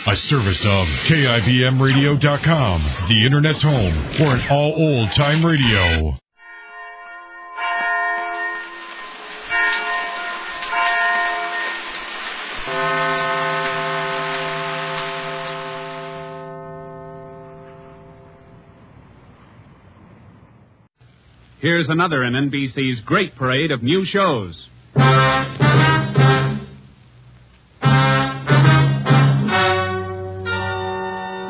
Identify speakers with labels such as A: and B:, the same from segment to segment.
A: A service of KIBMradio.com, the Internet's home for an all old-time radio.
B: Here's another in NBC's great parade of new shows.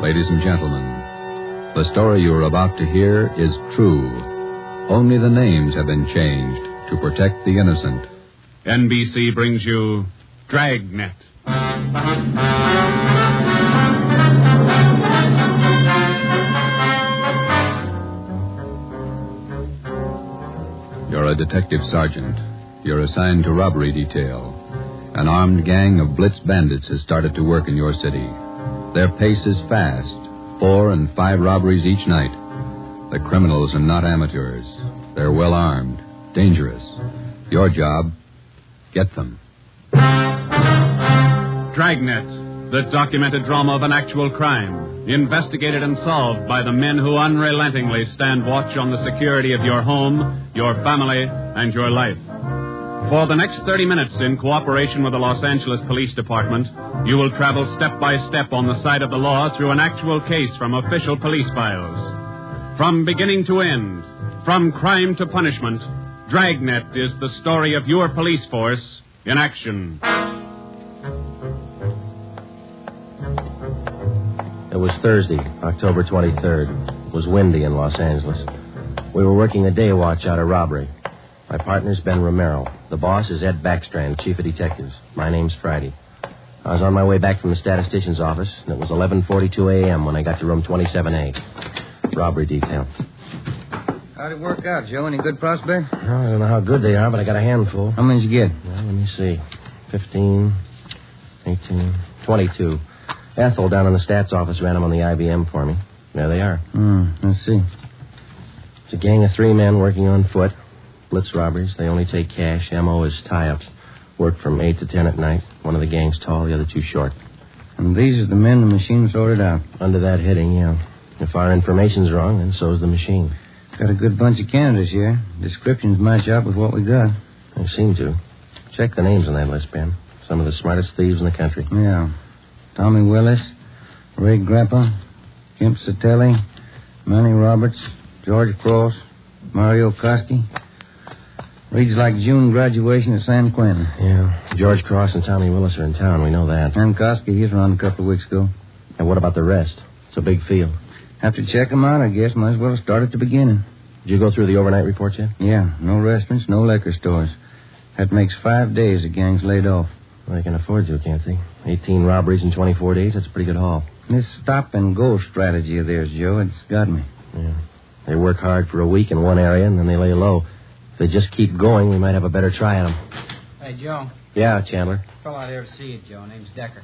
C: Ladies and gentlemen, the story you are about to hear is true. Only the names have been changed to protect the innocent.
B: NBC brings you Dragnet.
C: You're a detective sergeant. You're assigned to robbery detail. An armed gang of blitz bandits has started to work in your city. Their pace is fast, 4 and 5 robberies each night. The criminals are not amateurs. They're well armed, dangerous. Your job, get them.
B: Dragnet, the documented drama of an actual crime, investigated and solved by the men who unrelentingly stand watch on the security of your home, your family, and your life. For the next 30 minutes, in cooperation with the Los Angeles Police Department, you will travel step by step on the side of the law through an actual case from official police files. From beginning to end, from crime to punishment, Dragnet is the story of your police force in action.
D: It was Thursday, October 23rd. It was windy in Los Angeles. We were working a day watch out of robbery. My partner's Ben Romero. The boss is Ed Backstrand, chief of detectives. My name's Friday. I was on my way back from the statistician's office, and it was 11:42 a.m. when I got to room 27A. Robbery detail.
E: How'd it work out, Joe? Any good prospects?
D: I don't know how good they are, but I got a handful.
E: How many did you get?
D: Well, let me see. 15, 18, 22. Ethel down in the stats office ran them on the IBM for me. There they are.
E: Let's see.
D: It's a gang of 3 men working on foot. Blitz robberies. They only take cash. M.O. is tie-ups. Work from 8 to 10 at night. One of the gang's tall, the other 2 short.
E: And these are the men the machine sorted out?
D: Under that heading, yeah. If our information's wrong, then so's the machine.
E: Got a good bunch of candidates here. Descriptions match up with what we got.
D: They seem to. Check the names on that list, Ben. Some of the smartest thieves in the country.
E: Yeah. Tommy Willis, Ray Grappa, Kemp Satelli, Manny Roberts, George Cross, Mario Koski. Reads like June graduation at San Quentin.
D: Yeah. George Cross and Tommy Willis are in town. We know that.
E: And Koski, he's around a couple of weeks ago.
D: And what about the rest? It's a big field.
E: Have to check them out, I guess. Might as well start at the beginning.
D: Did you go through the overnight reports yet?
E: Yeah. No restaurants, no liquor stores. That makes 5 days the gang's laid off.
D: Well, they can afford to, can't they? 18 robberies in 24 days, that's a pretty good haul.
E: This stop-and-go strategy of theirs, Joe, it's got me.
D: Yeah. They work hard for a week in one area, and then they lay low. If they just keep going, we might have a better try at them.
F: Hey, Joe.
D: Yeah, Chandler.
F: Fellow out here to see you, Joe. Name's Decker.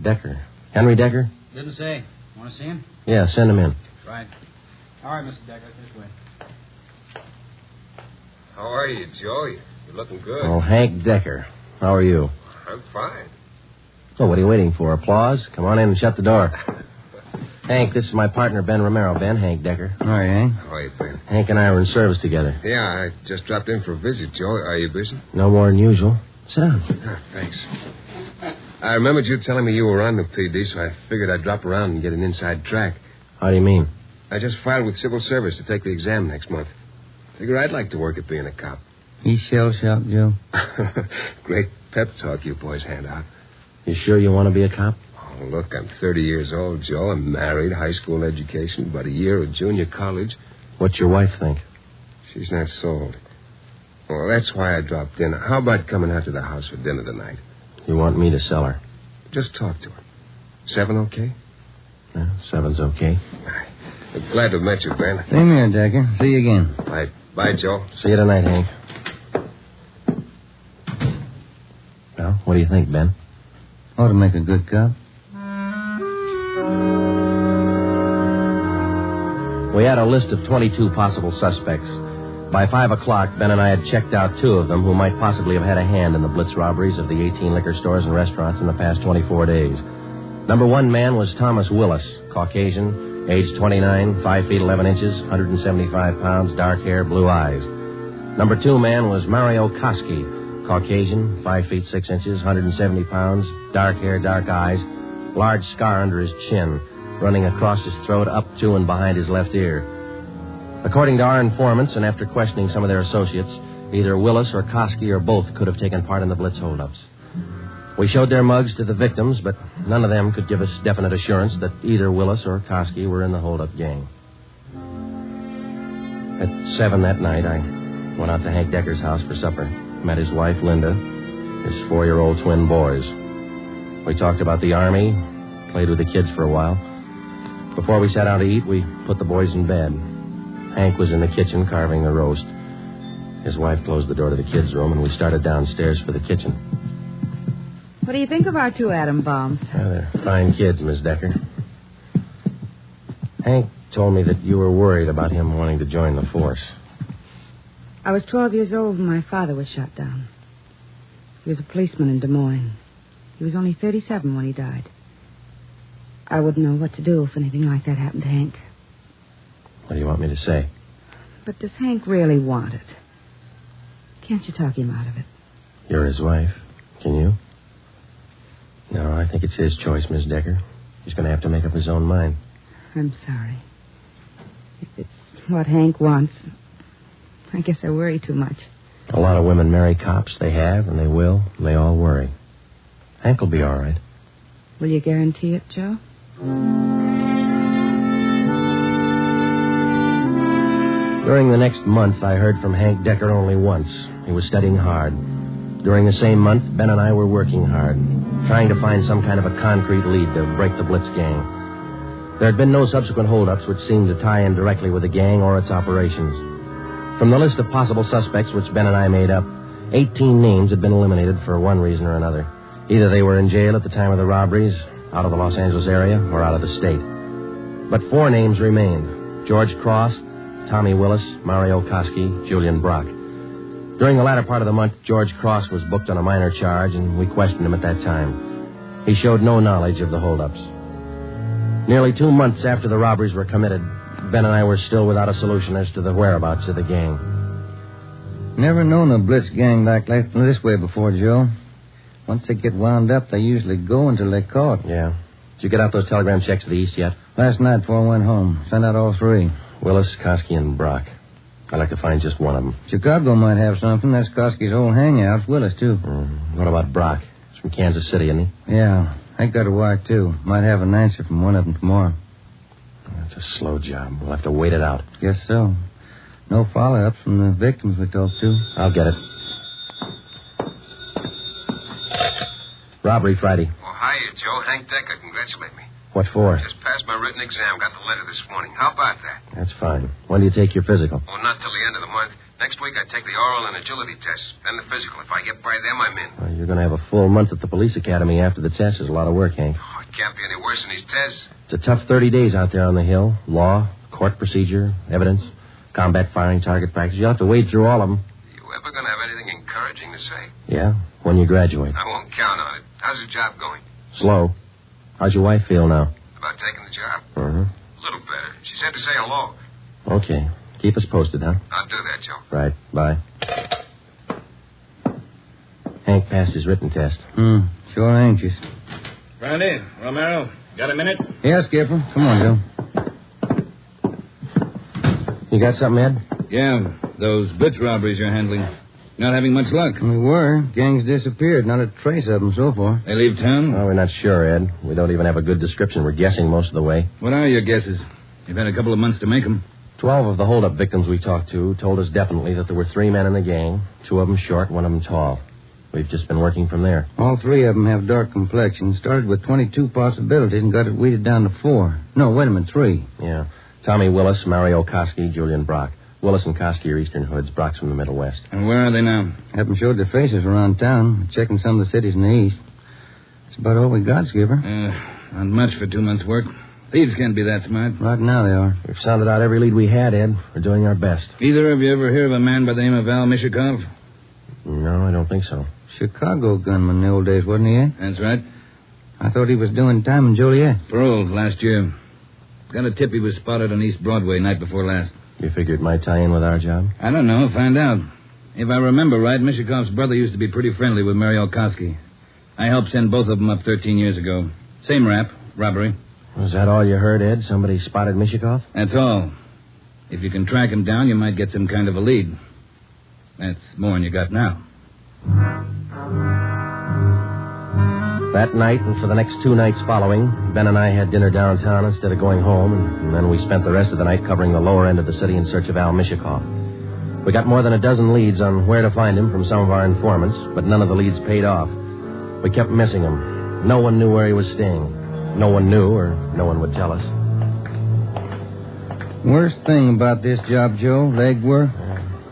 D: Decker. Henry Decker?
F: Didn't say. Want to see him?
D: Yeah, send him in.
F: Right. All right, Mr. Decker, this way.
G: How are you, Joe? You're looking good.
D: Oh, Hank Decker. How are you?
G: I'm fine.
D: So what are you waiting for? Applause? Come on in and shut the door. Hank, this is my partner, Ben Romero. Ben, Hank Decker.
E: All right, Hank.
G: How are you, Ben?
D: Hank and I were in service together.
G: Yeah, I just dropped in for a visit, Joe. Are you busy?
D: No more than usual. Sit down.
G: Thanks. I remembered you telling me you were on the PD, so I figured I'd drop around and get an inside track.
D: How do you mean?
G: I just filed with civil service to take the exam next month. Figure I'd like to work at being a cop.
E: He's shell-shocked, Joe.
G: Great pep talk you boys hand out.
D: You sure you want to be a cop?
G: Oh, look, I'm 30 years old, Joe. I'm married, high school education, about a year of junior college.
D: What's your wife think?
G: She's not sold. Well, that's why I dropped in. How about coming out to the house for dinner tonight?
D: You want me to sell her?
G: Just talk to her. 7 okay?
D: Yeah, 7's okay.
G: I'm glad to have met you, Ben.
E: Same here, Decker. See you again.
G: Bye, Joe.
D: See you tonight, Hank. Well, what do you think, Ben?
E: Ought to make a good cop.
D: We had a list of 22 possible suspects. By 5 o'clock, Ben and I had checked out 2 of them who might possibly have had a hand in the blitz robberies of the 18 liquor stores and restaurants in the past 24 days. Number 1 man was Thomas Willis, Caucasian, age 29, 5 feet 11 inches, 175 pounds, dark hair, blue eyes. Number 2 man was Mario Koski, Caucasian, 5 feet 6 inches, 170 pounds, dark hair, dark eyes, large scar under his chin, running across his throat, up to and behind his left ear. According to our informants, and after questioning some of their associates, either Willis or Koski or both could have taken part in the Blitz holdups. We showed their mugs to the victims, but none of them could give us definite assurance that either Willis or Koski were in the holdup gang. At 7 that night, I went out to Hank Decker's house for supper. Met his wife, Linda, his 4-year-old twin boys. We talked about the Army, played with the kids for a while. Before we sat down to eat, we put the boys in bed. Hank was in the kitchen carving a roast. His wife closed the door to the kids' room, and we started downstairs for the kitchen.
H: What do you think of our 2 atom bombs?
D: They're fine kids, Miss Decker. Hank told me that you were worried about him wanting to join the force.
H: I was 12 years old when my father was shot down. He was a policeman in Des Moines. He was only 37 when he died. I wouldn't know what to do if anything like that happened to Hank.
D: What do you want me to say?
H: But does Hank really want it? Can't you talk him out of it?
D: You're his wife. Can you? No, I think it's his choice, Miss Decker. He's going to have to make up his own mind.
H: I'm sorry. If it's what Hank wants, I guess I worry too much.
D: A lot of women marry cops. They have, and they will, and they all worry. Hank will be all right.
H: Will you guarantee it, Joe?
D: During the next month, I heard from Hank Decker only once. He was studying hard. During the same month, Ben and I were working hard, trying to find some kind of a concrete lead to break the Blitz gang. There had been no subsequent holdups which seemed to tie in directly with the gang or its operations. From the list of possible suspects which Ben and I made up, 18 names had been eliminated for one reason or another. Either they were in jail at the time of the robberies, out of the Los Angeles area, or out of the state. But 4 names remained: George Cross, Tommy Willis, Mario Koski, Julian Brock. During the latter part of the month, George Cross was booked on a minor charge, and we questioned him at that time. He showed no knowledge of the holdups. Nearly 2 months after the robberies were committed, Ben and I were still without a solution as to the whereabouts of the gang.
E: Never known a Blitz gang like this way before, Joe. Once they get wound up, they usually go until they're caught.
D: Yeah. Did you get out those telegram checks to the east yet?
E: Last night before I went home. Sent out all 3.
D: Willis, Koski, and Brock. I'd like to find just one of them.
E: Chicago might have something. That's Koski's old hangout. Willis, too.
D: What about Brock? He's from Kansas City, isn't he?
E: Yeah. I got a wire, too. Might have an answer from one of them tomorrow.
D: That's a slow job. We'll have to wait it out.
E: Guess so. No follow-ups from the victims we talked to.
D: I'll get it. Robbery Friday.
G: Oh, hiya, Joe. Hank Decker. Congratulate me.
D: What for?
G: Just passed my written exam. Got the letter this morning. How about that?
D: That's fine. When do you take your physical?
G: Oh, not till the end of the month. Next week I take the oral and agility tests. Then the physical. If I get by them, I'm in.
D: Well, you're going to have a full month at the police academy after the test. Is a lot of work, Hank.
G: Oh, it can't be any worse than these tests.
D: It's a tough 30 days out there on the Hill. Law, court procedure, evidence, combat firing, target practice. You'll have to wade through all of them.
G: You ever going to have anything encouraging to say?
D: Yeah, when you graduate.
G: I won't count on it. How's the job going?
D: Slow. How's your wife feel now?
G: About taking the job?
D: Uh-huh.
G: A little better. She said to say hello.
D: Okay. Keep us posted, huh?
G: I'll do that, Joe.
D: Right. Bye. Hank passed his written test.
E: Sure anxious.
F: Brandy, Romero, got a minute?
E: Yeah, Skipper. Come on, Joe.
D: You got something, Ed?
I: Yeah, those Blitz robberies you're handling. Not having much luck.
E: We were. Gang's disappeared. Not a trace of them so far.
I: They leave town?
D: Oh, we're not sure, Ed. We don't even have a good description. We're guessing most of the way.
I: What are your guesses? You've had a couple of months to make them.
D: 12 of the holdup victims we talked to told us definitely that there were 3 men in the gang, 2 of them short, 1 of them tall. We've just been working from there.
E: All 3 of them have dark complexions. Started with 22 possibilities and got it weeded down to 4. No, wait a minute, 3.
D: Yeah. Tommy Willis, Mario Koski, Julian Brock. Willis and Koski are Eastern Hoods. Brock's from the Middle West.
I: And where are they now?
E: Haven't showed their faces around town. We're checking some of the cities in the east. That's about all we got, Skipper.
I: Not much for 2 months' work. Thieves can't be that smart.
E: Right now they are.
D: We've sounded out every lead we had, Ed. We're doing our best.
I: Either of you ever hear of a man by the name of Al
D: No, I don't think so.
E: Chicago gunman in the old days, wasn't he, eh?
I: That's right.
E: I thought he was doing time in Joliet.
I: Paroled last year. Got a tip he was spotted on East Broadway night before last.
D: You figured it might tie in with our job?
I: I don't know. Find out. If I remember right, Mishikov's brother used to be pretty friendly with Mario Koski. I helped send both of them up 13 years ago. Same rap, robbery.
D: Was that all you heard, Ed? Somebody spotted Mishikov?
I: That's all. If you can track him down, you might get some kind of a lead. That's more than you got now.
D: That night and for the next 2 nights following, Ben and I had dinner downtown instead of going home, and then we spent the rest of the night covering the lower end of the city in search of Al Mishikov. We got more than a dozen leads on where to find him from some of our informants, but none of the leads paid off. We kept missing him. No one knew where he was staying. No one knew, or no one would tell us.
E: Worst thing about this job, Joe, leg work?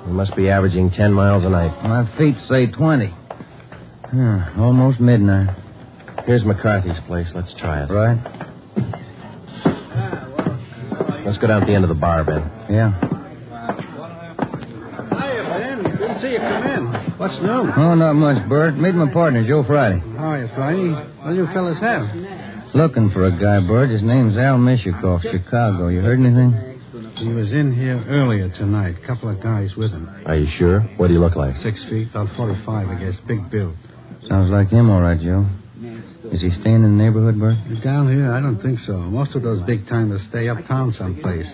D: We must be averaging 10 miles a night.
E: My feet say 20. Almost midnight.
D: Here's McCarthy's place. Let's try it.
E: Right.
D: Let's go down to the end of the bar, Ben.
E: Yeah.
J: Hiya, Ben. Good to see you come in. What's new?
E: Oh, not much, Bert. Meet my partner, Joe Friday.
J: How are you, Friday? What do you fellas have?
E: Looking for a guy, Bert. His name's Al Mishikov, Chicago. You heard anything?
J: He was in here earlier tonight. A couple of guys with him.
D: Are you sure? What do you look like?
J: 6 feet, about 45, I guess. Big build.
E: Sounds like him, all right, Joe. Is he staying in the neighborhood, Bert?
J: Down here, I don't think so. Most of those big-timers stay uptown someplace.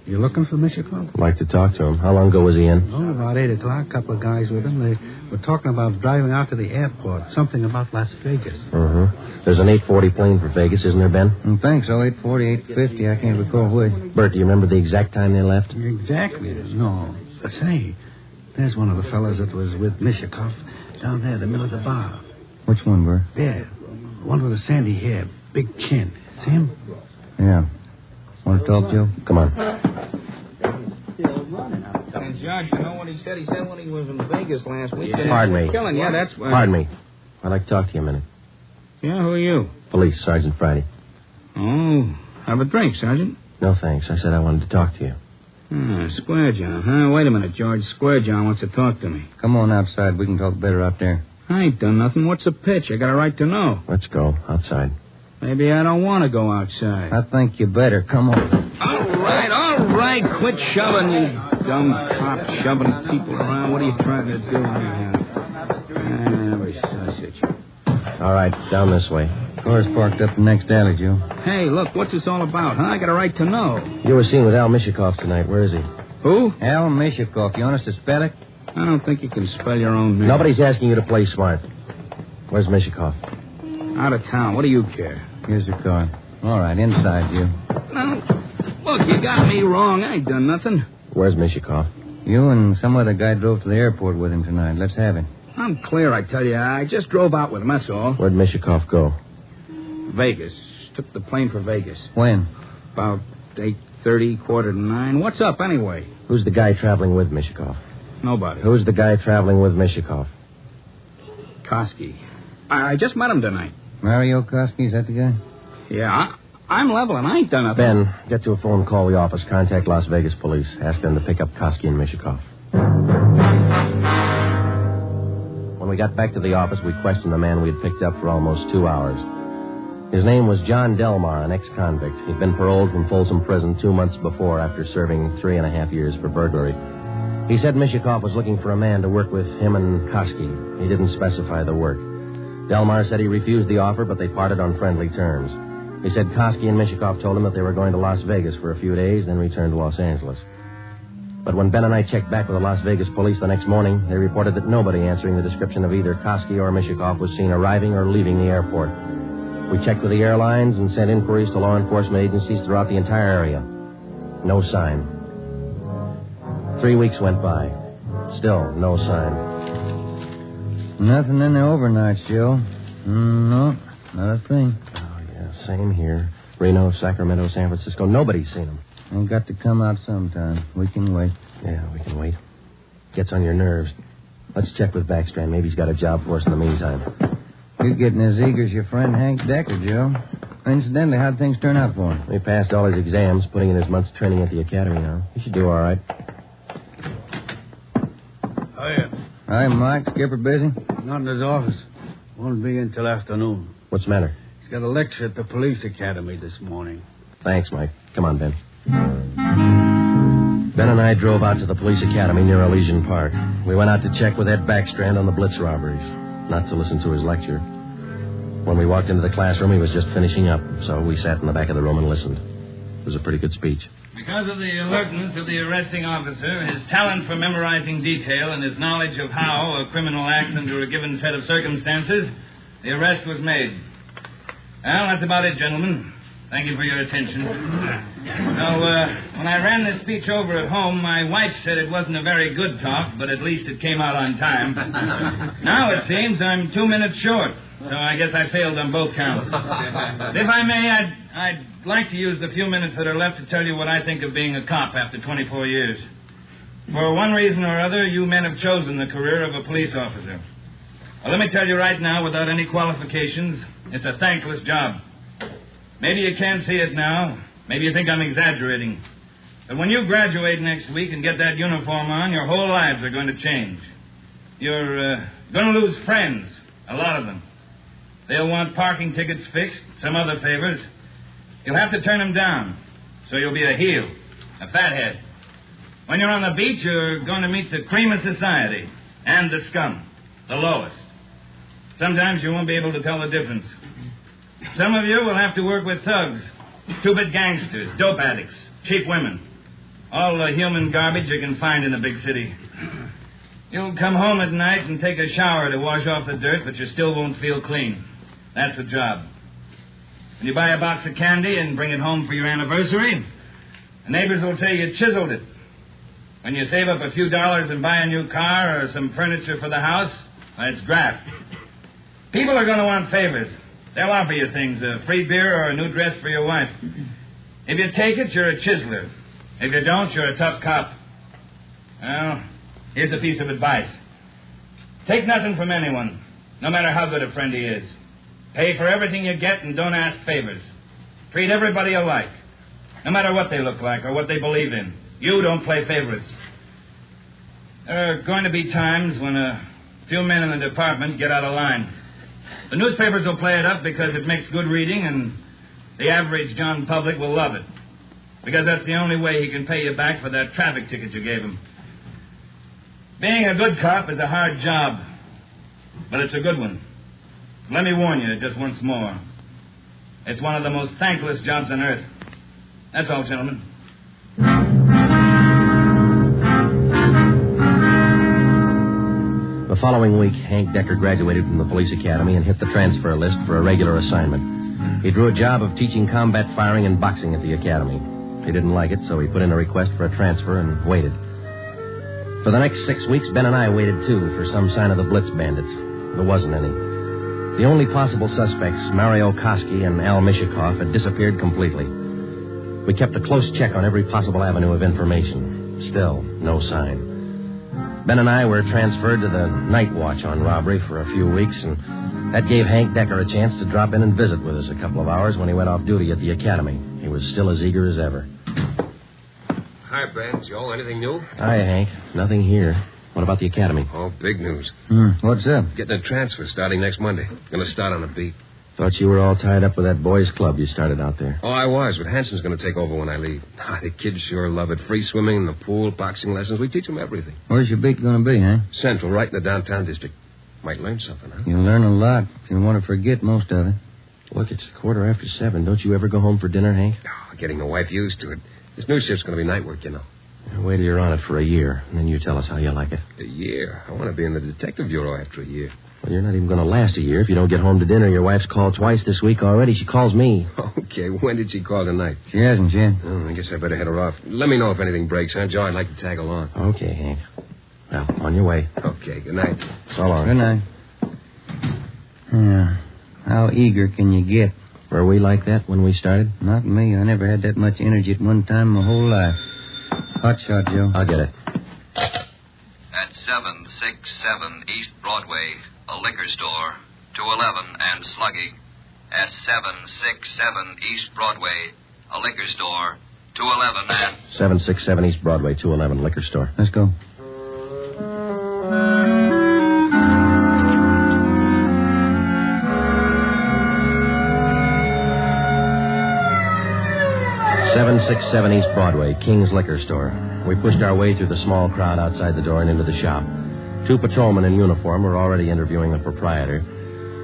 J: You looking for Mishikov?
D: I'd like to talk to him. How long ago was he in?
J: Oh, about 8 o'clock. A couple of guys with him. They were talking about driving out to the airport. Something about Las Vegas.
D: Mm-hmm. There's an 840 plane for Vegas, isn't there, Ben?
E: I think so. 840, 850. I can't recall which.
D: Bert, do you remember the exact time they left?
J: Exactly. No. Say, there's one of the fellas that was with Mishikov down there in the middle of the bar.
E: Which one, Bert?
J: There. One with the sandy hair. Big chin. See him?
E: Yeah. Want to talk, Joe?
D: Come on.
K: And Judge, you know what he said? He said when he was in Vegas last week.
D: Pardon me.
K: Killing. Yeah, that's what...
D: Pardon me. I'd like to talk to you a minute.
K: Yeah, who are you?
D: Police, Sergeant Friday.
K: Oh, have a drink, Sergeant.
D: No, thanks. I said I wanted to talk to you.
K: Square John, huh? Wait a minute, George. Square John wants to talk to me.
E: Come on outside. We can talk better out there.
K: I ain't done nothing. What's the pitch? I got a right to know.
D: Let's go. Outside.
K: Maybe I don't want to go outside.
E: I think you better. Come on.
K: All right. Quit shoving, you dumb cop, shoving people around. What are you trying to do anyhow? Every sausage.
D: All right, down this way.
E: Car's parked up the next alley, Joe.
K: Hey, look, what's this all about, huh? I got a right to know.
D: You were seen with Al Mishikov tonight. Where is he?
K: Who?
E: Al Mishikov. You want us to spell it?
K: I don't think you can spell your own name.
D: Nobody's asking you to play smart. Where's Mishikov?
K: Out of town. What do you care?
E: Here's the car. All right, inside, you.
K: No. Look, you got me wrong. I ain't done nothing.
D: Where's Mishikov?
E: You and some other guy drove to the airport with him tonight. Let's have him.
K: I'm clear, I tell you. I just drove out with him, that's all.
D: Where'd Mishikov go?
K: Vegas. Took the plane for Vegas.
E: When?
K: About 8:30, 8:45. What's up, anyway?
D: Who's the guy traveling with Mishikov?
K: Nobody.
D: Who's the guy traveling with Mishikov?
K: Koski. I just met him tonight.
E: Mario Koski, is that the guy?
K: Yeah, I'm leveling. I ain't done nothing.
D: Ben, get to a phone, call the office. Contact Las Vegas police. Ask them to pick up Koski and Mishikov. When we got back to the office, we questioned the man we had picked up for almost 2 hours. His name was John Delmar, an ex-convict. He'd been paroled from Folsom Prison 2 months before after serving 3.5 years for burglary. He said Mishikov was looking for a man to work with him and Koski. He didn't specify the work. Delmar said he refused the offer, but they parted on friendly terms. He said Koski and Mishikov told him that they were going to Las Vegas for a few days, then return to Los Angeles. But when Ben and I checked back with the Las Vegas police the next morning, they reported that nobody answering the description of either Koski or Mishikov was seen arriving or leaving the airport. We checked with the airlines and sent inquiries to law enforcement agencies throughout the entire area. No sign. 3 weeks went by. Still no sign.
E: Nothing in the overnights, Joe. No, not a thing.
D: Oh, yeah, same here. Reno, Sacramento, San Francisco. Nobody's seen them.
E: They've got to come out sometime. We can wait.
D: Yeah, we can wait. Gets on your nerves. Let's check with Backstrand. Maybe he's got a job for us in the meantime.
E: You're getting as eager as your friend Hank Decker, Joe. Incidentally, how'd things turn out for him?
D: He passed all his exams, putting in his month's training at the academy now. He should do all right.
J: Hiya.
E: Hi, Mike. Skipper busy?
J: Not in his office. Won't be in till afternoon.
D: What's the matter?
J: He's got a lecture at the police academy this morning.
D: Thanks, Mike. Come on, Ben. Ben and I drove out to the police academy near Elysian Park. We went out to check with Ed Backstrand on the Blitz robberies, not to listen to his lecture. When we walked into the classroom, he was just finishing up, so we sat in the back of the room and listened. It was a pretty good speech.
K: Because of the alertness of the arresting officer, his talent for memorizing detail, and his knowledge of how a criminal acts under a given set of circumstances, the arrest was made. Well, that's about it, gentlemen. Thank you for your attention. Now, when I ran this speech over at home, my wife said it wasn't a very good talk, but at least it came out on time. Now it seems I'm 2 minutes short, so I guess I failed on both counts. If I may, I'd like to use the few minutes that are left to tell you what I think of being a cop after 24 years. For one reason or other, you men have chosen the career of a police officer. Well, let me tell you right now, without any qualifications, it's a thankless job. Maybe you can't see it now. Maybe you think I'm exaggerating. But when you graduate next week and get that uniform on, your whole lives are going to change. You're going to lose friends, a lot of them. They'll want parking tickets fixed, some other favors. You'll have to turn them down, so you'll be a heel, a fathead. When you're on the beach, you're going to meet the cream of society and the scum, the lowest. Sometimes you won't be able to tell the difference. Some of you will have to work with thugs, two-bit gangsters, dope addicts, cheap women. All the human garbage you can find in a big city. You'll come home at night and take a shower to wash off the dirt, but you still won't feel clean. That's the job. When you buy a box of candy and bring it home for your anniversary, the neighbors will say you chiseled it. When you save up a few dollars and buy a new car or some furniture for the house, it's graft. People are going to want favors. They'll offer you things, a free beer or a new dress for your wife. If you take it, you're a chiseler. If you don't, you're a tough cop. Well, here's a piece of advice. Take nothing from anyone, no matter how good a friend he is. Pay for everything you get and don't ask favors. Treat everybody alike, no matter what they look like or what they believe in. You don't play favorites. There are going to be times when a few men in the department get out of line. The newspapers will play it up because it makes good reading, and the average John public will love it. Because that's the only way he can pay you back for that traffic ticket you gave him. Being a good cop is a hard job, but it's a good one. Let me warn you just once more. It's one of the most thankless jobs on earth. That's all, gentlemen.
D: The following week, Hank Decker graduated from the police academy and hit the transfer list for a regular assignment. He drew a job of teaching combat firing and boxing at the academy. He didn't like it, so he put in a request for a transfer and waited. For the next 6 weeks, Ben and I waited, too, for some sign of the Blitz bandits. There wasn't any. The only possible suspects, Mario Koski and Al Mishikoff, had disappeared completely. We kept a close check on every possible avenue of information. Still, no sign. Ben and I were transferred to the night watch on robbery for a few weeks, and that gave Hank Decker a chance to drop in and visit with us a couple of hours when he went off duty at the academy. He was still as eager as ever.
G: Hi, Ben. Joe, anything new?
D: Hi, Hank. Nothing here. What about the academy?
G: Oh, big news.
E: What's up?
G: Getting a transfer starting next Monday. Going to start on a beat.
D: Thought you were all tied up with that boys' club you started out there.
G: Oh, I was, but Hanson's going to take over when I leave. The kids sure love it. Free swimming in the pool, boxing lessons. We teach them everything.
E: Where's your beat going to be, huh?
G: Central, right in the downtown district. Might learn something, huh?
E: You'll learn a lot if you want to forget most of it.
D: Look, it's 7:15. Don't you ever go home for dinner, Hank?
G: Oh, getting the wife used to it. This new shift's going to be night work, you know.
D: Wait till you're on it for a year, and then you tell us how you like it.
G: A year? I want to be in the detective bureau after a year.
D: Well, you're not even going to last a year. If you don't get home to dinner, your wife's called twice this week already. She calls me.
G: Okay, when did she call tonight?
E: She hasn't yet.
G: Oh, I guess I better head her off. Let me know if anything breaks, huh, Joe? I'd like to tag along.
D: Okay, Hank. Well, on your way.
G: Okay, good night.
D: So long.
E: Good night. Yeah. How eager can you get?
D: Were we like that when we started?
E: Not me. I never had that much energy at one time my whole life. Hot shot, Joe.
D: I'll get it.
C: At 767 East Broadway, a liquor store, 211 and Sluggy. At 767 East Broadway, a liquor store, 211 and...
D: 767 East Broadway, 211, liquor store.
E: Let's go.
D: 767 East Broadway, King's Liquor Store. We pushed our way through the small crowd outside the door and into the shop. 2 patrolmen in uniform were already interviewing the proprietor.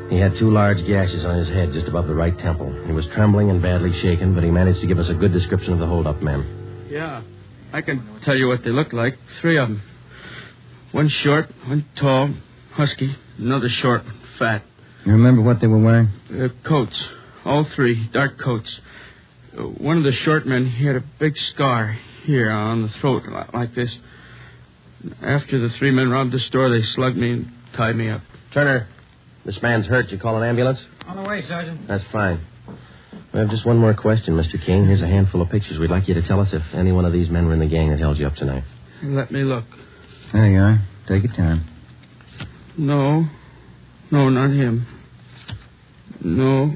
D: He had 2 large gashes on his head just above the right temple. He was trembling and badly shaken, but he managed to give us a good description of the hold-up men.
L: Yeah, I can tell you what they looked like. 3 of them. One short, one tall, husky, another short, fat.
E: You remember what they were wearing?
L: Coats. All 3, dark coats. One of the short men, he had a big scar here on the throat, like this. After the 3 men robbed the store, they slugged me and tied me up.
D: Turner, this man's hurt. You call an ambulance?
K: On the way, Sergeant.
D: That's fine. We have just one more question, Mr. King. Here's a handful of pictures. We'd like you to tell us if any one of these men were in the gang that held you up tonight.
L: Let me look.
E: There you are. Take your time.
L: No, not him. No.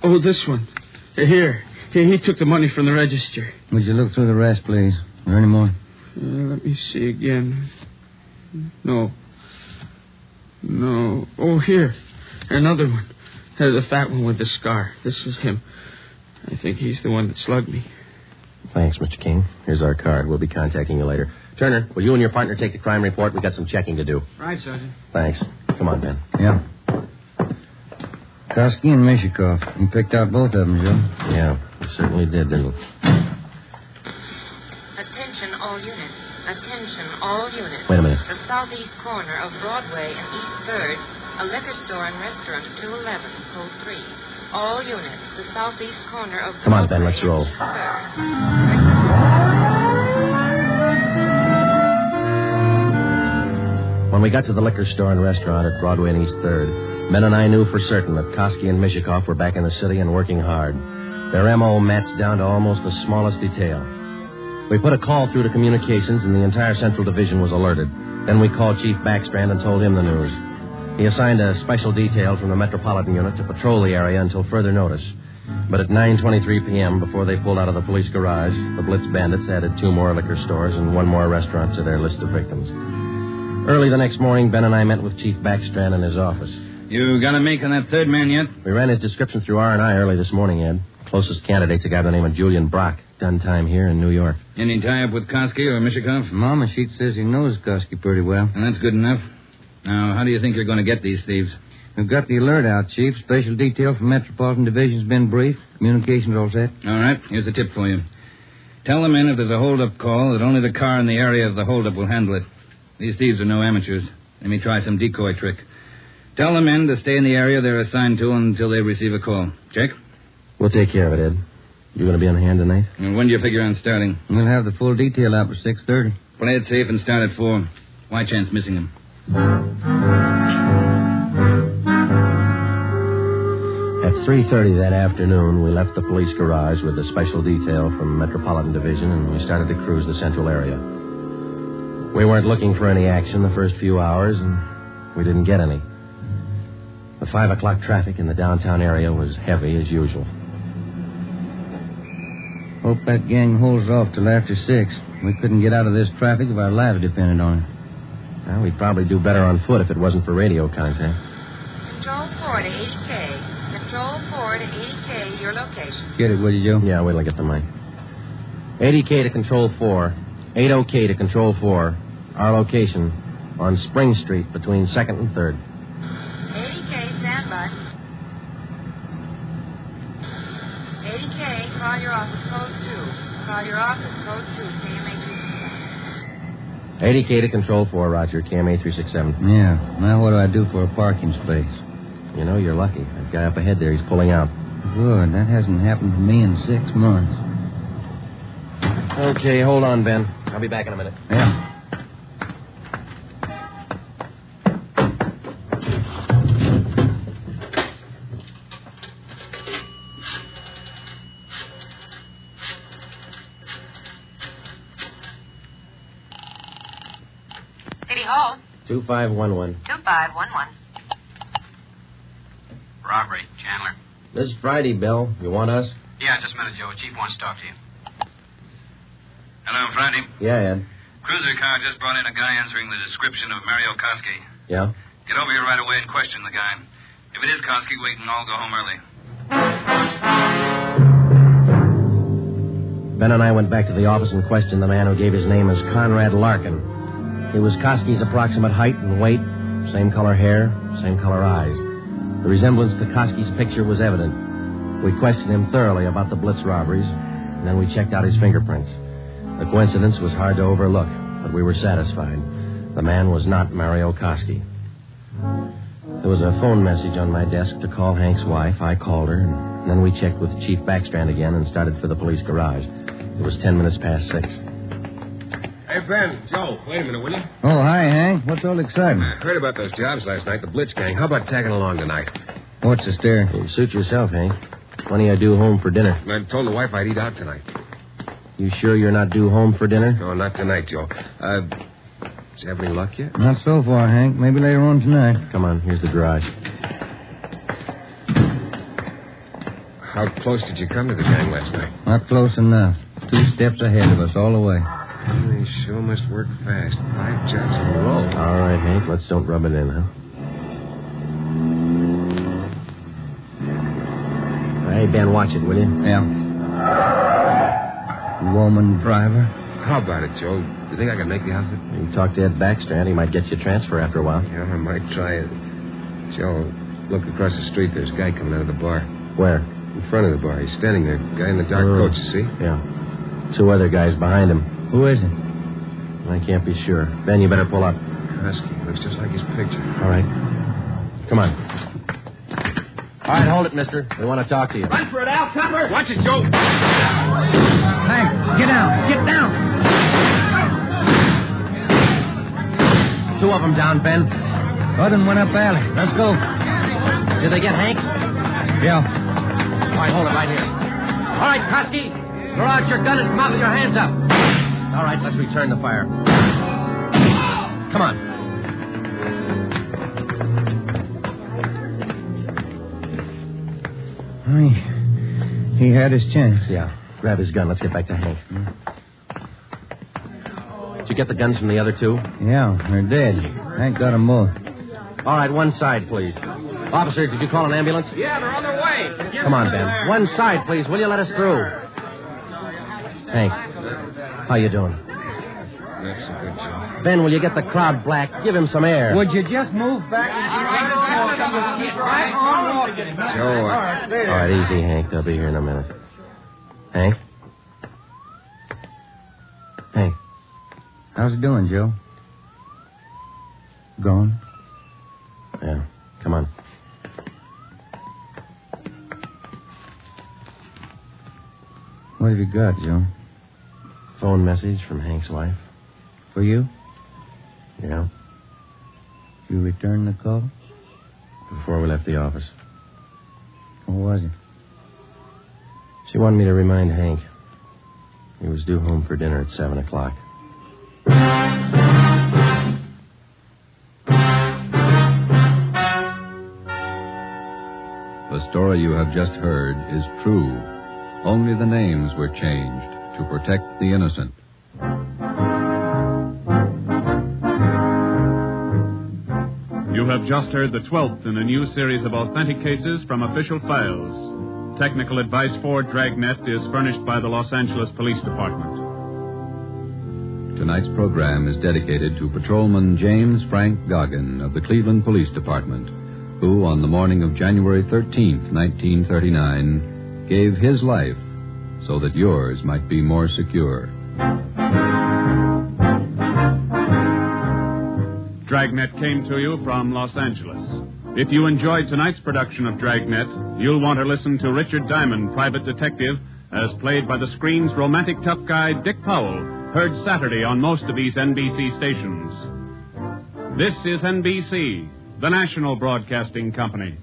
L: Oh, this one. Here. He took the money from the register.
E: Would you look through the rest, please? Are there any more?
L: Let me see again. No. Oh, here. Another one. The fat one with the scar. This is him. I think he's the one that slugged me.
D: Thanks, Mr. King. Here's our card. We'll be contacting you later. Turner, will you and your partner take the crime report? We've got some checking to do.
K: Right, Sergeant.
D: Thanks. Come on, Ben.
E: Yeah. Koski and Mishikoff. You picked out both of them, Joe.
D: Yeah, we certainly did, didn't we?
M: Attention all units. Attention all units.
D: Wait a minute.
M: The southeast corner of Broadway and East 3rd, a liquor store and restaurant of 211, code 3. All units. The southeast corner of Broadway.
D: Come on, Ben, let's roll.
M: and East 3rd.
D: When we got to the liquor store and restaurant at Broadway and East 3rd, Ben and I knew for certain that Koski and Mishikoff were back in the city and working hard. Their M.O. matched down to almost the smallest detail. We put a call through to communications, and the entire Central Division was alerted. Then we called Chief Backstrand and told him the news. He assigned a special detail from the Metropolitan Unit to patrol the area until further notice. But at 9:23 p.m., before they pulled out of the police garage, the Blitz bandits added 2 more liquor stores and 1 more restaurant to their list of victims. Early the next morning, Ben and I met with Chief Backstrand in his office.
I: You got a make on that 3rd man yet?
D: We ran his description through R&I early this morning, Ed. Closest candidate's a guy by the name of Julian Brock. Done time here in New York.
I: Any tie-up with Koski or Mishikoff?
E: Mama sheet says he knows Koski pretty well.
I: And that's good enough. Now, how do you think you're going to get these thieves?
E: We've got the alert out, Chief. Special detail from Metropolitan Division's been briefed. Communications all set.
I: All right. Here's a tip for you. Tell the men if there's a hold-up call that only the car in the area of the hold-up will handle it. These thieves are no amateurs. They may try some decoy trick. Tell the men to stay in the area they're assigned to until they receive a call. Check?
D: We'll take care of it, Ed. You going to be on hand tonight?
I: And when do you figure on starting?
E: We'll have the full detail out for 6:30.
I: Play it safe and start at 4. Why chance missing them?
D: At 3:30 that afternoon, we left the police garage with a special detail from Metropolitan Division, and we started to cruise the central area. We weren't looking for any action the first few hours, and we didn't get any. The 5 o'clock traffic in the downtown area was heavy as usual.
E: Hope that gang holds off till after 6. We couldn't get out of this traffic if our lives depended on it.
D: Well, we'd probably do better on foot if it wasn't for radio contact.
M: Control 4 to 80K. Control 4 to 80K, your location.
E: Get it, will you, Joe?
D: Yeah, wait till I get the mic. 80K to Control 4. 80K to Control 4. Our location on Spring Street between 2nd and 3rd.
M: 80K, stand by. 80K, call your office code 2. Call your office code 2, KMA 367.
D: 80K to Control 4, Roger, KMA 367.
E: Yeah. Now what do I do for a parking space?
D: You know, you're lucky. That guy up ahead there, he's pulling out.
E: Good. That hasn't happened to me in 6 months.
D: Okay, hold on, Ben. I'll be back in a minute.
E: Yeah.
M: City Hall.
D: 2511.
M: 2511.
N: Robbery, Chandler.
D: This Friday, Bill. You want us?
N: Yeah, just a minute, Joe. Chief wants to talk to you. Hello, Friday.
D: Yeah, Ed.
N: Cruiser car just brought in a guy answering the description of Mario Koski.
D: Yeah?
N: Get over here right away and question the guy. If If it is Koski, we can all go home early.
D: Ben and I went back to the office and questioned the man who gave his name as Conrad Larkin. He was Koski's approximate height and weight, same color hair, same color eyes. The resemblance to Koski's picture was evident. We questioned him thoroughly about the Blitz robberies, and then we checked out his fingerprints. The coincidence was hard to overlook, but we were satisfied. The man was not Mario Koski. There was a phone message on my desk to call Hank's wife. I called her, and then we checked with Chief Backstrand again and started for the police garage. It was 10 minutes past 6.
G: Hey, Ben, Joe, wait a minute, will you?
E: Oh, hi, Hank. What's all the excitement?
G: I heard about those jobs last night, the Blitz gang. How about tagging along tonight?
E: What's the stare?
D: Well, suit yourself, Hank. Plenty I do home for dinner.
G: I told the wife I'd eat out tonight.
D: You sure you're not due home for dinner?
G: No, not tonight, Joe. Did you have any luck yet?
E: Not so far, Hank. Maybe later on tonight.
D: Come on, here's the garage.
G: How close did you come to the gang last night?
E: Not close enough. 2 steps ahead of us all the way.
G: They sure must work fast. 5 jobs in a row.
D: All right, Hank, let's don't rub it in, huh? Hey, Ben, watch it, will you?
E: Yeah. Woman driver.
G: How about it, Joe? You think I can make the outfit?
D: You talk to Ed Backstrand. He might get you a transfer after a while.
G: Yeah, I might try it. Joe, look across the street. There's a guy coming out of the bar.
D: Where?
G: In front of the bar. He's standing there. Guy in the dark coat, you see?
D: Yeah. 2 other guys behind him.
E: Who is it?
D: I can't be sure. Ben, you better pull up.
G: Husky. Looks just like his picture.
D: All right. Come on. All right, hold it, mister. We want to talk to you.
F: Run for it, Al. Cover.
G: Watch it, Joe.
E: Hank, get down. Get down.
D: 2 of them down, Ben.
E: Other went up alley. Let's go.
D: Did they get Hank?
E: Yeah.
D: All right, hold it right here. All right, Koski. Throw out your gun and come out with your hands up. All right, let's return the fire. Come on.
E: He had his chance.
D: Yeah. Grab his gun. Let's get back to Hank. Did you get the guns from the other 2?
E: Yeah, they're dead. Hank got them both.
D: All right, one side, please. Officer, did you call an ambulance?
F: Yeah, they're on their way.
D: Come on, Ben. One side, please. Will you let us through? Hank, how you doing?
G: Not so good, Joe.
D: Ben, will you get the crowd black? Give him some air.
E: Would you just move back?
G: Joe,
D: All right, easy, Hank. They'll be here in a minute. Hank? Hank.
E: How's it doing, Joe? Gone?
D: Yeah, come on.
E: What have you got, Joe?
D: Phone message from Hank's wife.
E: For you?
D: Yeah,
E: You returned the call?
D: before we left the office.
E: What was it?
D: She wanted me to remind Hank. He was due home for dinner at 7 o'clock.
C: The story you have just heard is true. Only the names were changed to protect the innocent.
B: You have just heard the 12th in a new series of authentic cases from official files. Technical advice for Dragnet is furnished by the Los Angeles Police Department.
C: Tonight's program is dedicated to Patrolman James Frank Goggin of the Cleveland Police Department, who, on the morning of January 13th, 1939, gave his life so that yours might be more secure.
B: Dragnet came to you from Los Angeles. If you enjoyed tonight's production of Dragnet, you'll want to listen to Richard Diamond, private detective, as played by the screen's romantic tough guy, Dick Powell, heard Saturday on most of these NBC stations. This is NBC, the national broadcasting company.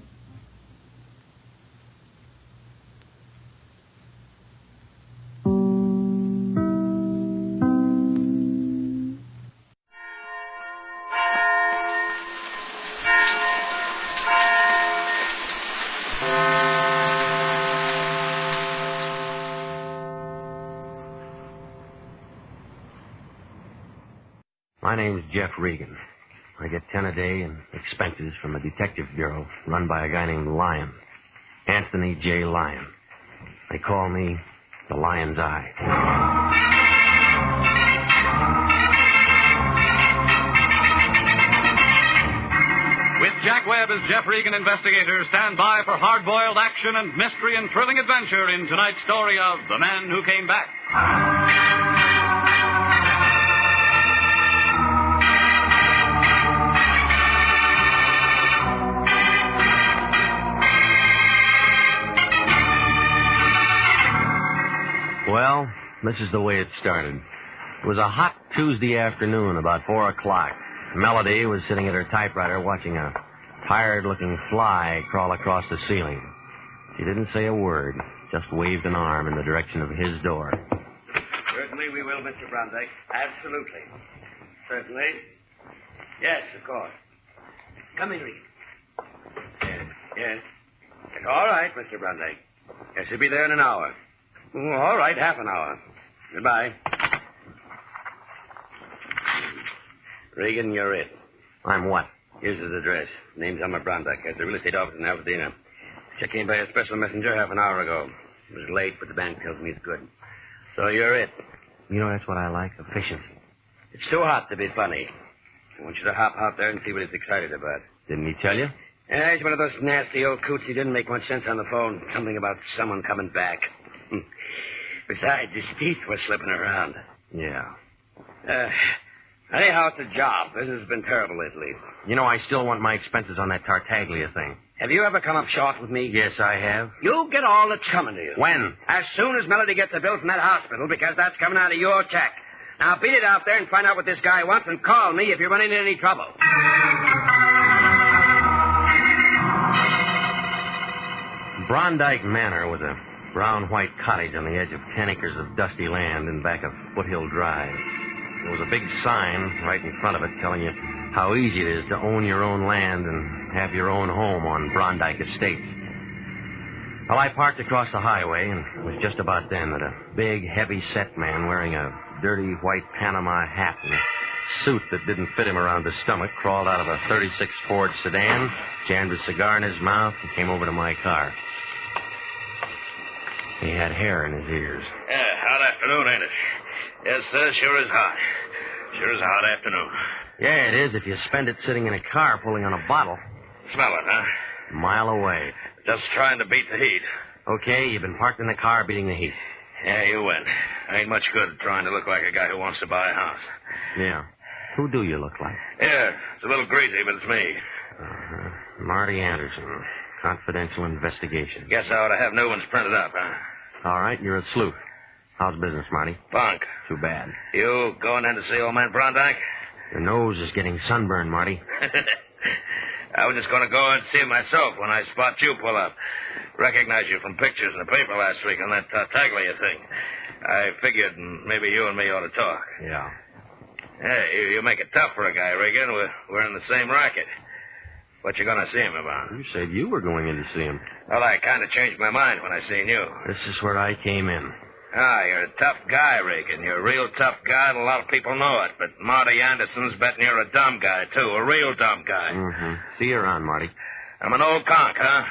O: My name's Jeff Regan. I
D: I get 10 a day in expenses from a detective bureau run by a guy named Lyon. Anthony J. Lyon. They call me the Lion's Eye.
B: With Jack Webb as Jeff Regan, Investigator, stand by for hard-boiled action and mystery and thrilling adventure in tonight's story of The Man Who Came Back.
D: Well, this is the way it started. It was a hot Tuesday afternoon, about 4 o'clock. Melody was sitting at her typewriter watching a tired-looking fly crawl across the ceiling. She didn't say a word, just waved an arm in the direction of his door.
O: Certainly we will, Mr. Brondike. Absolutely. Certainly. Yes, of course. Come in, Regan. Yes. All right, Mr. Brondike. Yes, he'll be there in an hour. All right, half an hour. Goodbye. Regan, you're it.
D: I'm what?
O: Here's his address. Name's Elmer Brondike. Has the real estate office in Altadena. Check came by a special messenger half an hour ago. It was late, but the bank tells me it's good. So you're it.
D: You know, that's what I like, efficiency.
O: It's too hot to be funny. I want you to hop out there and see what he's excited about.
D: Didn't he tell you?
O: Yeah, he's one of those nasty old coots. He didn't make much sense on the phone. Something about someone coming back. Besides, his teeth were slipping around.
D: Yeah.
O: Anyhow, it's a job. Business has been terrible lately.
D: You know, I still want my expenses on that Tartaglia thing.
O: Have you ever come up short with me?
D: Yes, I have.
O: You'll get all that's coming to you.
D: When?
O: As soon as Melody gets a bill from that hospital, because that's coming out of your check. Now, beat it out there and find out what this guy wants and call me if you're running into any trouble.
D: Brondike Manor was a brown-white cottage on the edge of 10 acres of dusty land in back of Foothill Drive. There was a big sign right in front of it telling you how easy it is to own your own land and have your own home on Brondike Estates. Well, I parked across the highway, and it was just about then that a big, heavy-set man wearing a dirty white Panama hat and a suit that didn't fit him around the stomach crawled out of a 36 Ford sedan, jammed a cigar in his mouth, and came over to my car. He had hair in his ears.
O: Yeah, hot afternoon, ain't it? Yes, sir, sure is hot. Sure is a hot afternoon.
D: Yeah, it is if you spend it sitting in a car pulling on a bottle.
O: Smell it, huh?
D: A mile away.
O: Just trying to beat the heat.
D: Okay, you've been parked in the car beating the heat.
O: Yeah, you win. Ain't much good trying to look like a guy who wants to buy a house.
D: Yeah. Who do you look like?
O: Yeah, it's a little greasy, but it's me.
D: Uh-huh. Marty Anderson. Confidential investigation.
O: Guess I ought to have new ones printed up, huh?
D: All right, you're a sleuth. How's business, Marty?
O: Bunk.
D: Too bad.
O: You going in to see old man Brondike?
D: Your nose is getting sunburned, Marty.
O: I was just going to go and see him myself when I spot you pull up. Recognize you from pictures in the paper last week on that Tartaglia thing. I figured maybe you and me ought to talk.
D: Yeah.
O: Hey, you make it tough for a guy, Regan. We're in the same racket. What you going to see him about?
D: You said you were going in to see him.
O: Well, I kind of changed my mind when I seen you.
D: This is where I came in.
O: Ah, you're a tough guy, Regan. You're a real tough guy, and a lot of people know it. But Marty Anderson's betting you're a dumb guy, too. A real dumb guy.
D: Mm-hmm. See you around, Marty.
O: I'm an old conk, huh?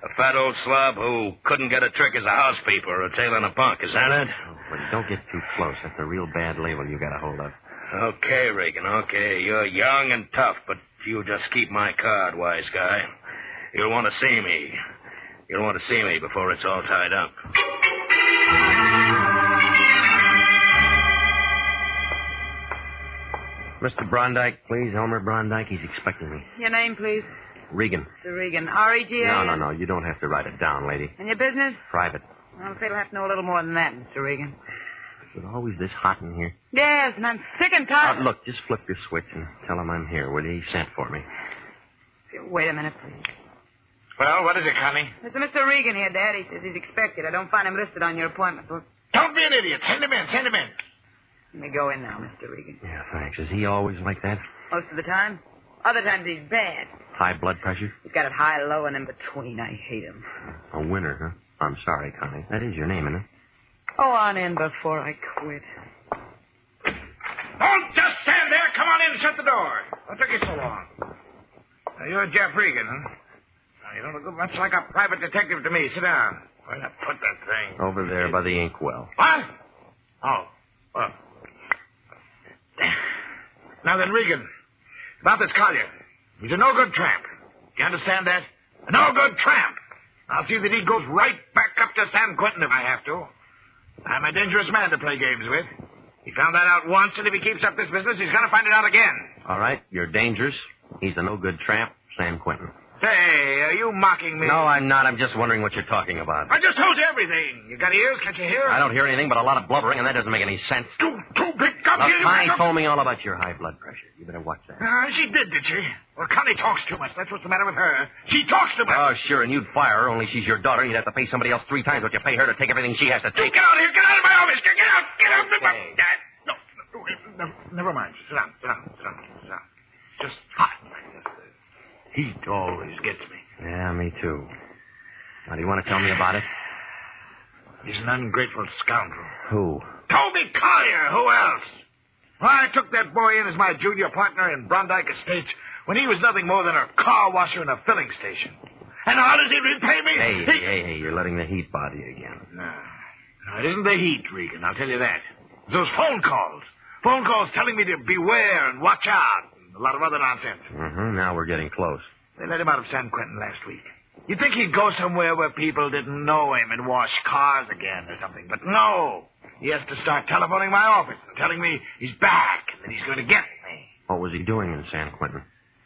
O: A fat old slob who couldn't get a trick as a housekeeper or a tail in a bunk. Is that it?
D: Oh, but don't get too close. That's a real bad label you got a hold of.
O: Okay, Regan, okay. You're young and tough, but you just keep my card, wise guy. You'll want to see me. You'll want to see me before it's all tied up.
D: Mr. Brondike, please. Elmer Brondike. He's expecting me.
H: Your name, please?
D: Regan.
H: Mr. Regan. R-E-G-A-N?
D: No. You don't have to write it down, lady.
H: And your business?
D: Private.
H: I'm afraid I'll have to know a little more than that, Mr. Regan.
D: Is it always this hot in here?
H: Yes, and I'm sick and tired.
D: Look, just flip your switch and tell him I'm here. Will he sent for me?
H: Wait a minute, please.
O: Well, what is it, Connie?
H: It's Mr. Regan here, Dad. He says he's expected. I don't find him listed on your appointment book.
O: Don't be an idiot. Send him in. Send him in.
H: Let me go in now, Mr. Regan.
D: Yeah, thanks. Is he always like that?
H: Most of the time. Other times he's bad.
D: High blood pressure?
H: He's got it high, low, and in between. I hate him.
D: A winner, huh? I'm sorry, Connie. That is your name, isn't it?
H: Go on in before I quit.
O: Don't just stand there. Come on in and shut the door.
P: What took you so long? Now, you're Jeff Regan, huh? Now, you don't look much like a private detective to me. Sit down. Where'd I put that thing?
D: Over there by the inkwell.
P: What? Oh, well. Now then, Regan, about this Collier. He's a no-good tramp. You understand that? A no-good tramp. I'll see that he goes right back up to San Quentin if I have to. I'm a dangerous man to play games with. He found that out once, and if he keeps up this business, he's going to find it out again.
D: All right, you're dangerous. He's a no-good tramp, San Quentin.
P: Say, are you mocking me?
D: No, I'm not. I'm just wondering what you're talking about.
P: I just told you everything. You got ears? Can't you hear?
D: I don't hear anything but a lot of blubbering, and that doesn't make any sense.
P: Too big up
D: Now,
P: here.
D: Connie told me all about your high blood pressure. You better watch that.
P: She did she? Well, Connie talks too much. That's what's the matter with her. She talks too much.
D: Oh, sure, and you'd fire her, only she's your daughter, and you'd have to pay somebody else 3 times what you pay her to take everything she has to take.
P: Get out of here. Get out of my office. Get out. Get out. No, never mind. Sit down. Just hot. Heat always gets me.
D: Yeah, me too. Now, do you want to tell me about it?
P: He's an ungrateful scoundrel.
D: Who?
P: Toby Collier. Who else? Well, I took that boy in as my junior partner in Brondike Estates when he was nothing more than a car washer in a filling station. And how does he repay me?
D: Hey, you're letting the heat bother you again.
P: No, it isn't the heat, Regan, I'll tell you that. It's those phone calls. Phone calls telling me to beware and watch out. And a lot of other nonsense.
D: Mm-hmm. Now we're getting close.
P: They let him out of San Quentin last week. You'd think he'd go somewhere where people didn't know him and wash cars again or something. But no. He has to start telephoning my office and telling me he's back and that he's going to get me.
D: What was he doing in San Quentin?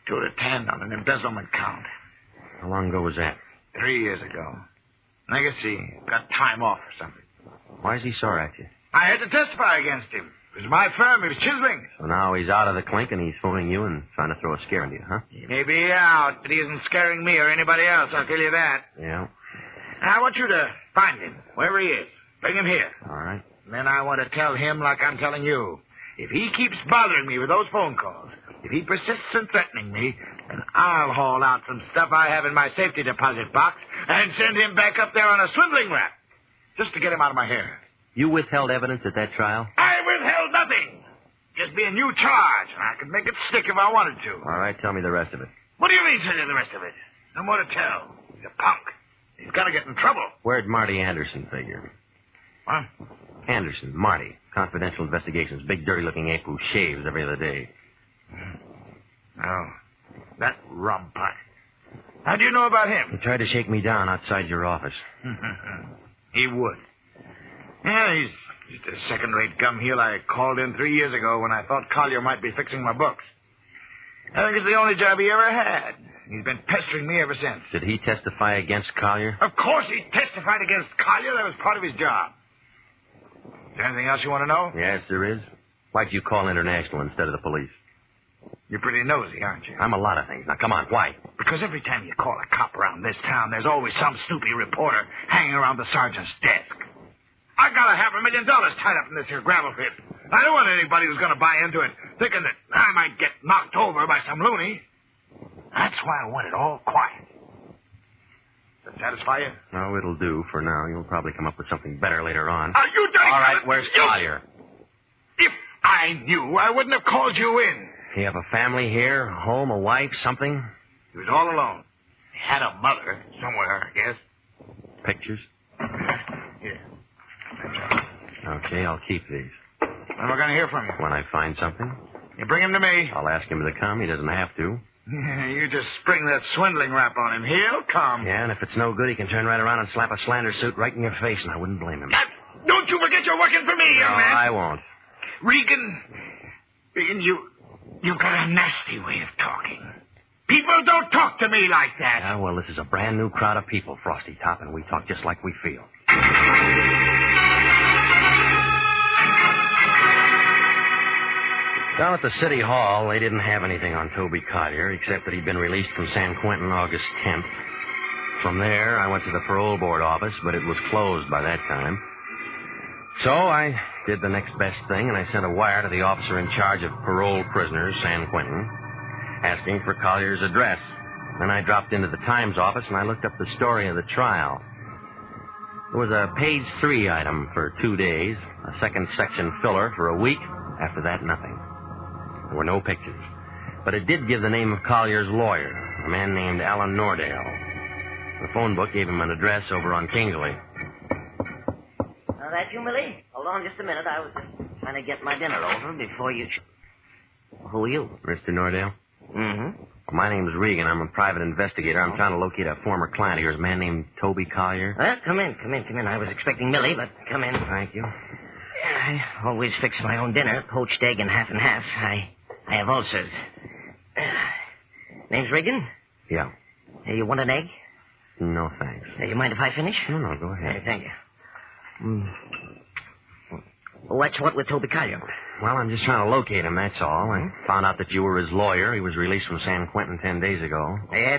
P: 2 to 10 on an embezzlement count.
D: How long ago was that?
P: 3 years ago. I guess he got time off or something.
D: Why is he sore at you?
P: I had to testify against him. It was my firm. He was chiseling.
D: So now he's out of the clink and he's phoning you and trying to throw a scare into you, huh?
P: He may be out, but he isn't scaring me or anybody else, I'll tell you that.
D: Yeah.
P: I want you to find him, wherever he is. Bring him here.
D: All right.
P: Then I want to tell him like I'm telling you. If he keeps bothering me with those phone calls, if he persists in threatening me, then I'll haul out some stuff I have in my safety deposit box and send him back up there on a swindling rap, just to get him out of my hair.
D: You withheld evidence at that trial?
P: I withheld nothing. Just be a new charge, and I could make it stick if I wanted to.
D: All right, tell me the rest of it.
P: What do you mean, say the rest of it? No more to tell. He's a punk. He's got to get in trouble.
D: Where'd Marty Anderson figure?
P: What?
D: Anderson, Marty. Confidential Investigations. Big, dirty-looking ape who shaves every other day.
P: Oh, that rum pot. How do you know about him?
D: He tried to shake me down outside your office.
P: He would. Yeah, he's just a second-rate gum heel I called in 3 years ago when I thought Collier might be fixing my books. I think it's the only job he ever had. He's been pestering me ever since.
D: Did he testify against Collier?
P: Of course he testified against Collier. That was part of his job. Is there anything else you want to know?
D: Yes, there is. Why'd you call International instead of the police?
P: You're pretty nosy, aren't you?
D: I'm a lot of things. Now, come on, why?
P: Because every time you call a cop around this town, there's always some snoopy reporter hanging around the sergeant's desk. I got $500,000 tied up in this here gravel pit. I don't want anybody who's going to buy into it, thinking that I might get knocked over by some loony. That's why I want it all quiet. Does that satisfy you?
D: No, it'll do for now. You'll probably come up with something better later on.
P: Are you done?
D: All right, where's Collier?
P: If I knew, I wouldn't have called you in.
D: You have a family here, a home, a wife, something?
P: He was all alone. He had a mother somewhere, I guess.
D: Pictures?
P: Yeah.
D: Okay, I'll keep these.
P: When am I going to hear from you?
D: When I find something.
P: You bring him to me.
D: I'll ask him to come. He doesn't have to.
P: You just spring that swindling rap on him. He'll come.
D: Yeah, and if it's no good, he can turn right around and slap a slander suit right in your face, and I wouldn't blame him.
P: Don't you forget you're working for me, young man.
D: No, I won't.
P: Regan, you've got a nasty way of talking. People don't talk to me like that.
D: Yeah, well, this is a brand new crowd of people, Frosty Top, and we talk just like we feel. Down at the city hall, they didn't have anything on Toby Collier, except that he'd been released from San Quentin August 10th. From there, I went to the parole board office, but it was closed by that time. So I did the next best thing, and I sent a wire to the officer in charge of parole prisoners, San Quentin, asking for Collier's address. Then I dropped into the Times office, and I looked up the story of the trial. There was a page 3 item for 2 days, a second section filler for a week. After that, nothing. There were no pictures. But it did give the name of Collier's lawyer, a man named Alan Nordale. The phone book gave him an address over on Kingsley.
Q: That you, Millie? Hold on just a minute. I was just trying to get my dinner over before you... Who are you?
D: Mr. Nordale?
Q: Mm-hmm.
D: My name's Regan. I'm a private investigator. I'm trying to locate a former client of yours, a man named Toby Collier.
Q: Well, come in. I was expecting Millie, but come in.
D: Thank you.
Q: I always fix my own dinner, poached egg and half. I have ulcers. Name's Regan?
D: Yeah.
Q: Hey, you want an egg?
D: No, thanks.
Q: Hey, you mind if I finish?
D: No, go ahead.
Q: Hey, thank you. What's what with Toby Collier?
D: Well, I'm just trying to locate him, that's all. I found out that you were his lawyer. He was released from San Quentin 10 days ago.
Q: Yeah.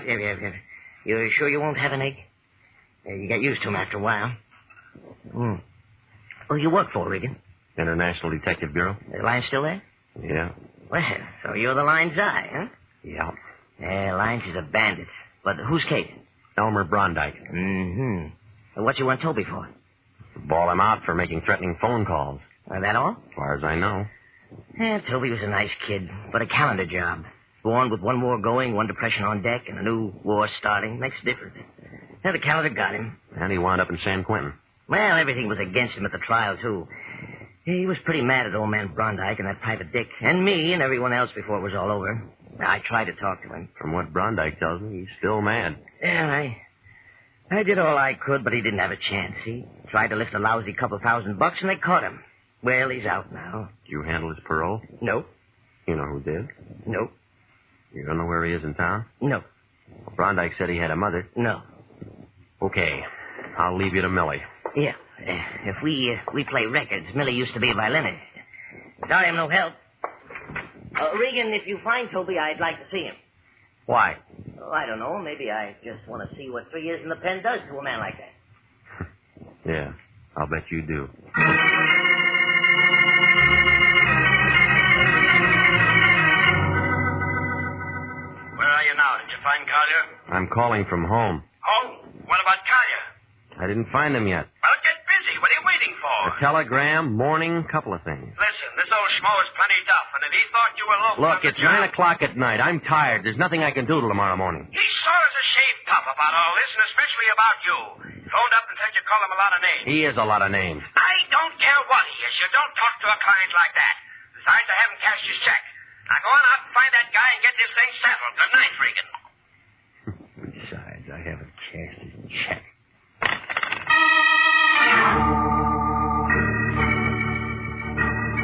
Q: You sure you won't have an egg? You get used to him after a while. Who you work for, Regan?
D: International Detective Bureau.
Q: The line still there?
D: Yeah.
Q: Well, so you're the line's eye, huh?
D: Yeah.
Q: Yeah, Lines is a bandit. But who's Kate?
D: Elmer Brondike.
Q: Mm-hmm. And what you want Toby for?
D: Ball him out for making threatening phone calls.
Q: That all?
D: As far as I know.
Q: Yeah, Toby was a nice kid, but a calendar job. Born with one war going, one depression on deck, and a new war starting. Makes a difference. Yeah, the calendar got him.
D: And he wound up in San Quentin.
Q: Well, everything was against him at the trial, too. He was pretty mad at old man Brondike and that private Dick, and me and everyone else before it was all over. I tried to talk to him.
D: From what Brondike tells me, he's still mad.
Q: Yeah, I did all I could, but he didn't have a chance. He tried to lift a lousy couple $1,000, and they caught him. Well, he's out now.
D: Did you handle his parole?
Q: No.
D: You know who did?
Q: No.
D: You don't know where he is in town?
Q: No.
D: Well, Brondike said he had a mother.
Q: No.
D: Okay. I'll leave you to Millie.
Q: Yeah. If we play records, Millie used to be a violinist. Sorry I'm no help. Regan, if you find Toby, I'd like to see him.
D: Why?
Q: Oh, I don't know. Maybe I just want to see what 3 years in the pen does to a man like that.
D: Yeah, I'll bet you do.
O: Where are you now? Did you find Collier?
D: I'm calling from home.
O: Home? What about Collier?
D: I didn't find him yet.
O: Well, get busy. What are you waiting for?
D: A telegram, morning, couple of things.
O: Listen, this old schmo is plenty tough, and if he thought you were local...
D: Look, it's 9 o'clock at night. I'm tired. There's nothing I can do till tomorrow morning.
O: He's sore as a shaved pup about all this, and especially about you. Phoned up and said you call him a lot of names.
D: He is a lot of names.
O: I don't care what he is. You don't talk to a client like that. Besides, I haven't cashed his check. Now go on out and find that guy and get this thing settled. Good night, Regan.
D: Besides, I haven't cashed his check.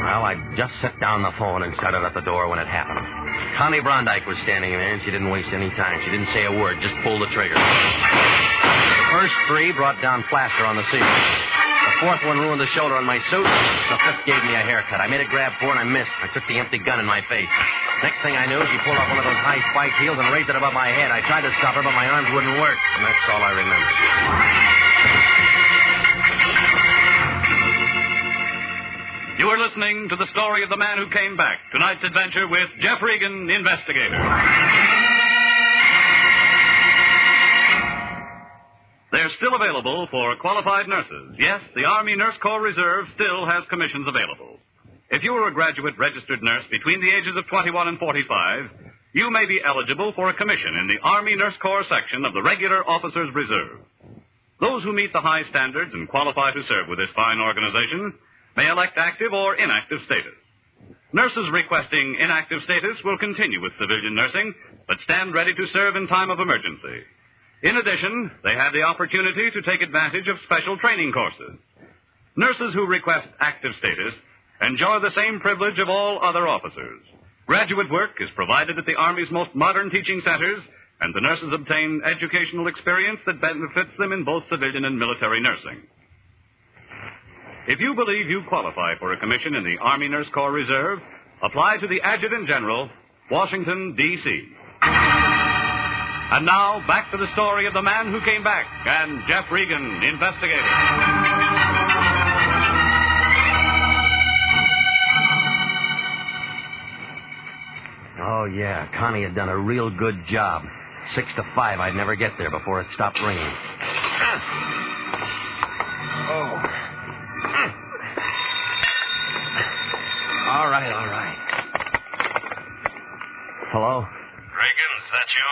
D: Well, I just set down the phone and started at the door when it happened. Connie Brondike was standing there, and she didn't waste any time. She didn't say a word, just pulled the trigger. The first 3 brought down plaster on the ceiling. The 4th one ruined the shoulder on my suit. The 5th gave me a haircut. I made a grab for it, and I missed. I took the empty gun in my face. Next thing I knew, she pulled off one of those high spiked heels and raised it above my head. I tried to stop her, but my arms wouldn't work, and that's all I remember.
B: You are listening to the story of the man who came back. Tonight's adventure with Jeff Regan, Investigator. They're still available for qualified nurses. Yes, the Army Nurse Corps Reserve still has commissions available. If you are a graduate registered nurse between the ages of 21 and 45, you may be eligible for a commission in the Army Nurse Corps section of the Regular Officers Reserve. Those who meet the high standards and qualify to serve with this fine organization may elect active or inactive status. Nurses requesting inactive status will continue with civilian nursing, but stand ready to serve in time of emergency. In addition, they have the opportunity to take advantage of special training courses. Nurses who request active status enjoy the same privilege of all other officers. Graduate work is provided at the Army's most modern teaching centers, and the nurses obtain educational experience that benefits them in both civilian and military nursing. If you believe you qualify for a commission in the Army Nurse Corps Reserve, apply to the Adjutant General, Washington, D.C. And now, back to the story of the man who came back and Jeff Regan, Investigator.
D: Oh, yeah, Connie had done a real good job. 6 to 5, I'd never get there before it stopped ringing. Oh. All right. Hello?
N: Regan, is that you?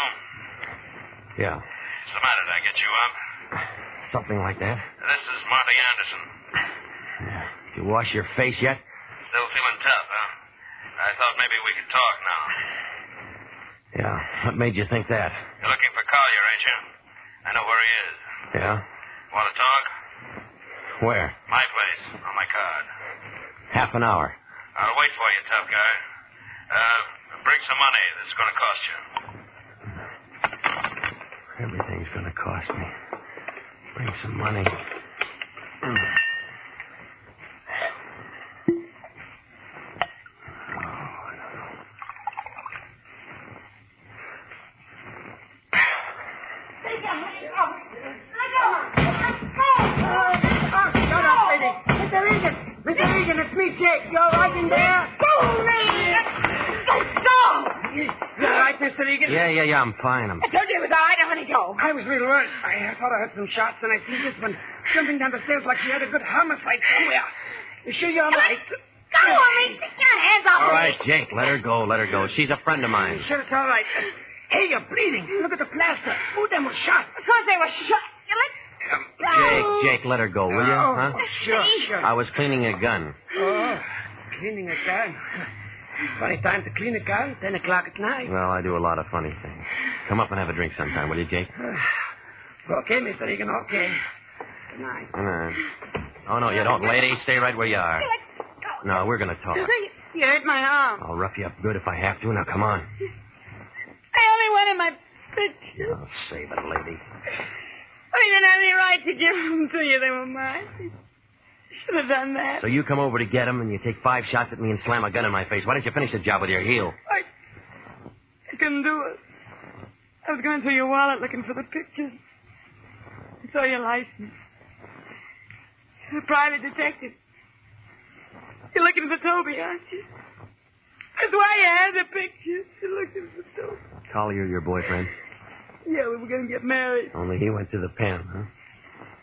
D: Yeah,
N: What's the matter? Did I get you up?
D: something like that.
N: This is Marty Anderson.
D: Did you wash your face yet?
N: Still feeling tough, huh? I thought maybe we could talk now.
D: Yeah. What made you think that?
N: You're looking for Collier, ain't you? I know where he is.
D: Yeah?
N: Want to talk?
D: Where?
N: My place, on my card.
D: Half an hour.
N: I'll wait for you, tough guy. Bring some money. This is going to cost you.
D: Everything's going to cost me. Bring some money.
F: Mr. Regan, it's me, Jake. You all right in there? Go, Regan! Go! You all right, Mr. Regan?
D: Yeah, I'm fine.
F: I told you it was all right. Now, let me go. I was real worried. I thought I heard some shots, and I see this one jumping down the stairs like she had a good homicide somewhere. You sure you're all right?
R: Go on, me. Take your hands off
D: All
R: me.
D: right, Jake, let her go. She's a friend of mine.
F: Sure, it's all right. Hey, you're bleeding. Look at the plaster. Who them was shot?
R: Of course they were shot. You let...
D: Jake, let her go, will you? Huh?
F: Sure.
D: I was cleaning a gun.
F: Oh, cleaning a gun. Funny time to clean a gun, 10 o'clock at night.
D: Well, I do a lot of funny things. Come up and have a drink sometime, will you, Jake?
F: Okay, Mr. Regan, okay. Good night.
D: Good night. Oh, no, you don't, lady. Stay right where you are. No, we're going to talk.
R: You hurt my arm.
D: I'll rough you up good if I have to. Now, come on.
R: I only wanted my pictures.
D: Oh, save it, lady.
R: I didn't have any right to give them to you. They were mine. Should have done that.
D: So you come over to get them, and you take 5 shots at me and slam a gun in my face. Why don't you finish the job with your heel?
R: I couldn't do it. I was going through your wallet looking for the pictures. I saw your license. You're a private detective. You're looking for Toby, aren't you? That's why you had the pictures. You're looking for Toby.
D: Collier, your boyfriend?
R: Yeah, we were going to get married.
D: Only he went to the pen, huh?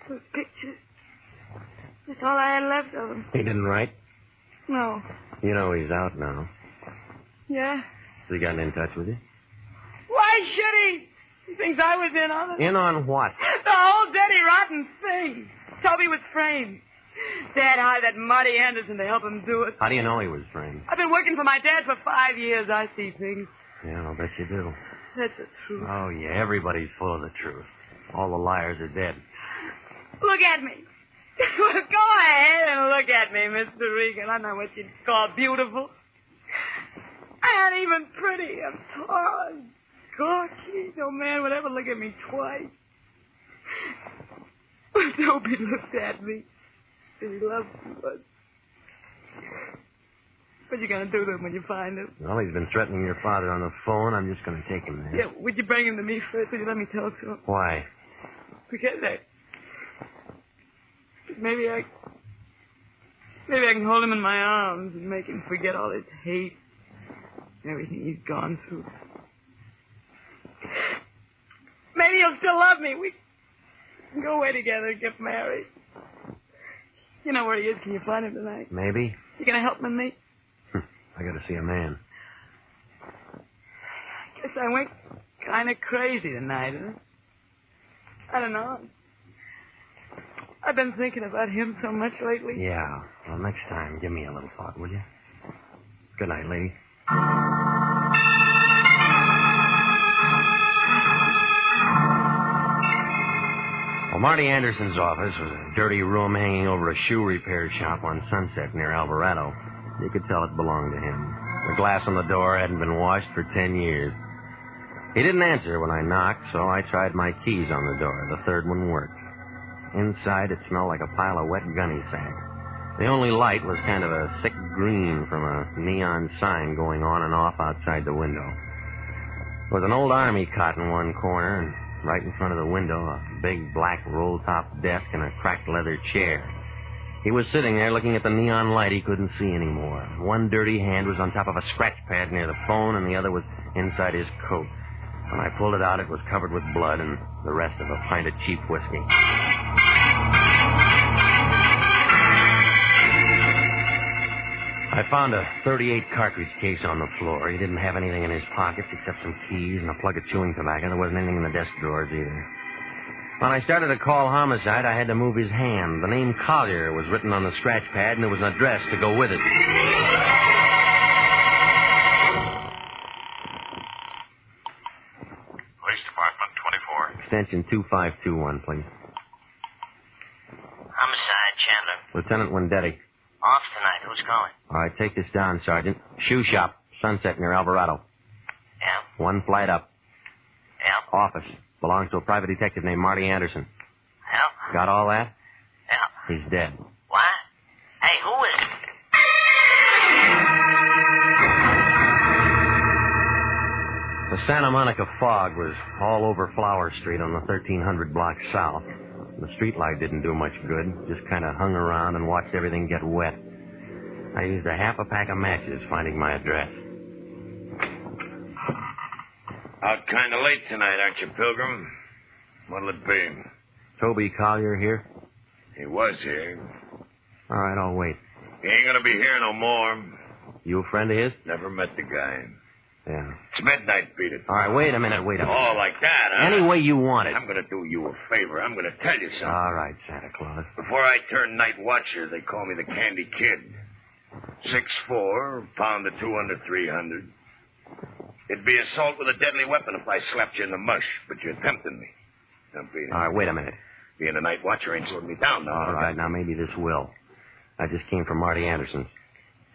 R: Those pictures. That's all I had left of them.
D: He didn't write?
R: No.
D: You know he's out now.
R: Yeah?
D: Has he gotten in touch with you?
R: Why should he? He thinks I was in on it.
D: In on what?
R: The whole dirty, rotten thing. Toby was framed. Dad hired that Marty Anderson to help him do it.
D: How do you know he was framed?
R: I've been working for my dad for 5 years. I see things.
D: Yeah, I'll bet you do.
R: That's the truth.
D: Oh, yeah, everybody's full of the truth. All the liars are dead.
R: Look at me. Well, go ahead and look at me, Mr. Regan. I'm not what you'd call beautiful. I ain't even pretty. I'm tall and gawky. No man would ever look at me twice. But Toby looked at me. He loves me, but... What you gonna do to him when you find him?
D: Well, he's been threatening your father on the phone. I'm just going to take him there.
R: Yeah, would you bring him to me first? Would you let me talk to him?
D: Why?
R: Because maybe I can hold him in my arms and make him forget all his hate and everything he's gone through. Maybe he'll still love me. We can go away together and get married. You know where he is. Can you find him tonight?
D: Maybe.
R: You gonna help him and me?
D: I got to see a man.
R: Guess I went kind of crazy tonight, huh? I don't know. I've been thinking about him so much lately.
D: Yeah. Well, next time, give me a little thought, will you? Good night, lady. Well, Marty Anderson's office was a dirty room hanging over a shoe repair shop on Sunset near Alvarado. You could tell it belonged to him. The glass on the door hadn't been washed for 10 years. He didn't answer when I knocked, so I tried my keys on the door. The third one worked. Inside, it smelled like a pile of wet gunny sacks. The only light was kind of a thick green from a neon sign going on and off outside the window. There was an old army cot in one corner, and right in front of the window, a big black roll-top desk and a cracked leather chair. He was sitting there looking at the neon light he couldn't see anymore. One dirty hand was on top of a scratch pad near the phone, and the other was inside his coat. When I pulled it out, it was covered with blood and the rest of a pint of cheap whiskey. I found a .38 cartridge case on the floor. He didn't have anything in his pockets except some keys and a plug of chewing tobacco. There wasn't anything in the desk drawers either. When I started to call homicide, I had to move his hand. The name Collier was written on the scratch pad, and there was an address to go with it.
N: Police Department, 24.
D: Extension 2521, please.
Q: Homicide, Chandler.
D: Lieutenant Wendetti.
Q: Off tonight. Who's calling?
D: All right, take this down, Sergeant. Shoe shop, Sunset near Alvarado.
Q: Yeah?
D: One flight up.
Q: Yeah?
D: Office. Belongs to a private detective named Marty Anderson.
Q: Yeah?
D: Got all that?
Q: Yeah.
D: He's dead.
Q: What? Hey, who is it?
D: The Santa Monica fog was all over Flower Street on the 1300 block south. The streetlight didn't do much good. Just kind of hung around and watched everything get wet. I used a half a pack of matches finding my address.
N: Out kind of late tonight, aren't you, Pilgrim? What'll it be?
D: Toby Collier here?
N: He was here.
D: All right, I'll wait.
N: He ain't gonna be here no more.
D: You a friend of his?
N: Never met the guy.
D: Yeah.
N: It's midnight, beat it.
D: All right, wait a minute.
N: Oh, like that, huh?
D: Any way you want it.
N: I'm gonna do you a favor. I'm gonna tell you something.
D: All right, Santa Claus.
N: Before I turned night watcher, they call me the Candy Kid. 6'4", pound of 2 under 300. It'd be assault with a deadly weapon if I slapped you in the mush, but you're tempting me.
D: All right, wait a minute.
N: Being a night watcher ain't slowing me down now.
D: All right, now maybe this will. I just came from Marty Anderson's.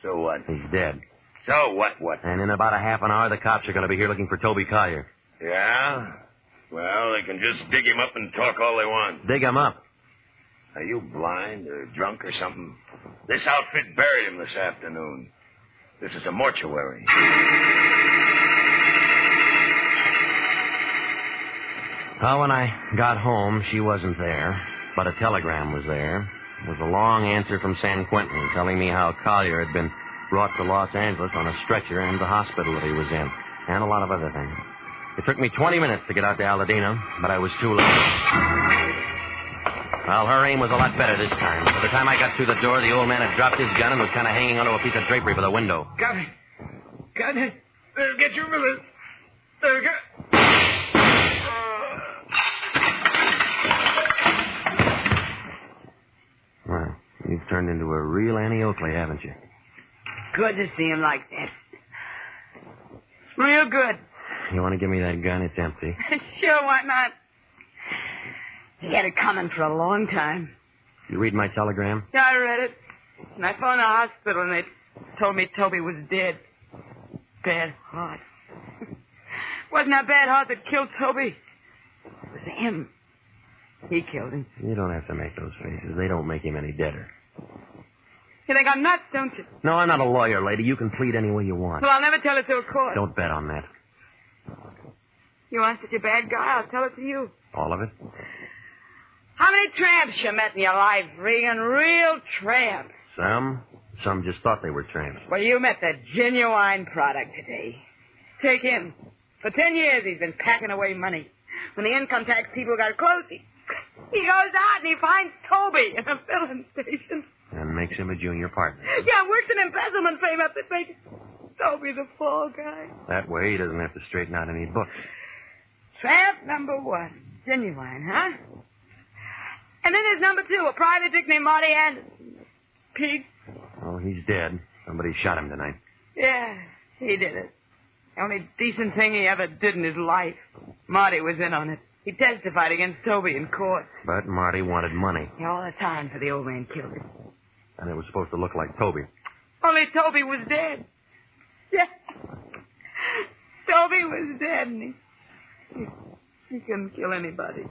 N: So what?
D: He's dead.
N: So what?
D: And in about a half an hour, the cops are going to be here looking for Toby Collier.
N: Yeah? Well, they can just dig him up and talk all they want.
D: Dig him up?
N: Are you blind or drunk or something? This outfit buried him this afternoon. This is a mortuary.
D: Well, when I got home, she wasn't there, but a telegram was there. It was a long answer from San Quentin telling me how Collier had been brought to Los Angeles on a stretcher and the hospital that he was in, and a lot of other things. It took me 20 minutes to get out to Aladino, but I was too late. Well, her aim was a lot better this time. By the time I got through the door, the old man had dropped his gun and was kind of hanging onto a piece of drapery by the window.
P: Got it. Better get your minute. There you go.
D: Well, you've turned into a real Annie Oakley, haven't you?
R: Good to see him like that. Real good.
D: You want to give me that gun? It's empty.
R: Sure, why not? He had it coming for a long time.
D: You read my telegram?
R: Yeah, I read it. And I phoned the hospital, and they told me Toby was dead. Bad heart. Wasn't that bad heart that killed Toby? It was him. He killed him.
D: You don't have to make those faces. They don't make him any deader.
R: You think I'm nuts, don't you?
D: No, I'm not a lawyer, lady. You can plead any way you want.
R: Well, I'll never tell it to a court.
D: Don't bet on that.
R: You aren't such a bad guy. I'll tell it to you.
D: All of it?
R: How many tramps you met in your life, Regan? Real tramps.
D: Some just thought they were tramps.
R: Well, you met the genuine product today. Take him. For 10 years, he's been packing away money. When the income tax people got close, he goes out and he finds Toby in a filling station.
D: And makes him a junior partner.
R: Yeah, works an embezzlement frame up that makes Toby the fall guy.
D: That way he doesn't have to straighten out any books.
R: Tramp number 1. Genuine, huh? And then there's number 2, a private dick named Marty Anderson. Pete.
D: Oh, he's dead. Somebody shot him tonight.
R: Yeah, he did it. The only decent thing he ever did in his life. Marty was in on it. He testified against Toby in court.
D: But Marty wanted money.
R: Yeah, all the time for the old man killed him.
D: And it was supposed to look like Toby.
R: Only Toby was dead. Yeah. Toby was dead, and he couldn't kill anybody.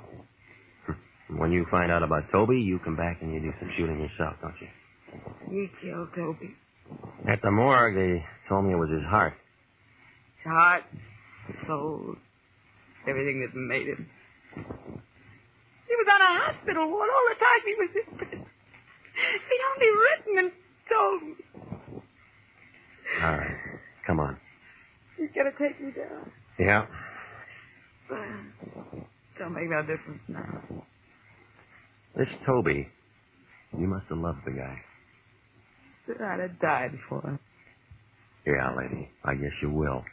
D: When you find out about Toby, you come back and you do some shooting yourself, don't you?
R: He killed Toby.
D: At the morgue, they told me it was his heart.
R: His heart, his soul, everything that made him. He was on a hospital ward all the time he was in prison. He'd only written and told me.
D: All right. Come on.
R: He's got to take me down.
D: Yeah.
R: Don't make no difference now.
D: This Toby, you must have loved the guy.
R: Sir, I'd have died for him.
D: Yeah, lady. I guess you will.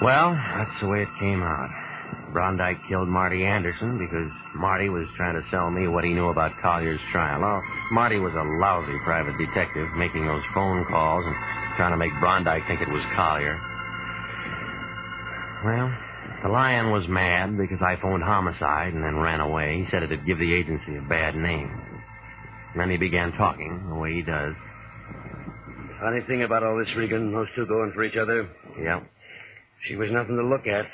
D: Well, that's the way it came out. Brondike killed Marty Anderson because Marty was trying to sell me what he knew about Collier's trial. Oh, Marty was a lousy private detective making those phone calls and trying to make Brondike think it was Collier. Well, the Lion was mad because I phoned homicide and then ran away. He said it'd give the agency a bad name. And then he began talking the way he does.
O: Funny thing about all this, Regan, those two going for each other.
D: Yeah.
O: She was nothing to look at.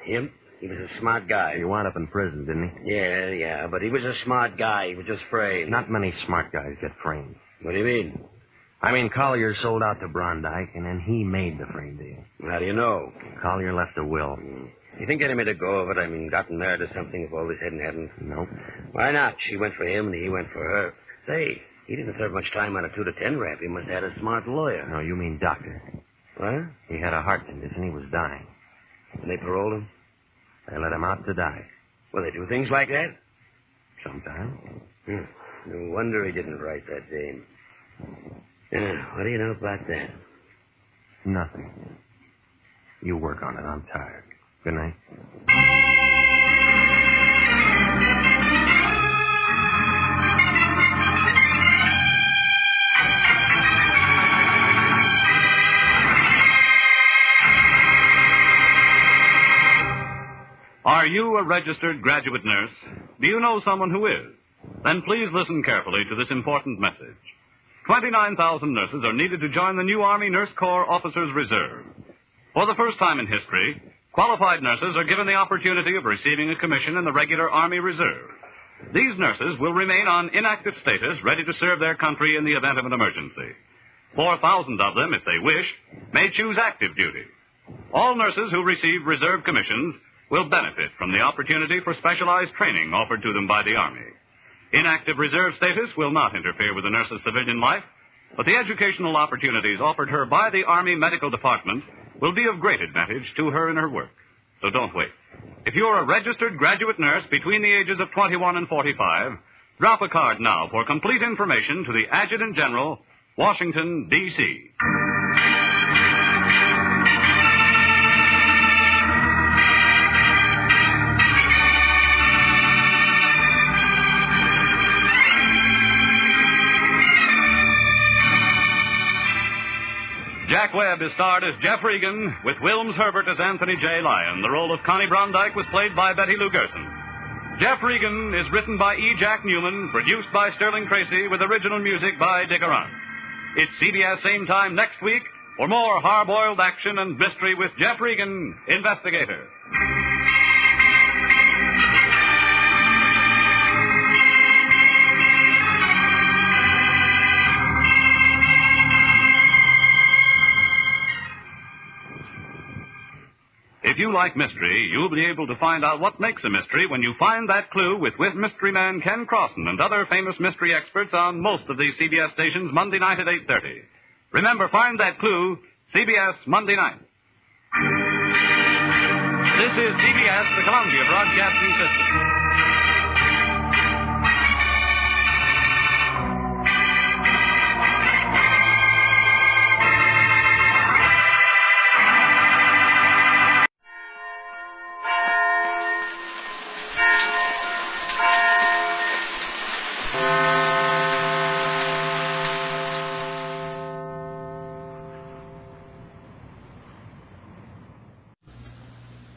O: Him, he was a smart guy.
D: He wound up in prison, didn't he?
O: Yeah, but he was a smart guy. He was just framed.
D: Not many smart guys get framed.
O: What do you mean?
D: I mean, Collier sold out to Brondike, and then he made the frame deal.
O: How do you know?
D: Collier left a will.
O: You think any made a go of it? I mean, gotten married or something if all this hadn't happened?
D: Nope.
O: Why not? She went for him, and he went for her. Say, he didn't serve much time on a 2 to 10 rap. He must have had a smart lawyer.
D: No, you mean doctor.
O: What?
D: He had a heart condition. He was dying.
O: And they paroled him?
D: They let him out to die.
O: Well, they do things like that?
D: Sometimes.
O: No wonder he didn't write that name. What do you know about that?
D: Nothing. You work on it. I'm tired. Good night.
B: Are you a registered graduate nurse? Do you know someone who is? Then please listen carefully to this important message. 29,000 nurses are needed to join the new Army Nurse Corps Officers Reserve. For the first time in history, qualified nurses are given the opportunity of receiving a commission in the regular Army Reserve. These nurses will remain on inactive status, ready to serve their country in the event of an emergency. 4,000 of them, if they wish, may choose active duty. All nurses who receive reserve commissions will benefit from the opportunity for specialized training offered to them by the Army. Inactive reserve status will not interfere with the nurse's civilian life, but the educational opportunities offered her by the Army Medical Department will be of great advantage to her in her work. So don't wait. If you're a registered graduate nurse between the ages of 21 and 45, drop a card now for complete information to the Adjutant General, Washington, D.C. Jack Webb is starred as Jeff Regan, with Wilms Herbert as Anthony J. Lyon. The role of Connie Brondike was played by Betty Lou Gerson. Jeff Regan is written by E. Jack Newman, produced by Sterling Tracy, with original music by Dick Arant. It's CBS same time next week for more hard-boiled action and mystery with Jeff Regan, Investigator. If you like mystery, you'll be able to find out what makes a mystery when you find that clue with mystery man Ken Crossan and other famous mystery experts on most of these CBS stations Monday night at 8:30. Remember, find that clue, CBS Monday night. This is CBS, the Columbia Broadcasting System.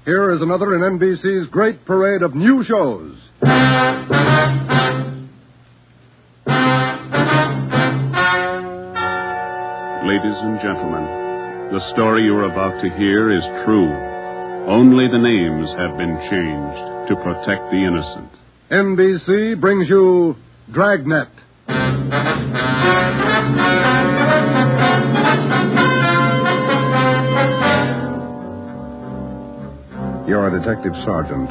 S: Here is another in NBC's great parade of new shows.
B: Ladies and gentlemen, the story you're about to hear is true. Only the names have been changed to protect the innocent.
S: NBC brings you Dragnet. You're a detective sergeant.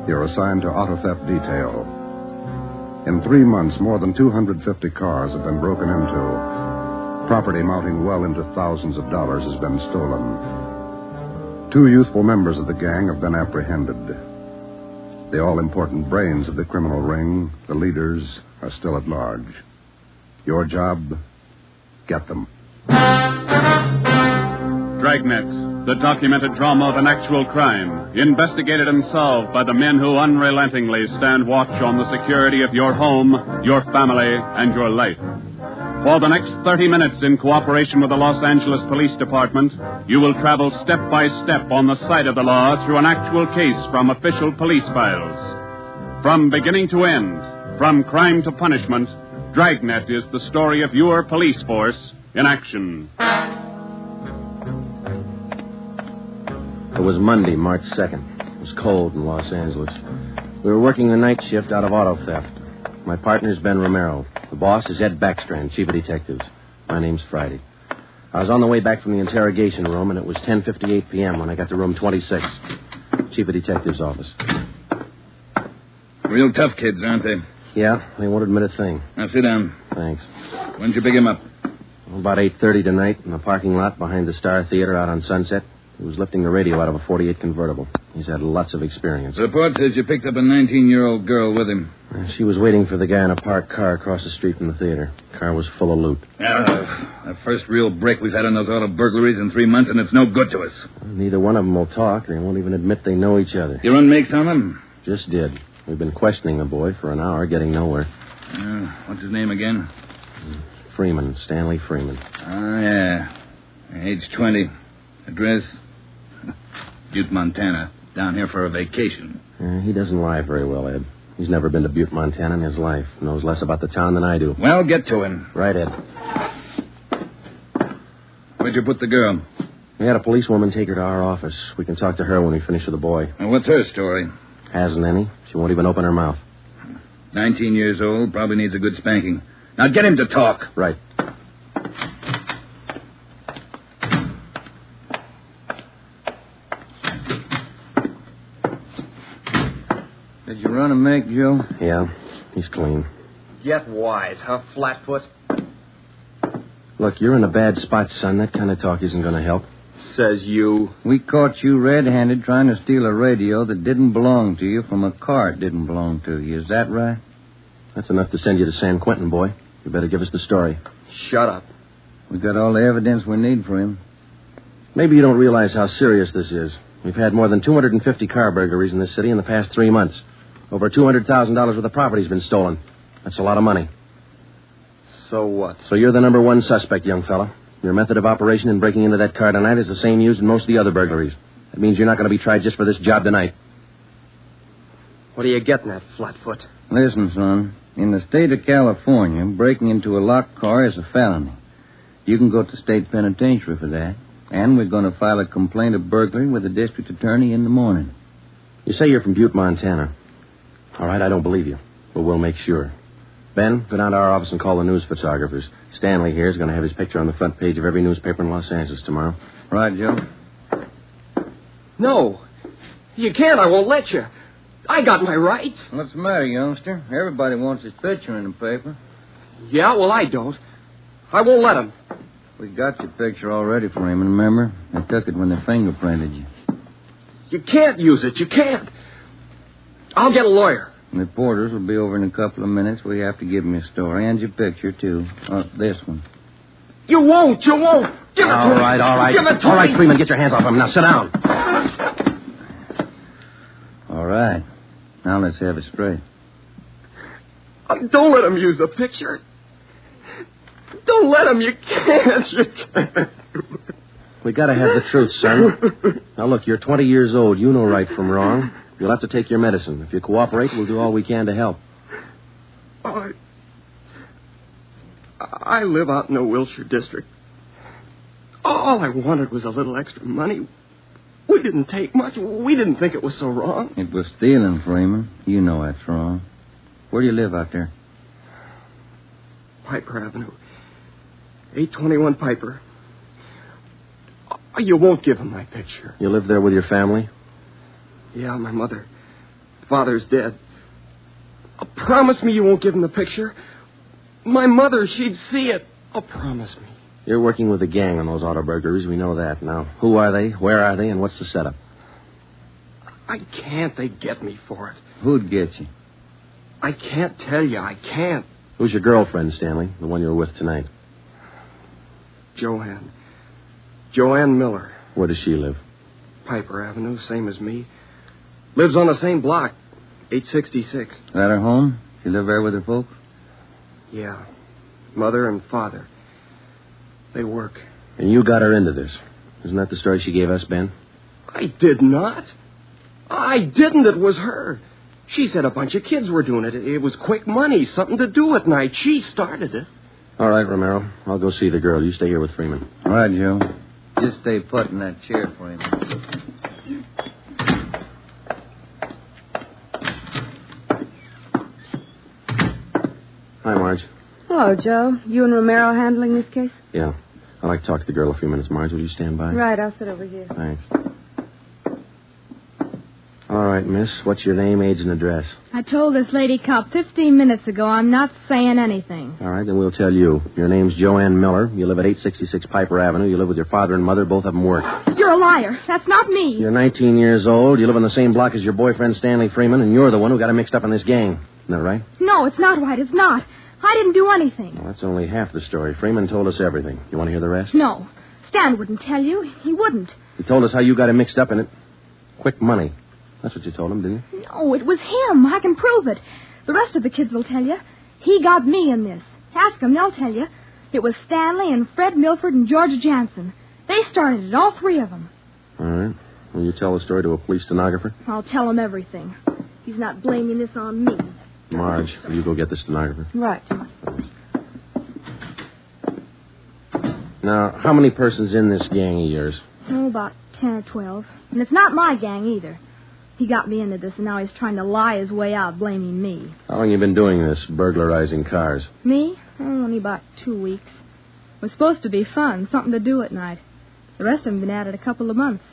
S: You're assigned to auto theft detail. In 3 months, more than 250 cars have been broken into. Property mounting well into thousands of dollars has been stolen. 2 youthful members of the gang have been apprehended. The all-important brains of the criminal ring, the leaders, are still at large. Your job, get them.
B: Dragnet, the documented drama of an actual crime, investigated and solved by the men who unrelentingly stand watch on the security of your home, your family, and your life. For the next 30 minutes, in cooperation with the Los Angeles Police Department, you will travel step by step on the side of the law through an actual case from official police files. From beginning to end, from crime to punishment, Dragnet is the story of your police force in action.
D: It was Monday, March 2nd. It was cold in Los Angeles. We were working the night shift out of auto theft. My partner's Ben Romero. The boss is Ed Backstrand, chief of detectives. My name's Friday. I was on the way back from the interrogation room, and it was 10:58 p.m. when I got to room 26, chief of detectives' office.
I: Real tough kids, aren't they?
D: Yeah, they won't admit a thing.
I: Now, sit down.
D: Thanks.
I: When'd you pick him up?
D: About 8:30 tonight in the parking lot behind the Star Theater out on Sunset. He was lifting the radio out of a 48 convertible. He's had lots of experience.
I: The report says you picked up a 19-year-old girl with him.
D: She was waiting for the guy in a parked car across the street from the theater. The car was full of loot.
I: The first real break we've had on those auto burglaries in 3 months, and it's no good to us.
D: Neither one of them will talk. They won't even admit they know each other.
I: You run makes on them?
D: Just did. We've been questioning the boy for an hour, getting nowhere.
I: What's his name again?
D: Freeman, Stanley Freeman.
I: Oh, yeah. Age 20. Address? Butte, Montana. Down here for a vacation.
D: He doesn't lie very well, Ed. He's never been to Butte, Montana in his life. Knows less about the town than I do.
I: Well, get to him.
D: Right, Ed.
I: Where'd you put the girl?
D: We had a policewoman take her to our office. We can talk to her when we finish with the boy.
I: Well, what's her story?
D: Hasn't any. She won't even open her mouth.
I: 19 years old, probably needs a good spanking. Now get him to talk.
D: Right.
E: Did you run a make, Joe?
D: Yeah, he's clean.
T: Get wise, huh, Flatfoot?
D: Look, you're in a bad spot, son. That kind of talk isn't going to help.
T: Says you.
E: We caught you red-handed trying to steal a radio that didn't belong to you from a car it didn't belong to you. Is that right?
D: That's enough to send you to San Quentin, boy. You better give us the story.
T: Shut up.
E: We got all the evidence we need for him.
D: Maybe you don't realize how serious this is. We've had more than 250 car burglaries in this city in the past 3 months. Over $200,000 worth of property's been stolen. That's a lot of money.
T: So what?
D: So you're the number one suspect, young fella. Your method of operation in breaking into that car tonight is the same used in most of the other burglaries. That means you're not going to be tried just for this job tonight.
T: What are you getting at, Flatfoot?
E: Listen, son. In the state of California, breaking into a locked car is a felony. You can go to state penitentiary for that. And we're going to file a complaint of burglary with the district attorney in the morning.
D: You say you're from Butte, Montana. All right, I don't believe you, but we'll make sure. Ben, go down to our office and call the news photographers. Stanley here is going to have his picture on the front page of every newspaper in Los Angeles tomorrow.
E: Right, Joe?
T: No. You can't. I won't let you. I got my rights.
E: What's the matter, youngster? Everybody wants his picture in the paper.
T: Yeah, well, I don't. I won't let him.
E: We got your picture already for him, remember? They took it when they fingerprinted you.
T: You can't use it. You can't. I'll get a lawyer.
E: Reporters will be over in a couple of minutes. We have to give them your story and your picture, too. This one.
T: You won't. You won't. Give it to me.
D: All right.
T: Give it to me.
D: All right, Freeman, get your hands off him. Now, sit down.
E: All right. Now let's have it straight.
T: Don't let him use the picture. Don't let him. You can't. You can't.
D: We got to have the truth, son. Now, look, you're 20 years old. You know right from wrong. You'll have to take your medicine. If you cooperate, we'll do all we can to help.
T: I live out in the Wilshire district. All I wanted was a little extra money. We didn't take much. We didn't think it was so wrong.
E: It was stealing, Freeman. You know that's wrong. Where do you live out there?
T: Piper Avenue. 821 Piper. You won't give him my picture.
D: You live there with your family?
T: Yeah, my mother. Father's dead. Promise me you won't give him the picture. My mother, she'd see it. Oh, promise me.
D: You're working with the gang on those auto burglaries. We know that. Now, who are they? Where are they? And what's the setup?
T: I can't. They get me for it.
E: Who'd get you?
T: I can't tell you. I can't.
D: Who's your girlfriend, Stanley? The one you were with tonight?
T: Joanne. Joanne Miller.
D: Where does she live?
T: Piper Avenue, same as me. Lives on the same block, 866.
E: At her home? She live there with her folks?
T: Yeah. Mother and father. They work.
D: And you got her into this. Isn't that the story she gave us, Ben?
T: I did not. I didn't. It was her. She said a bunch of kids were doing it. It was quick money, something to do at night. She started it.
D: All right, Romero. I'll go see the girl. You stay here with Freeman.
E: All right, Joe. Just stay put in that chair for him.
D: Hi, Marge.
H: Hello, Joe. You and Romero handling this case?
D: Yeah. I'd like to talk to the girl a few minutes. Marge, will you stand by?
H: Right, I'll sit over here.
D: Thanks. All right, miss. What's your name, age, and address?
U: I told this lady cop 15 minutes ago I'm not saying anything.
D: All right, then we'll tell you. Your name's Joanne Miller. You live at 866 Piper Avenue. You live with your father and mother. Both of them work.
U: You're a liar. That's not me.
D: You're 19 years old. You live on the same block as your boyfriend, Stanley Freeman, and you're the one who got him mixed up in this gang. Isn't that right?
U: No, it's not right. It's not. I didn't do anything.
D: Well, that's only half the story. Freeman told us everything. You want to hear the rest?
U: No. Stan wouldn't tell you. He wouldn't.
D: He told us how you got him mixed up in it. Quick money. That's what you told him, didn't you?
U: No, it was him. I can prove it. The rest of the kids will tell you. He got me in this. Ask them, they'll tell you. It was Stanley and Fred Milford and George Jansen. They started it, all three of them.
D: All right. Will you tell the story to a police stenographer?
U: I'll tell him everything. He's not blaming this on me.
D: Marge, will you go get the stenographer?
H: Right.
D: Now, how many persons in this gang of yours?
U: Oh, about 10 or 12. And it's not my gang either. He got me into this, and now he's trying to lie his way out, blaming me.
D: How long you been doing this, burglarizing cars?
U: Me? Oh, only about 2 weeks. It was supposed to be fun, something to do at night. The rest of them been at it a couple of months.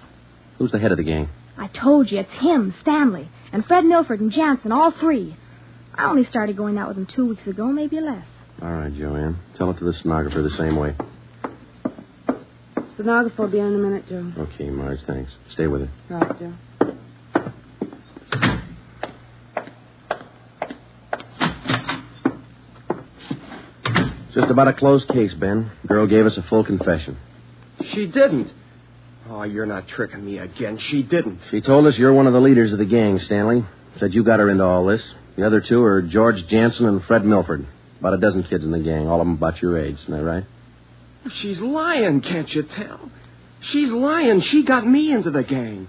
D: Who's the head of the gang?
U: I told you, it's him, Stanley, and Fred Milford and Jansen, all three. I only started going out with him 2 weeks ago, maybe less.
D: All right, Joanne. Tell it to the stenographer the same way.
H: Stenographer will be in a minute, Joe.
D: Okay, Marge, thanks. Stay with her.
H: Right, Joe.
D: Just about a closed case, Ben. Girl gave us a full confession.
T: She didn't. Oh, you're not tricking me again. She didn't.
D: She told us you're one of the leaders of the gang, Stanley. Said you got her into all this. The other two are George Jansen and Fred Milford. About a dozen kids in the gang, all of them about your age. Isn't that right?
T: She's lying, can't you tell? She's lying. She got me into the gang.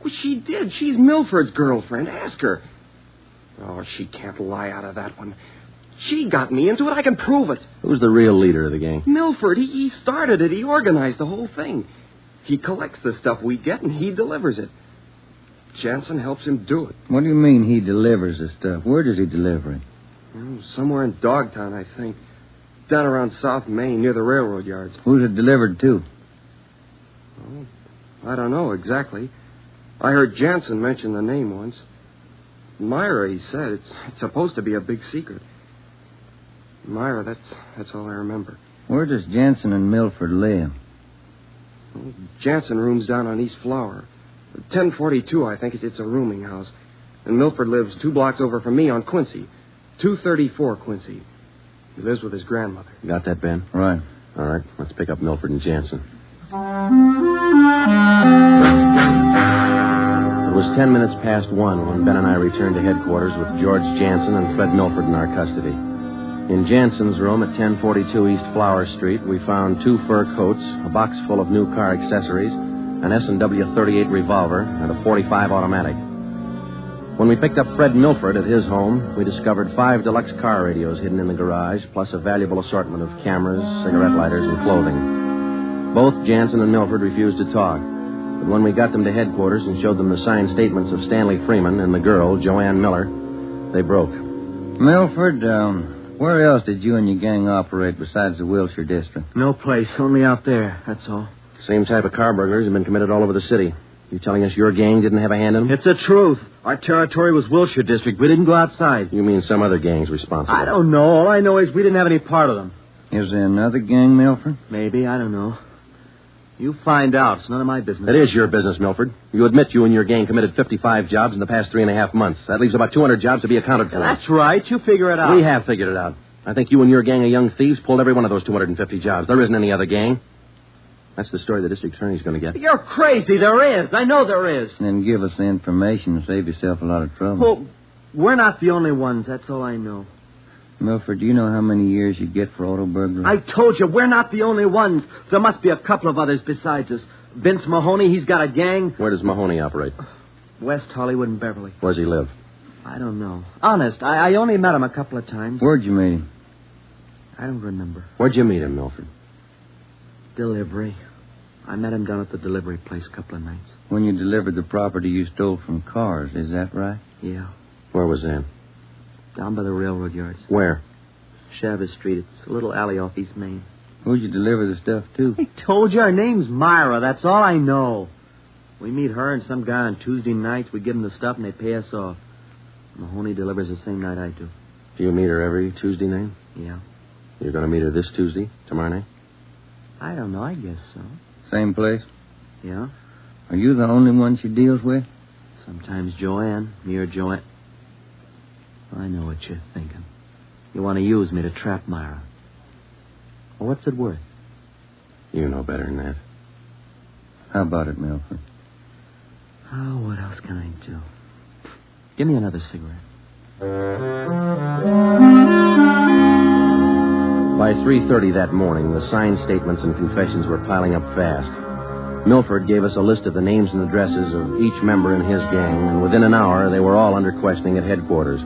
T: Well, she did. She's Milford's girlfriend. Ask her. Oh, she can't lie out of that one. She got me into it. I can prove it.
D: Who's the real leader of the gang?
T: Milford. He started it. He organized the whole thing. He collects the stuff we get, and he delivers it. Jansen helps him do it.
E: What do you mean he delivers the stuff? Where does he deliver it?
T: Somewhere in Dogtown, I think. Down around South Main, near the railroad yards.
E: Who's it delivered to?
T: Oh, I don't know exactly. I heard Jansen mention the name once. Myra, he said. It's supposed to be a big secret. Myra, that's all I remember.
E: Where does Jansen and Milford live?
T: Well, Jansen rooms down on East Flower. 1042, I think. It's a rooming house. And Milford lives 2 blocks over from me on Quincy. 234 Quincy. He lives with his grandmother.
D: You got that, Ben?
E: Right.
D: All right, let's pick up Milford and Jansen. It was 10 minutes past 1 when Ben and I returned to headquarters with George Jansen and Fred Milford in our custody. In Jansen's room at 1042 East Flower Street, we found 2 fur coats, a box full of new car accessories, an S&W .38 revolver, and a .45 automatic. When we picked up Fred Milford at his home, we discovered 5 deluxe car radios hidden in the garage, plus a valuable assortment of cameras, cigarette lighters, and clothing. Both Jansen and Milford refused to talk, but when we got them to headquarters and showed them the signed statements of Stanley Freeman and the girl, Joanne Miller, they broke.
E: Milford, where else did you and your gang operate besides the Wilshire district?
V: No place, only out there, that's all.
D: Same type of car burglaries have been committed all over the city. You telling us your gang didn't have a hand in them?
V: It's the truth. Our territory was Wilshire district. We didn't go outside.
D: You mean some other gang's responsible?
V: I don't know. All I know is we didn't have any part of them.
E: Is there another gang, Milford?
V: Maybe, I don't know. You find out. It's none of my business.
D: It is your business, Milford. You admit you and your gang committed 55 jobs in the past 3.5 months. That leaves about 200 jobs to be accounted for.
V: That's right. You figure it out.
D: We have figured it out. I think you and your gang of young thieves pulled every one of those 250 jobs. There isn't any other gang. That's the story the district attorney's going to get.
V: You're crazy. There is. I know there is.
E: Then give us the information and save yourself a lot of trouble.
V: Well, we're not the only ones. That's all I know.
E: Milford, do you know how many years you get for auto burglary?
V: I told you, we're not the only ones. There must be a couple of others besides us. Vince Mahoney, he's got a gang.
D: Where does Mahoney operate?
V: West Hollywood and Beverly.
D: Where does he live?
V: I don't know. Honest, I only met him a couple of times.
E: Where'd you meet him?
V: I don't remember.
D: Where'd you meet him, Milford?
V: Delivery. I met him down at the delivery place a couple of nights.
E: When you delivered the property you stole from cars, is that right?
V: Yeah.
D: Where was that?
V: Down by the railroad yards.
D: Where?
V: Chavez Street. It's a little alley off East Main.
E: Who'd you deliver the stuff to?
V: I told you, her name's Myra. That's all I know. We meet her and some guy on Tuesday nights. We give them the stuff and they pay us off. Mahoney delivers the same night I do.
D: Do you meet her every Tuesday night?
V: Yeah.
D: You're going to meet her this Tuesday, tomorrow night?
V: I don't know. I guess so.
E: Same place?
V: Yeah.
E: Are you the only one she deals with?
V: Sometimes Joanne. Me or Joanne. I know what you're thinking. You want to use me to trap Myra. Well, what's it worth?
D: You know better than that.
E: How about it, Milford?
V: Oh, what else can I do? Give me another cigarette.
D: By 3:30 that morning, the signed statements and confessions were piling up fast. Milford gave us a list of the names and addresses of each member in his gang, and within an hour, they were all under questioning at headquarters.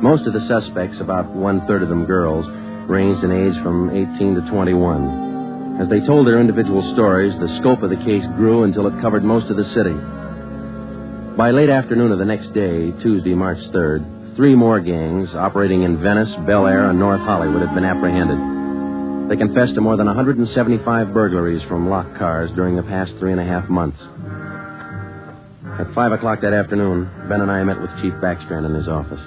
D: Most of the suspects, about 1/3 of them girls, ranged in age from 18 to 21. As they told their individual stories, the scope of the case grew until it covered most of the city. By late afternoon of the next day, Tuesday, March 3rd, 3 more gangs operating in Venice, Bel Air, and North Hollywood had been apprehended. They confessed to more than 175 burglaries from locked cars during the past 3.5 months. At 5 o'clock that afternoon, Ben and I met with Chief Backstrand in his office.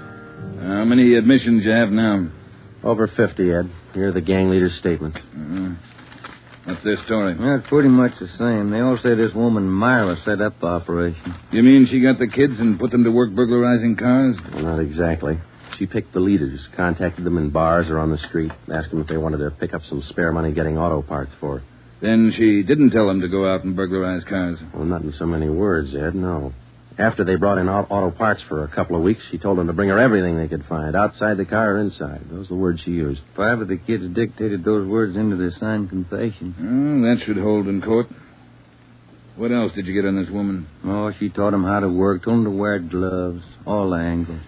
I: How many admissions you have now?
D: Over 50, Ed. Here are the gang leaders' statements.
I: What's their story?
E: Well, it's pretty much the same. They all say this woman, Myra, set up the operation.
I: You mean she got the kids and put them to work burglarizing cars?
D: Well, not exactly. She picked the leaders, contacted them in bars or on the street, asked them if they wanted to pick up some spare money getting auto parts for her.
I: Then she didn't tell them to go out and burglarize cars?
D: Well, not in so many words, Ed, no. After they brought in auto parts for a couple of weeks, she told them to bring her everything they could find, outside the car or inside. Those are the words she used.
E: 5 of the kids dictated those words into their signed confession.
I: Oh, that should hold in court. What else did you get on this woman?
E: Oh, she taught them how to work, told them to wear gloves, all angles.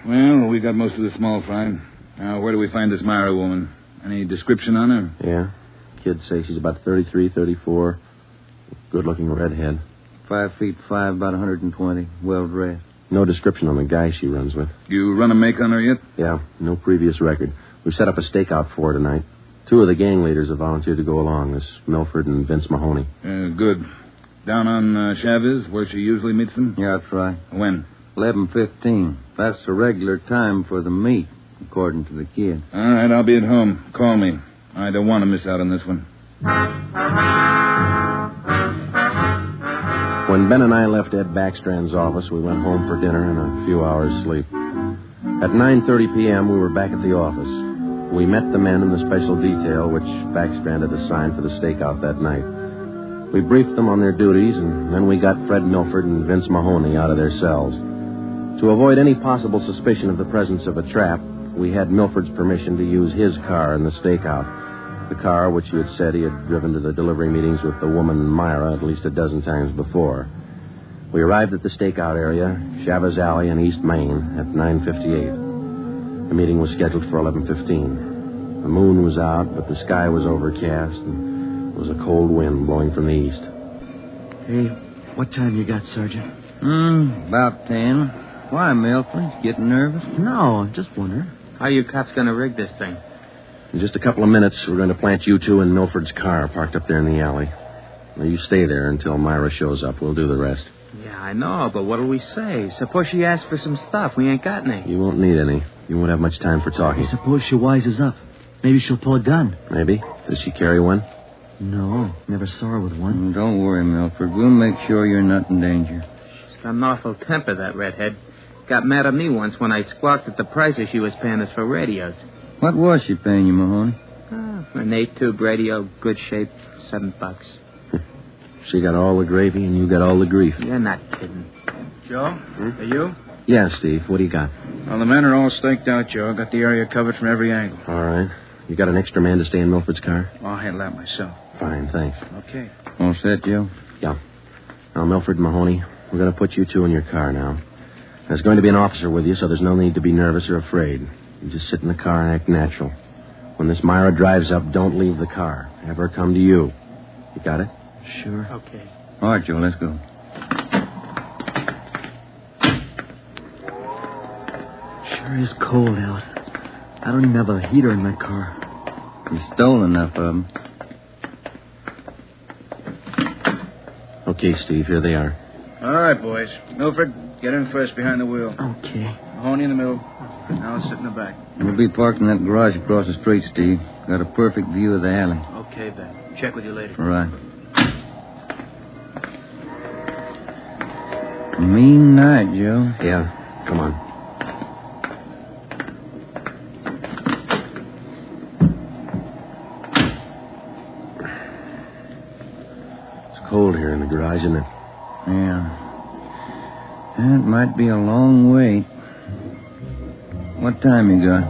I: Well, we got most of the small fry. Now, where do we find this Myra woman? Any description on her?
D: Yeah. Kids say she's about 33, 34. Good-looking redhead.
E: 5'5", about 120, well-dressed.
D: No description on the guy she runs with.
I: You run a make on her yet?
D: Yeah, no previous record. We've set up a stakeout for her tonight. 2 of the gang leaders have volunteered to go along, this Milford and Vince Mahoney.
I: Good. Down on Chavez, where she usually meets them?
E: Yeah, that's right.
I: When?
E: 11:15. That's the regular time for the meet, according to the kid.
I: All right, I'll be at home. Call me. I don't want to miss out on this one.
D: When Ben and I left Ed Backstrand's office, we went home for dinner and a few hours' sleep. At 9:30 p.m., we were back at the office. We met the men in the special detail which Backstrand had assigned for the stakeout that night. We briefed them on their duties, and then we got Fred Milford and Vince Mahoney out of their cells. To avoid any possible suspicion of the presence of a trap, we had Milford's permission to use his car in the stakeout. The car which he had said he had driven to the delivery meetings with the woman Myra at least a dozen times before. We arrived at the stakeout area, Chavez Alley in East Main, at 9:58. The meeting was scheduled for 11:15. The moon was out, but the sky was overcast, and there was a cold wind blowing from the east.
V: Hey, what time you got, Sergeant?
E: About 10. Why, Milford? Getting nervous?
V: No, just wondering.
L: How you cops gonna rig this thing?
D: In just a couple of minutes, we're going to plant you 2 in Milford's car parked up there in the alley. Now, you stay there until Myra shows up. We'll do the rest.
L: Yeah, I know, but what'll we say? Suppose she asks for some stuff. We ain't got any.
D: You won't need any. You won't have much time for talking.
V: Suppose she wises up. Maybe she'll pull a gun.
D: Maybe. Does she carry one?
V: No, never saw her with one.
E: Don't worry, Milford. We'll make sure you're not in danger.
A: She's got an awful temper, that redhead. Got mad at me once when I squawked at the prices she was paying us for radios.
E: What was she paying you, Mahoney?
A: An 8-tube radio, good shape, $7.
D: She got all the gravy and you got all the grief.
A: You're not kidding.
I: Joe, are you?
D: Yeah, Steve. What do you got?
I: Well, the men are all staked out, Joe. Got the area covered from every angle.
D: All right. You got an extra man to stay in Milford's car?
I: I'll handle that myself.
D: Fine, thanks.
I: Okay.
E: All set, Joe?
D: Yeah. Now, Milford and Mahoney, we're going to put you two in your car now. There's going to be an officer with you, so there's no need to be nervous or afraid. You just sit in the car and act natural. When this Myra drives up, don't leave the car. Have her come to you. You got it?
V: Sure.
A: Okay.
E: All right, Joe, let's go.
V: Sure is cold out. I don't even have a heater in my car.
E: You stole enough of them.
D: Okay, Steve, here they are.
I: All right, boys. Milford, get in first behind the wheel.
V: Okay.
I: Mahoney in the middle. Now I'll sit in the back.
E: We'll be parked in that garage across the street, Steve. Got a perfect view of the alley.
A: Okay, Ben. Check with you later.
E: All right. A mean night, Joe.
D: Yeah, come on. It's cold here in the garage, isn't it?
E: Yeah. It might be a long wait. What time you got?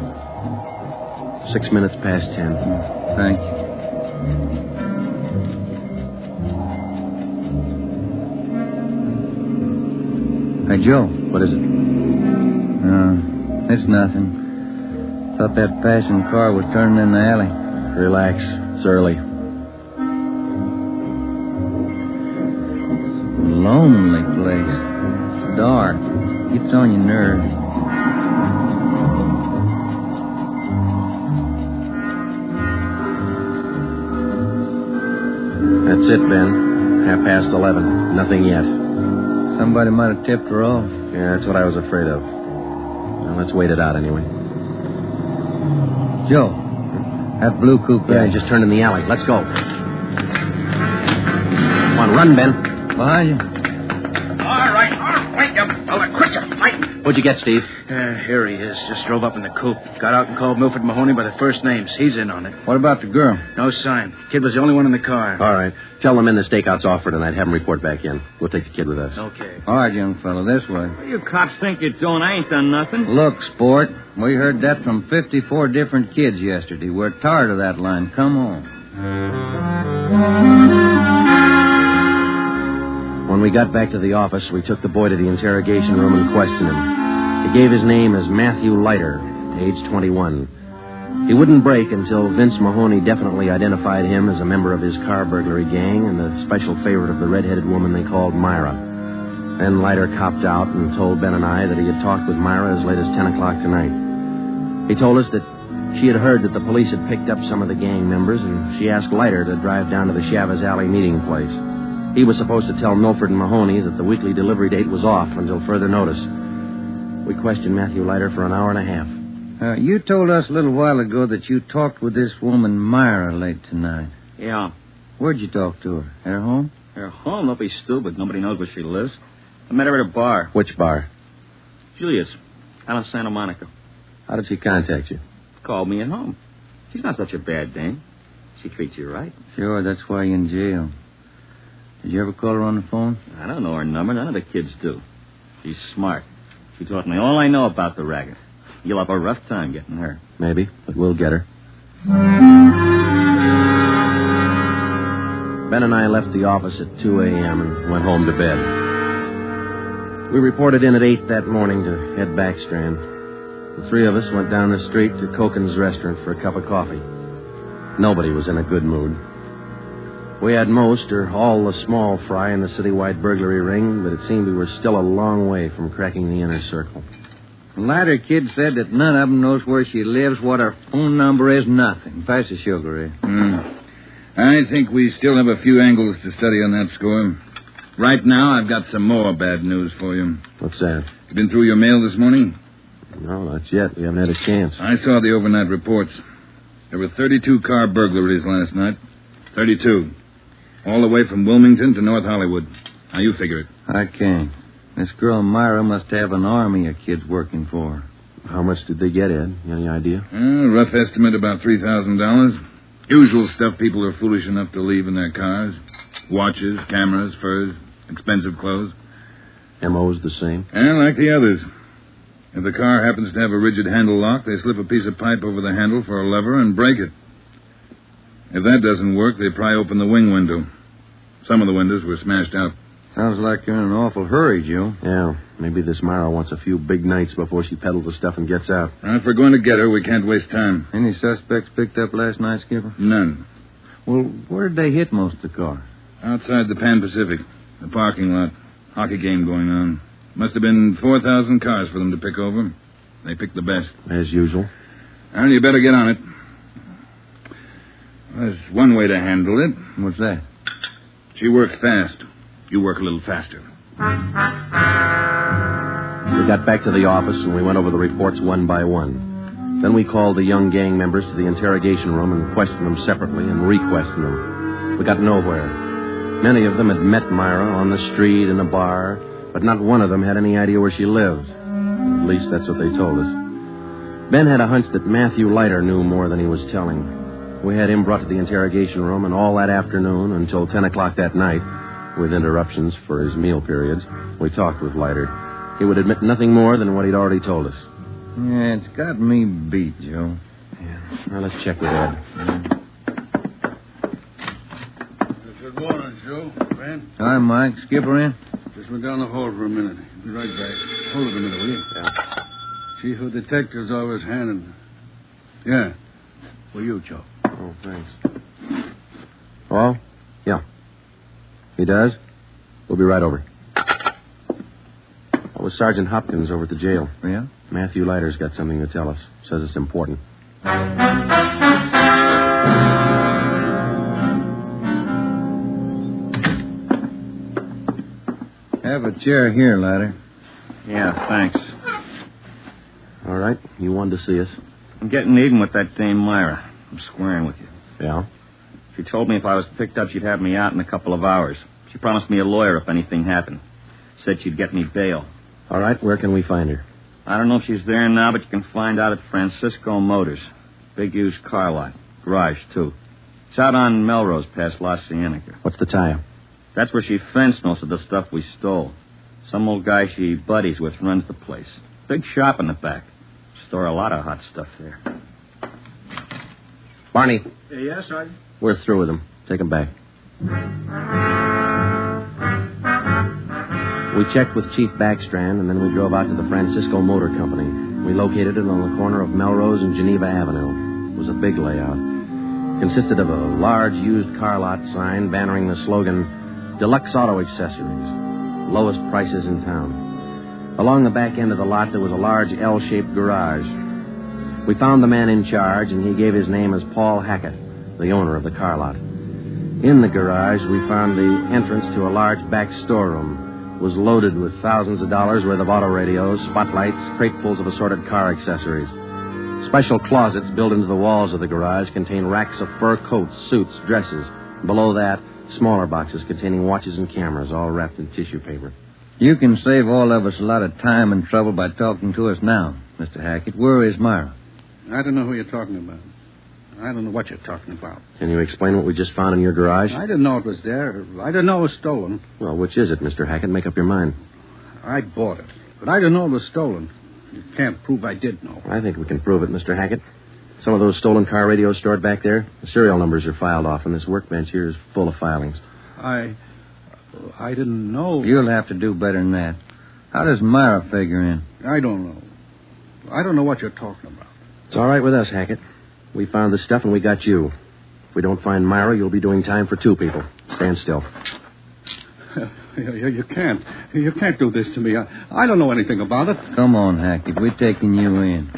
D: 6 minutes past 10.
E: Thank you. Hey, Joe.
D: What is it?
E: It's nothing. Thought that passing car was turning in the alley.
D: Relax. It's early.
E: Lonely place. Dark. Gets on your nerves.
D: That's it, Ben. 11:30. Nothing yet.
E: Somebody might have tipped her off.
D: Yeah, that's what I was afraid of. Well, let's wait it out anyway.
E: Joe, that blue coupe.
D: Yeah, just turned in the alley. Let's go. Come on, run, Ben.
E: Behind you.
K: All right. Wait, you fella. Quit your fighting.
D: What'd you get, Steve?
I: Here he is. Just drove up in the coupe. Got out and called Milford Mahoney by the first names. He's in on it.
E: What about the girl?
I: No sign. Kid was the only one in the car.
D: All right. Tell them in the stakeout's off for tonight. Have them report back in. We'll take the kid with us.
I: Okay.
E: All right, young fellow, this way.
J: What you cops think you're doing? I ain't done nothing.
E: Look, sport, we heard that from 54 different kids yesterday. We're tired of that line. Come on.
D: When we got back to the office, we took the boy to the interrogation room and questioned him. He gave his name as Matthew Leiter, age 21. He wouldn't break until Vince Mahoney definitely identified him as a member of his car burglary gang and the special favorite of the red-headed woman they called Myra. Then Leiter copped out and told Ben and I that he had talked with Myra as late as 10 o'clock tonight. He told us that she had heard that the police had picked up some of the gang members, and she asked Leiter to drive down to the Chavez Alley meeting place. He was supposed to tell Milford and Mahoney that the weekly delivery date was off until further notice. We questioned Matthew Leiter for an hour and a half.
E: You told us a little while ago that you talked with this woman, Myra, late tonight.
J: Yeah.
E: Where'd you talk to her? At her home?
J: Her home? Don't be stupid. Nobody knows where she lives. I met her at a bar.
D: Which bar?
J: Julius, out of Santa Monica.
D: How did she contact you?
J: Called me at home. She's not such a bad dame. She treats you right.
E: Sure, that's why you're in jail. Did you ever call her on the phone?
J: I don't know her number. None of the kids do. She's smart. She taught me all I know about the racket. You'll have a rough time getting her.
D: Maybe, but we'll get her. Ben and I left the office at 2 a.m. and went home to bed. We reported in at 8 that morning to head back Strand. The three of us went down the street to Koken's restaurant for a cup of coffee. Nobody was in a good mood. We had most or all the small fry in the citywide burglary ring, but it seemed we were still a long way from cracking the inner circle.
E: The latter kid said that none of them knows where she lives, what her phone number is, nothing. Pass the sugar, eh?
I: I think we still have a few angles to study on that score. Right now, I've got some more bad news for you.
D: What's that?
I: You been through your mail this morning?
D: No, not yet. We haven't had a chance.
I: I saw the overnight reports.
G: There were 32 car burglaries last night. 32. All the way from Wilmington to North Hollywood. How you figure it?
E: I can't. This girl Myra must have an army of kids working for her.
D: How much did they get, Ed? Any idea?
G: Rough estimate about $3,000. Usual stuff people are foolish enough to leave in their cars. Watches, cameras, furs, expensive clothes.
D: M.O.'s the same?
G: And like the others. If the car happens to have a rigid handle lock, they slip a piece of pipe over the handle for a lever and break it. If that doesn't work, they pry open the wing window. Some of the windows were smashed out.
E: Sounds like you're in an awful hurry, Joe.
D: Yeah, maybe this Myra wants a few big nights before she peddles the stuff and gets out.
G: If we're going to get her, we can't waste time.
E: Any suspects picked up last night, Skipper?
G: None.
E: Well, where did they hit most of the car?
G: Outside the Pan Pacific. The parking lot. Hockey game going on. Must have been 4,000 cars for them to pick over. They picked the best.
D: As usual.
G: Well, you better get on it. There's one way to handle it.
E: What's that?
G: She works fast. You work a little faster.
D: We got back to the office and we went over the reports one by one. Then we called the young gang members to the interrogation room and questioned them separately and re-questioned them. We got nowhere. Many of them had met Myra on the street, in a bar, but not one of them had any idea where she lived. At least that's what they told us. Ben had a hunch that Matthew Leiter knew more than he was telling. We had him brought to the interrogation room, and all that afternoon until 10 o'clock that night, with interruptions for his meal periods, we talked with Leiter. He would admit nothing more than what he'd already told us.
E: Yeah, it's got me beat, Joe.
D: Yeah. Now, let's check with Ed.
M: Good morning, Joe. Ben?
E: Hi, Mike. Skipper in?
M: Just went down the hall for a minute. Be right back. Hold it a minute, will you?
D: Yeah.
M: Chief of Detectives always handing. Yeah. For you, Joe.
D: Oh, thanks. Hello? Yeah. He does? We'll be right over. That was Sergeant Hopkins over at the jail.
E: Yeah?
D: Matthew Leiter's got something to tell us. Says it's important.
E: Have a chair here, Leiter.
J: Yeah, thanks.
D: All right. You wanted to see us.
J: I'm getting even with that dame Myra. I'm squaring with you.
D: Yeah?
J: She told me if I was picked up, she'd have me out in a couple of hours. She promised me a lawyer if anything happened. Said she'd get me bail.
D: All right. Where can we find her?
J: I don't know if she's there now, but you can find out at Francisco Motors. Big used car lot. Garage, too. It's out on Melrose past La Cienega.
D: What's the tie-up?
J: That's where she fenced most of the stuff we stole. Some old guy she buddies with runs the place. Big shop in the back. Store a lot of hot stuff there.
D: Barney.
T: Yes, Sergeant?
D: We're through with him. Take him back. We checked with Chief Backstrand, and then we drove out to the Francisco Motor Company. We located it on the corner of Melrose and Geneva Avenue. It was a big layout. Consisted of a large used car lot sign bannering the slogan, Deluxe Auto Accessories, lowest prices in town. Along the back end of the lot, there was a large L-shaped garage. We found the man in charge, and he gave his name as Paul Hackett, the owner of the car lot. In the garage, we found the entrance to a large back storeroom. It was loaded with thousands of dollars worth of auto radios, spotlights, cratefuls of assorted car accessories. Special closets built into the walls of the garage contain racks of fur coats, suits, dresses. Below that, smaller boxes containing watches and cameras, all wrapped in tissue paper.
E: You can save all of us a lot of time and trouble by talking to us now, Mr. Hackett. Where is Myra?
M: I don't know who you're talking about. I don't know what you're talking about.
D: Can you explain what we just found in your garage?
M: I didn't know it was there. I didn't know it was stolen.
D: Well, which is it, Mr. Hackett? Make up your mind.
M: I bought it, but I didn't know it was stolen. You can't prove I did know.
D: I think we can prove it, Mr. Hackett. Some of those stolen car radios stored back there, the serial numbers are filed off, and this workbench here is full of filings.
M: I didn't know.
E: You'll have to do better than that. How does Myra figure in?
M: I don't know. I don't know what you're talking about.
D: It's all right with us, Hackett. We found the stuff and we got you. If we don't find Myra, you'll be doing time for two people. Stand still.
M: You can't. You can't do this to me. I don't know anything about it.
E: Come on, Hackett. We're taking you in.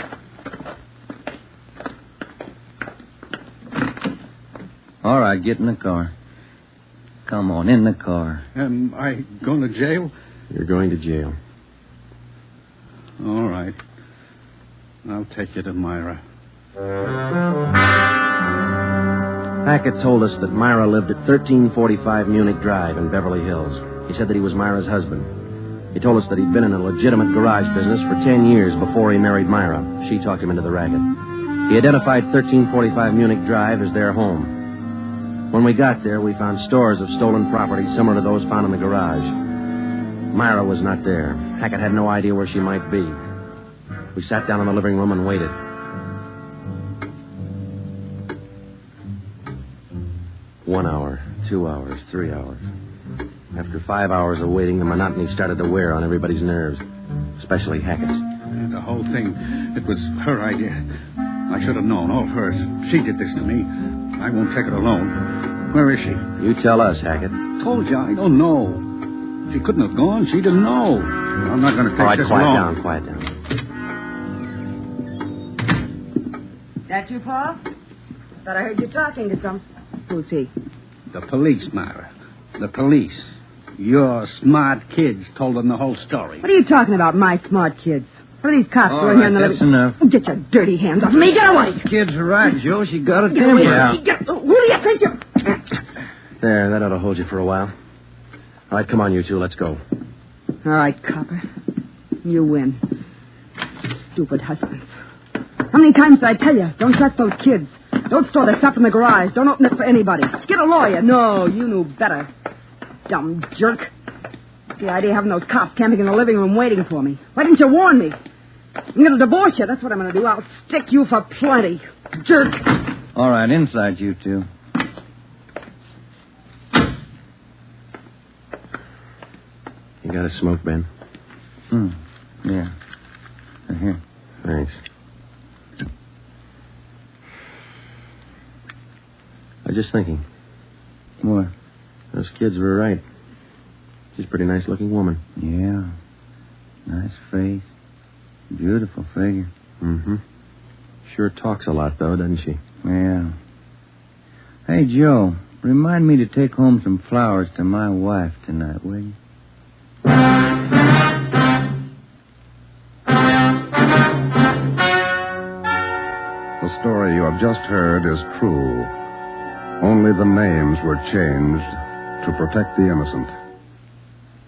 E: All right, get in the car. Come on, in the car.
M: Am I going to jail?
D: You're going to jail.
M: All right. I'll take you to Myra.
D: Hackett told us that Myra lived at 1345 Munich Drive in Beverly Hills. He said that he was Myra's husband. He told us that he'd been in a legitimate garage business for 10 years before he married Myra. She talked him into the racket. He identified 1345 Munich Drive as their home. When we got there, we found stores of stolen property similar to those found in the garage. Myra was not there. Hackett had no idea where she might be. We sat down in the living room and waited. 1 hour, 2 hours, 3 hours. After 5 hours of waiting, the monotony started to wear on everybody's nerves, especially Hackett's.
M: The whole thing, it was her idea. I should have known, all hers. She did this to me. I won't take it alone. Where is she?
D: You tell us, Hackett.
M: Told you, I don't know. She couldn't have gone. She didn't know. I'm not going to take
D: all right,
M: this
D: quiet
M: alone.
D: down, quiet down.
H: That you, Paul? Thought I heard you talking to some. Who's he?
M: The police, Myra. The police. Your smart kids told them the whole story.
H: What are you talking about, my smart kids? What are these cops doing here in the
E: that's
H: living...
E: enough.
H: Oh, get your dirty hands off me. Get away.
E: Kids are right, Joe. She got a
H: Get away.
E: temper.
H: Who do you think you're...
D: There, that ought to hold you for a while. All right, come on, you two. Let's go.
H: All right, copper. You win. Stupid husbands. How many times did I tell you? Don't trust those kids. Don't store the stuff in the garage. Don't open it for anybody. Get a lawyer. No, you knew better. Dumb jerk. The idea of having those cops camping in the living room waiting for me. Why didn't you warn me? I'm going to divorce you. That's what I'm going to do. I'll stick you for plenty. Jerk.
E: All right, inside, you two.
D: You got a smoke, Ben?
E: Yeah. Here.
D: Thanks. I was just thinking.
E: What?
D: Those kids were right. She's a pretty nice-looking woman.
E: Yeah. Nice face. Beautiful figure.
D: Mm-hmm. Sure talks a lot, though, doesn't she?
E: Yeah. Hey, Joe, remind me to take home some flowers to my wife tonight, will you?
S: The story you have just heard is true. Only the names were changed to protect the innocent.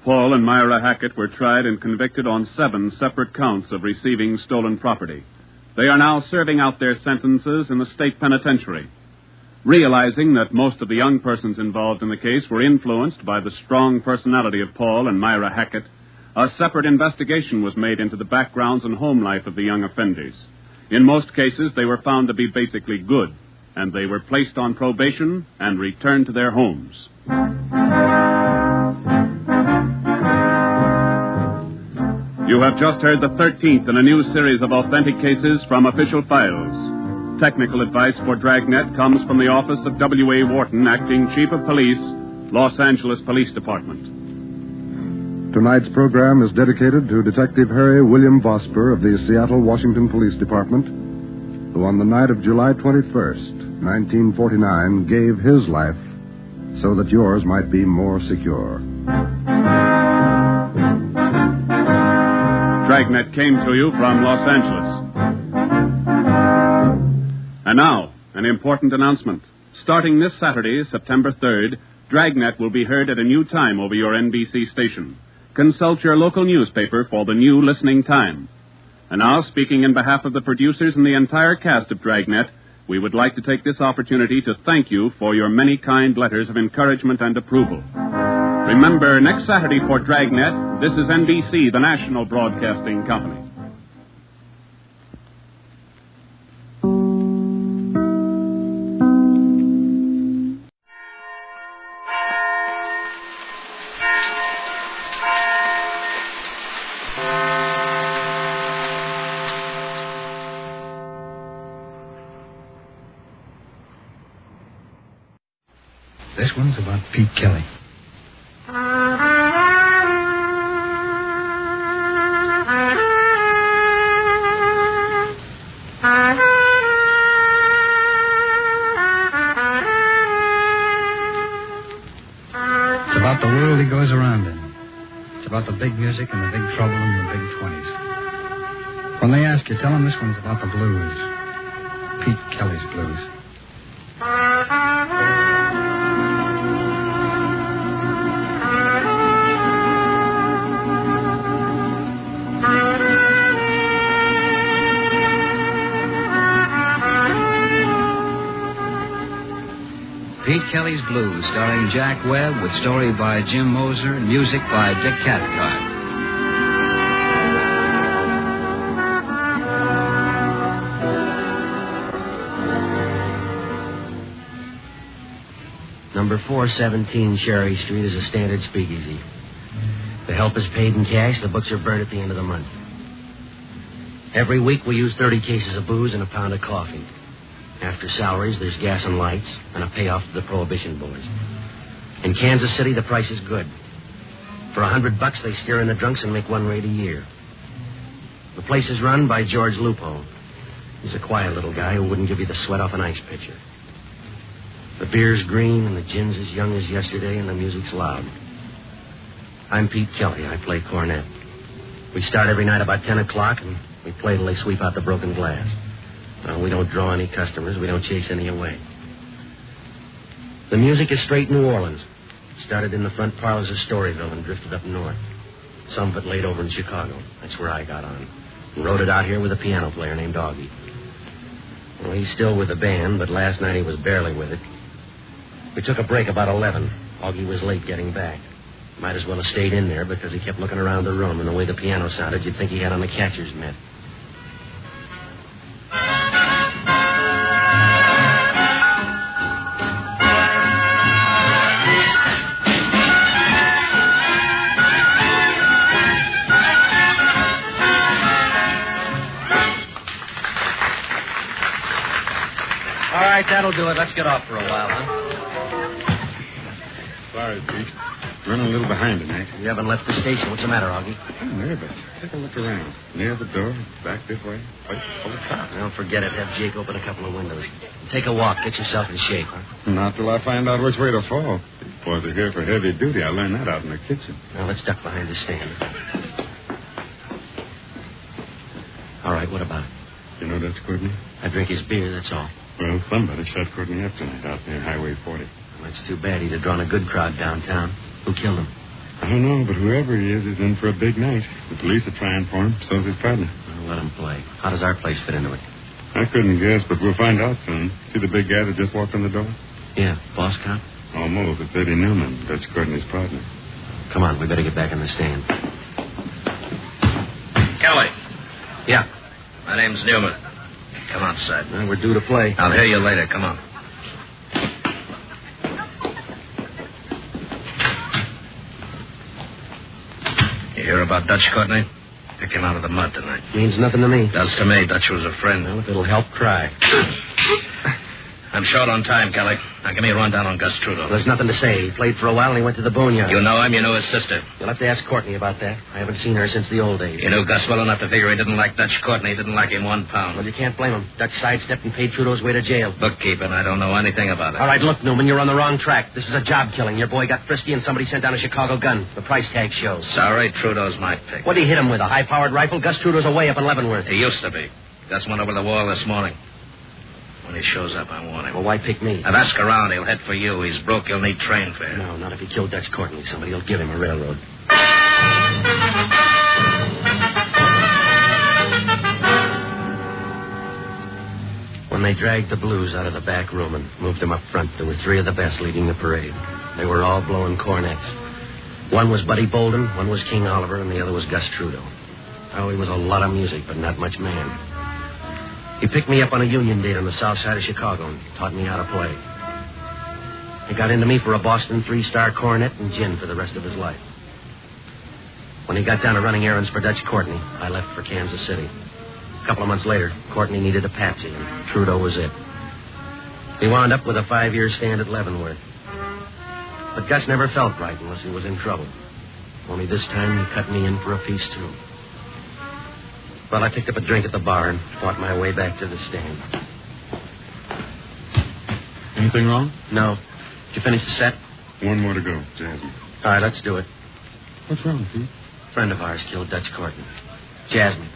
B: Paul and Myra Hackett were tried and convicted on 7 separate counts of receiving stolen property. They are now serving out their sentences in the state penitentiary. Realizing that most of the young persons involved in the case were influenced by the strong personality of Paul and Myra Hackett, a separate investigation was made into the backgrounds and home life of the young offenders. In most cases, they were found to be basically good, and they were placed on probation and returned to their homes. You have just heard the 13th in a new series of authentic cases from official files. Technical advice for Dragnet comes from the office of W.A. Wharton, Acting Chief of Police, Los Angeles Police Department.
S: Tonight's program is dedicated to Detective Harry William Vosper of the Seattle, Washington Police Department, who on the night of July 21st, 1949, gave his life so that yours might be more secure.
B: Dragnet came to you from Los Angeles. And now, an important announcement. Starting this Saturday, September 3rd, Dragnet will be heard at a new time over your NBC station. Consult your local newspaper for the new listening time. And now, speaking in behalf of the producers and the entire cast of Dragnet, we would like to take this opportunity to thank you for your many kind letters of encouragement and approval. Remember, next Saturday for Dragnet, this is NBC, the national broadcasting company.
C: This one's about Pete Kelly. It's about the world he goes around in. It's about the big music and the big trouble and the big 20s. When they ask you, tell them this one's about the blues. Pete Kelly's blues. Pete Kelly's Blues, starring Jack Webb, with story by Jim Moser and music by Dick Cathcart.
D: Number 417 Cherry Street is a standard speakeasy. The help is paid in cash. The books are burned at the end of the month. Every week we use 30 cases of booze and a pound of coffee. After salaries, there's gas and lights and a payoff to the Prohibition boys. In Kansas City, the price is good. For $100, they steer in the drunks and make one raid a year. The place is run by George Lupo. He's a quiet little guy who wouldn't give you the sweat off an ice pitcher. The beer's green and the gin's as young as yesterday and the music's loud. I'm Pete Kelly. I play cornet. We start every night about 10 o'clock and we play till they sweep out the broken glass. We don't draw any customers. We don't chase any away. The music is straight New Orleans. It started in the front parlors of Storyville and drifted up north. Some of it laid over in Chicago. That's where I got on. And wrote it out here with a piano player named Augie. Well, he's still with the band, but last night he was barely with it. We took a break about 11. Augie was late getting back. Might as well have stayed in there because he kept looking around the room, and the way the piano sounded, you'd think he had on the catcher's mitt. All right, that'll do it. Let's get off for a while, huh?
G: Sorry, Pete. Running a little behind tonight.
D: You haven't left the station. What's the matter, Augie?
G: I'm nervous. Take a look around. Near the door, back this way. Place is full of cops.
D: Don't forget it. Have Jake open a couple of windows. Take a walk. Get yourself in shape, huh?
G: Not till I find out which way to fall. These boys are here for heavy duty. I learned that out in the kitchen.
D: Now, let's duck behind the stand. All right, what about it?
G: You know that's Courtney?
D: I drink his beer, that's all.
G: Well, somebody shot Courtney up tonight out near Highway 40.
D: Well, that's too bad. He'd have drawn a good crowd downtown. Who killed him?
G: I don't know, but whoever he is in for a big night. The police are trying for him. So's his partner.
D: Well, let him play. How does our place fit into it?
G: I couldn't guess, but we'll find out soon. See the big guy that just walked in the door?
D: Yeah, boss cop?
G: Almost. It's Eddie Newman. That's Courtney's partner.
D: Come on, we better get back in the stand.
O: Kelly.
D: Yeah.
O: My name's Newman. Come outside.
D: Well, we're due to play.
O: I'll hear you later. Come on. You hear about Dutch, Courtney? Pick him out of the mud tonight.
D: Means nothing to me.
O: Does to me. Dutch was a friend.
D: Well, if it'll help, cry.
O: I'm short on time, Kelly. Now give me a rundown on Gus Trudeau.
D: There's nothing to say. He played for a while and he went to the boneyard.
O: You know him? You knew his sister?
D: You'll have to ask Courtney about that. I haven't seen her since the old days.
O: You knew Gus well enough to figure he didn't like Dutch. Courtney didn't like him 1 pound.
D: Well, you can't blame him. Dutch sidestepped and paid Trudeau's way to jail.
O: Bookkeeping. I don't know anything about it.
D: All right, look, Newman, you're on the wrong track. This is a job killing. Your boy got frisky and somebody sent down a Chicago gun. The price tag shows.
O: Sorry, Trudeau's my pick.
D: What did he hit him with? A high-powered rifle? Gus Trudeau's away up in Leavenworth.
O: He used to be. Gus went over the wall this morning. When he shows up, I want him.
D: Well, why pick me?
O: I've asked around. He'll head for you. He's broke. You'll need train fare.
D: No, not if he killed Dutch Courtney. Somebody will give him a railroad. When they dragged the blues out of the back room and moved them up front, there were 3 of the best leading the parade. They were all blowing cornets. One was Buddy Bolden, one was King Oliver, and the other was Gus Trudeau. Oh, he was a lot of music, but not much man. He picked me up on a union date on the south side of Chicago and taught me how to play. He got into me for a Boston 3-star cornet and gin for the rest of his life. When he got down to running errands for Dutch Courtney, I left for Kansas City. A couple of months later, Courtney needed a patsy, and Trudeau was it. He wound up with a 5-year stand at Leavenworth. But Gus never felt right unless he was in trouble. Only this time he cut me in for a piece, too. Well, I picked up a drink at the bar and fought my way back to the stand.
G: Anything wrong?
D: No. Did you finish the set?
G: One more to go, Jasmine.
D: All right, let's do it.
G: What's wrong, Pete?
D: A friend of ours killed Dutch Courtney. Jasmine.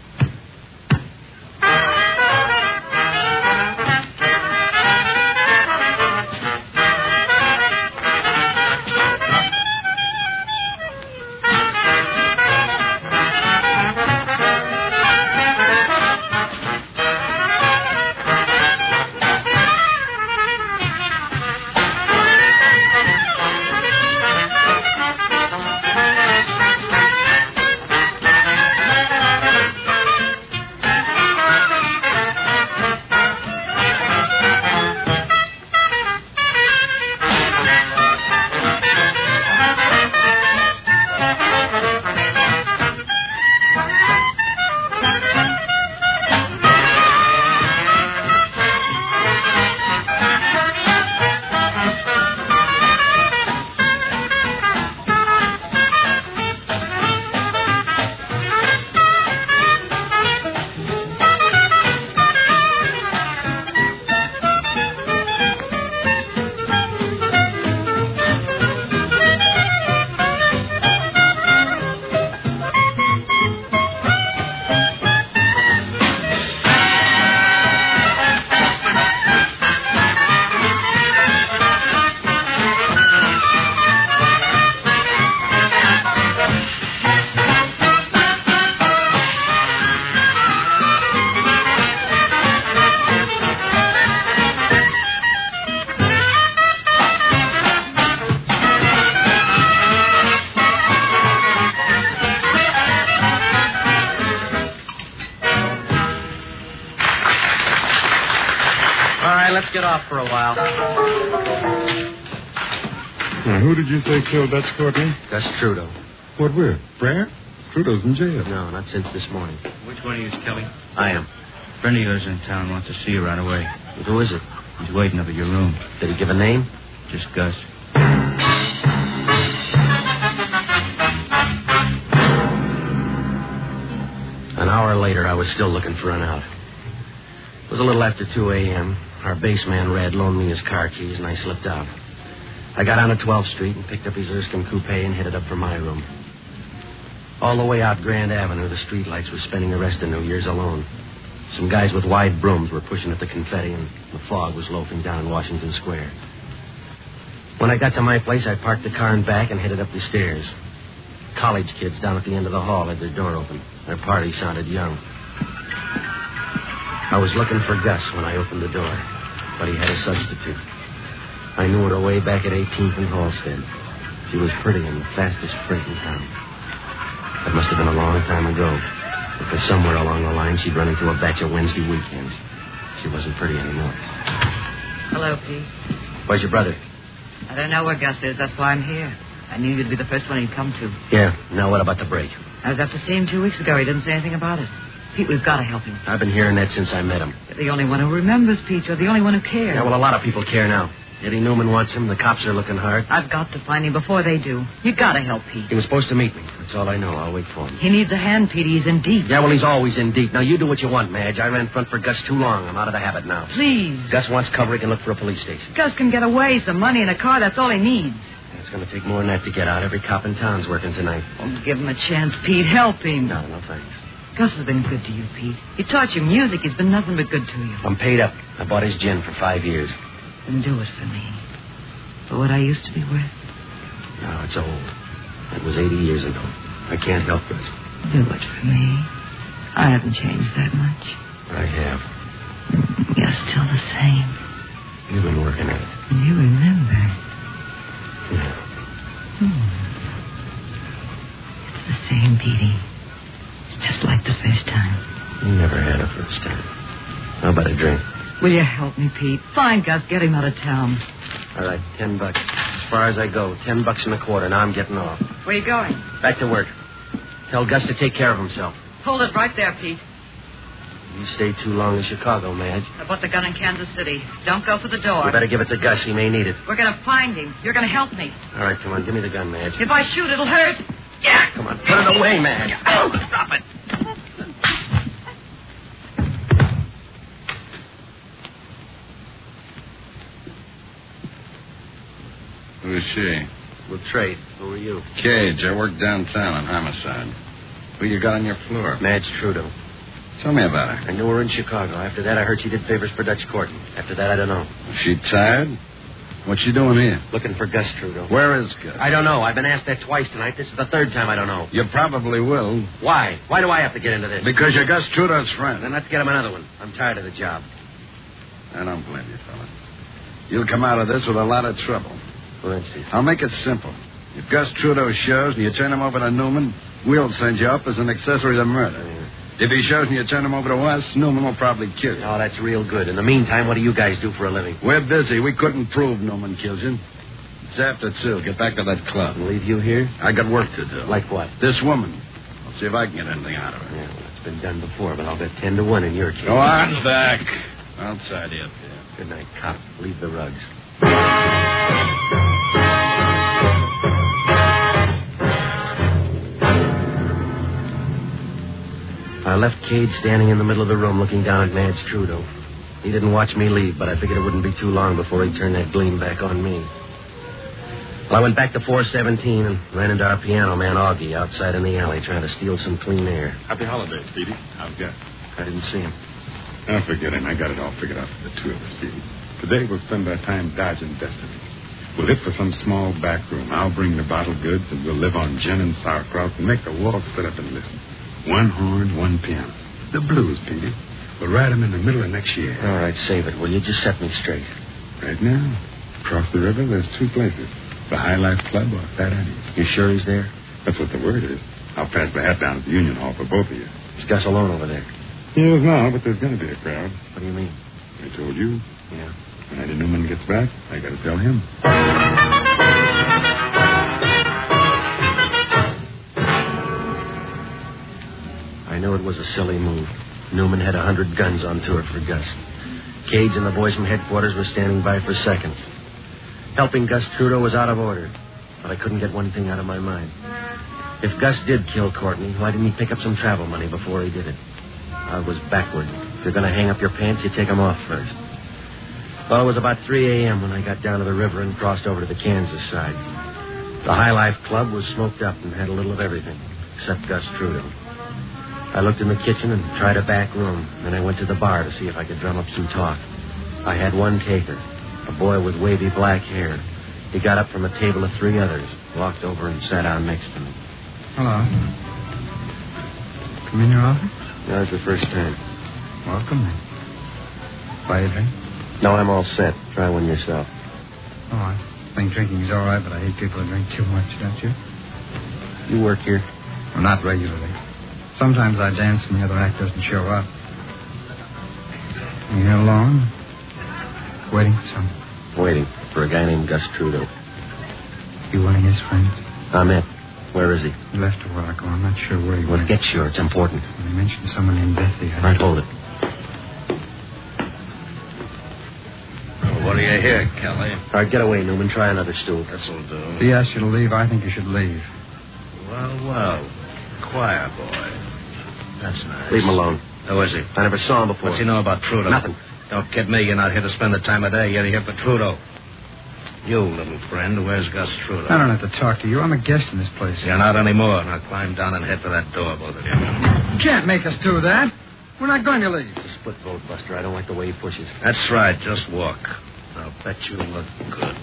V: get off for a while.
F: Now, who did you say killed Dutch Courtney?
D: Gus Trudeau.
F: What with? Brad? Trudeau's in jail.
D: No, not since this morning.
V: Which one of you is Kelly?
D: I am.
V: A friend of yours in town wants to see you right away.
D: Who is it?
V: He's waiting up at your room.
D: Did he give a name?
V: Just Gus.
D: An hour later, I was still looking for an out. It was a little after 2 a.m. Our base man, Red, loaned me his car keys, and I slipped out. I got on at 12th Street and picked up his Erskine coupe and headed up for my room. All the way out Grand Avenue, the streetlights were spending the rest of New Year's alone. Some guys with wide brooms were pushing at the confetti, and the fog was loafing down Washington Square. When I got to my place, I parked the car in back and headed up the stairs. College kids down at the end of the hall had their door open. Their party sounded young. I was looking for Gus when I opened the door, but he had a substitute. I knew her way back at 18th and Halstead. She was pretty and the fastest freight in town. That must have been a long time ago, because somewhere along the line she'd run into a batch of Wednesday weekends. She wasn't pretty anymore.
Q: Hello, Pete.
D: Where's your brother?
Q: I don't know where Gus is. That's why I'm here. I knew you'd be the first one he'd come to.
D: Yeah. Now what about the break?
Q: I was up to see him 2 weeks ago. He didn't say anything about it. Pete, we've got to help him.
D: I've been hearing that since I met him.
Q: You're the only one who remembers, Pete. You're the only one who cares.
D: Yeah, well, a lot of people care now. Eddie Newman wants him. The cops are looking hard.
Q: I've got to find him before they do. You've got to help Pete.
D: He was supposed to meet me. That's all I know. I'll wait for him.
Q: He needs a hand, Pete. He's in deep.
D: Yeah, well, he's always in deep. Now, you do what you want, Madge. I ran front for Gus too long. I'm out of the habit now.
Q: Please.
D: Gus wants cover. He can look for a police station.
Q: Gus can get away. Some money and a car. That's all he needs.
D: It's going to take more than that to get out. Every cop in town's working tonight.
Q: Oh, give him a chance, Pete. Help him.
D: No, thanks.
Q: Gus has been good to you, Pete. He taught you music. He's been nothing but good to you.
D: I'm paid up. I bought his gin for 5 years.
Q: Then do it for me. For what I used to be worth.
D: No, it's old. It was 80 years ago. I can't help it.
Q: Do it for me. I haven't changed that much.
D: I have.
Q: You're still the same.
D: You've been working at it.
Q: You remember.
D: Yeah.
Q: It's the same, Petey. It's just like the first time.
D: You never had a first time. How about a drink?
Q: Will you help me, Pete? Find Gus. Get him out of town.
D: All right, $10. As far as I go, $10.25. Now I'm getting off.
Q: Where you going?
D: Back to work. Tell Gus to take care of himself.
Q: Hold it right there, Pete.
D: You stayed too long in Chicago, Madge.
Q: I bought the gun in Kansas City. Don't go for the door.
D: You better give it to Gus. He may need it.
Q: We're going to find him. You're going to help me.
D: All right, come on. Give me the gun, Madge.
Q: If I shoot, it'll hurt. Yeah.
D: Come on. Put it away, Madge.
Q: Oh, stop it.
G: Who's she?
D: We'll trade. Who are you?
G: Cage. I work downtown on homicide. Who you got on your floor?
D: Madge Trudeau.
G: Tell me about her.
D: I knew her in Chicago. After that, I heard she did favors for Dutch Courtney. After that, I don't know.
G: Is she tired? What's she doing here?
D: Looking for Gus Trudeau.
G: Where is Gus?
D: I don't know. I've been asked that twice tonight. This is the third time I don't know.
G: You probably will.
D: Why? Why do I have to get into this?
G: Because you're Gus Trudeau's friend.
D: Then let's get him another one. I'm tired of the job.
G: I don't blame you, fella. You'll come out of this with a lot of trouble.
D: For instance?
G: I'll make it simple. If Gus Trudeau shows and you turn him over to Newman, we'll send you up as an accessory to murder. If he shows and you turn him over to us, Newman will probably kill you.
D: Oh, that's real good. In the meantime, what do you guys do for a living?
G: We're busy. We couldn't prove Newman killed you. It's after 2. Get back to that club.
D: Leave you here?
G: I got work to do.
D: Like what?
G: This woman. I'll see if I can get anything out of her.
D: Yeah, well, it's been done before, but I'll bet 10-1 in your case.
G: Go on back. I'll tidy up here.
D: Good night, cop. Leave the rugs. I left Cage standing in the middle of the room looking down at Madge Trudeau. He didn't watch me leave, but I figured it wouldn't be too long before he turned that gleam back on me. Well, I went back to 417 and ran into our piano man, Augie, outside in the alley trying to steal some clean air.
F: Happy holidays, Petey. How's Gus?
D: I didn't see him.
F: Oh, forget him. I got it all figured out for the two of us, Petey. Today we'll spend our time dodging destiny. We'll hit for some small back room. I'll bring the bottled goods, and we'll live on gin and sauerkraut and make the walls sit up and listen. One horn, one piano. The blues, Petey. We'll write them in the middle of next year.
D: All right, save it. Will you just set me straight?
F: Right now, across the river, there's 2 places. The High Life Club or Fat Eddie's.
D: You sure he's there?
F: That's what the word is. I'll pass the hat down at the Union Hall for both of you.
D: Is Gus alone over there?
F: He is now, but there's going to be a crowd.
D: What do you mean?
F: I told you.
D: Yeah.
F: When Eddie Newman gets back, I got to tell him.
D: I knew it was a silly move. Newman had 100 guns on tour for Gus. Cage and the boys from headquarters were standing by for seconds. Helping Gus Trudeau was out of order, but I couldn't get one thing out of my mind. If Gus did kill Courtney, why didn't he pick up some travel money before he did it? I was backward. If you're going to hang up your pants, you take them off first. Well, it was about 3 a.m. when I got down to the river and crossed over to the Kansas side. The High Life Club was smoked up and had a little of everything, except Gus Trudeau. I looked in the kitchen and tried a back room. Then I went to the bar to see if I could drum up some talk. I had one taker, a boy with wavy black hair. He got up from a table of 3 others, walked over and sat down next to me.
C: Hello. Come in your office?
D: That was the first time.
C: Welcome. Buy a drink?
D: No, I'm all set. Try one yourself.
C: Oh, I think drinking's all right, but I hate people who drink too much, don't you?
D: You work here?
C: Well, not regularly. Sometimes I dance and the other act doesn't show up. You here alone? Waiting for someone?
D: Waiting for a guy named Gus Trudeau.
C: You one of his friends?
D: Ahmet. Where is he?
C: He left a while ago. I'm not sure where he went.
D: Well, get sure. It's important.
C: When he mentioned someone named Betsy.
D: All right, hold it.
N: Well, what do you hear, Kelly?
D: All right, get away, Newman. Try another stool.
N: This'll do.
C: If he asks you to leave, I think you should leave.
N: Well. Choir boy. That's nice.
D: Leave him alone.
N: Who is he?
D: I never saw him before.
N: What's he know about Trudeau?
D: Nothing.
N: Don't kid me. You're not here to spend the time of day. You're here for Trudeau. You, little friend, where's Gus Trudeau?
C: I don't have to talk to you. I'm a guest in this place.
N: You're not anymore. Now climb down and head for that door, both of you.
C: You can't make us do that. We're not going to leave.
D: It's a split vote, Buster. I don't like the way he pushes.
N: That's right. Just walk. I'll bet you look good.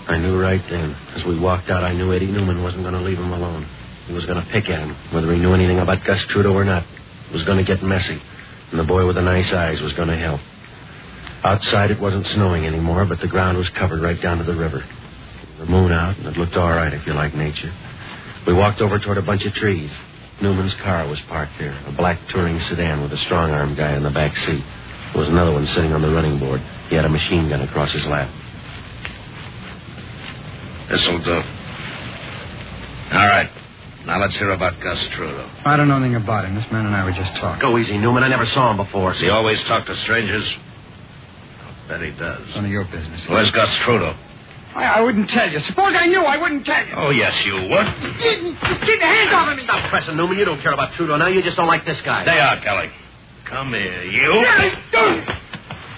D: I knew right then. As we walked out, I knew Eddie Newman wasn't going to leave him alone. He was going to pick at him, whether he knew anything about Gus Trudeau or not. It was going to get messy, and the boy with the nice eyes was going to help. Outside, it wasn't snowing anymore, but the ground was covered right down to the river. The moon out, and it looked all right if you like nature. We walked over toward a bunch of trees. Newman's car was parked there, a black touring sedan with a strong-arm guy in the back seat. There was another one sitting on the running board. He had a machine gun across his lap.
N: This'll do. All right. Now let's hear about Gus Trudeau.
C: I don't know anything about him. This man and I were just talking.
D: Go easy, Newman. I never saw him before.
N: Does he always talk to strangers? I'll bet he does.
C: None of your business.
N: Where's Gus Trudeau?
C: I wouldn't tell you. Suppose I knew, I wouldn't tell you.
N: Oh, yes, you would.
C: Keep your hands off of me.
D: Stop pressing, Newman. You don't care about Trudeau now. You just don't like this guy.
N: Stay out, Kelly. Come here, you.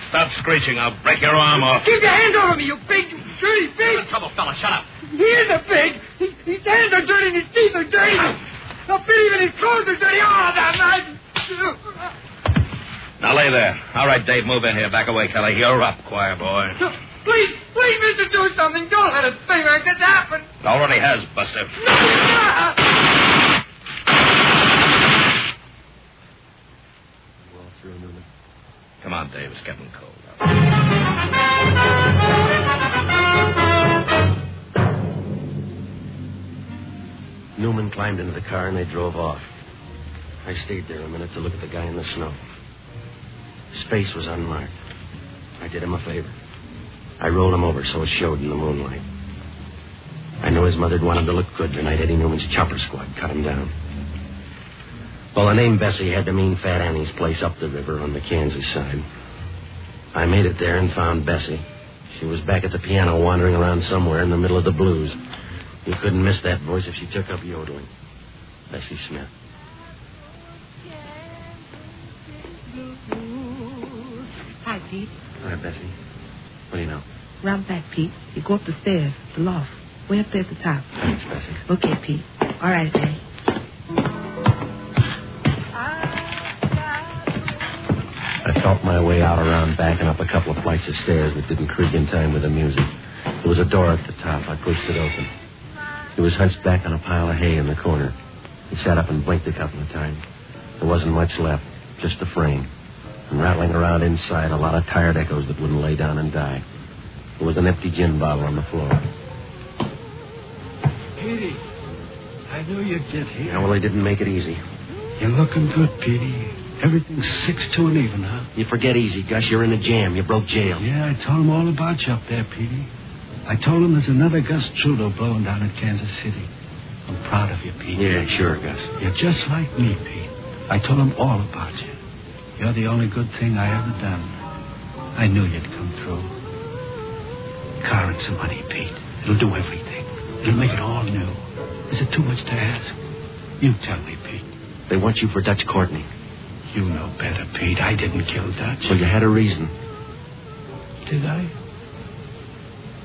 N: Stop screeching. I'll break your arm off.
C: Keep your hands off of me, you big, dirty pig.
D: You're in trouble, fella. Shut up.
C: He is a pig. His hands are dirty and his teeth are dirty. Now, even his clothes are dirty. Oh, that nice.
N: Now, lay there. All right, Dave, move in here. Back away, Kelly. You're up, choir boy.
C: Please, mister, do something. Don't let a thing like this happen.
N: It already has, Buster.
D: Well, through, Newman.
N: Come on, Dave. It's getting cold.
D: Newman climbed into the car and they drove off. I stayed there a minute to look at the guy in the snow. His face was unmarked. I did him a favor. I rolled him over so it showed in the moonlight. I knew his mother'd want him to look good the night Eddie Newman's chopper squad cut him down. Well, the name Bessie had to mean Fat Annie's place up the river on the Kansas side. I made it there and found Bessie. She was back at the piano wandering around somewhere in the middle of the blues. You couldn't miss that voice if she took up yodeling. Bessie Smith.
Q: Hi, Pete.
D: Hi, Bessie. What do you know?
Q: Round back, Pete. You go up the stairs, the loft. Way up there at the top.
D: Thanks, Bessie.
Q: Okay, Pete. All right, Jay.
D: I felt my way out around back and up a couple of flights of stairs that didn't creak in time with the music. There was a door at the top. I pushed it open. He was hunched back on a pile of hay in the corner. He sat up and blinked a couple of times. There wasn't much left, just the frame. And rattling around inside, a lot of tired echoes that wouldn't lay down and die. There was an empty gin bottle on the floor.
P: Petey, I knew you'd get here.
D: Yeah, well, they didn't make it easy.
P: You're looking good, Petey.
M: Everything's 6-2 and even, huh?
N: You forget easy, Gus. You're in a jam. You broke jail.
M: Yeah, I told him all about you up there, Petey. I told him there's another Gus Trudeau blowing down in Kansas City. I'm proud of you, Pete.
N: Yeah, sure, Gus.
M: You're just like me, Pete. I told him all about you. You're the only good thing I ever done. I knew you'd come through. Car and some money, Pete. It'll do everything. It'll make it all new. Is it too much to ask? You tell me, Pete.
N: They want you for Dutch Courtney.
M: You know better, Pete. I didn't kill Dutch.
N: Well, you had a reason.
M: Did I?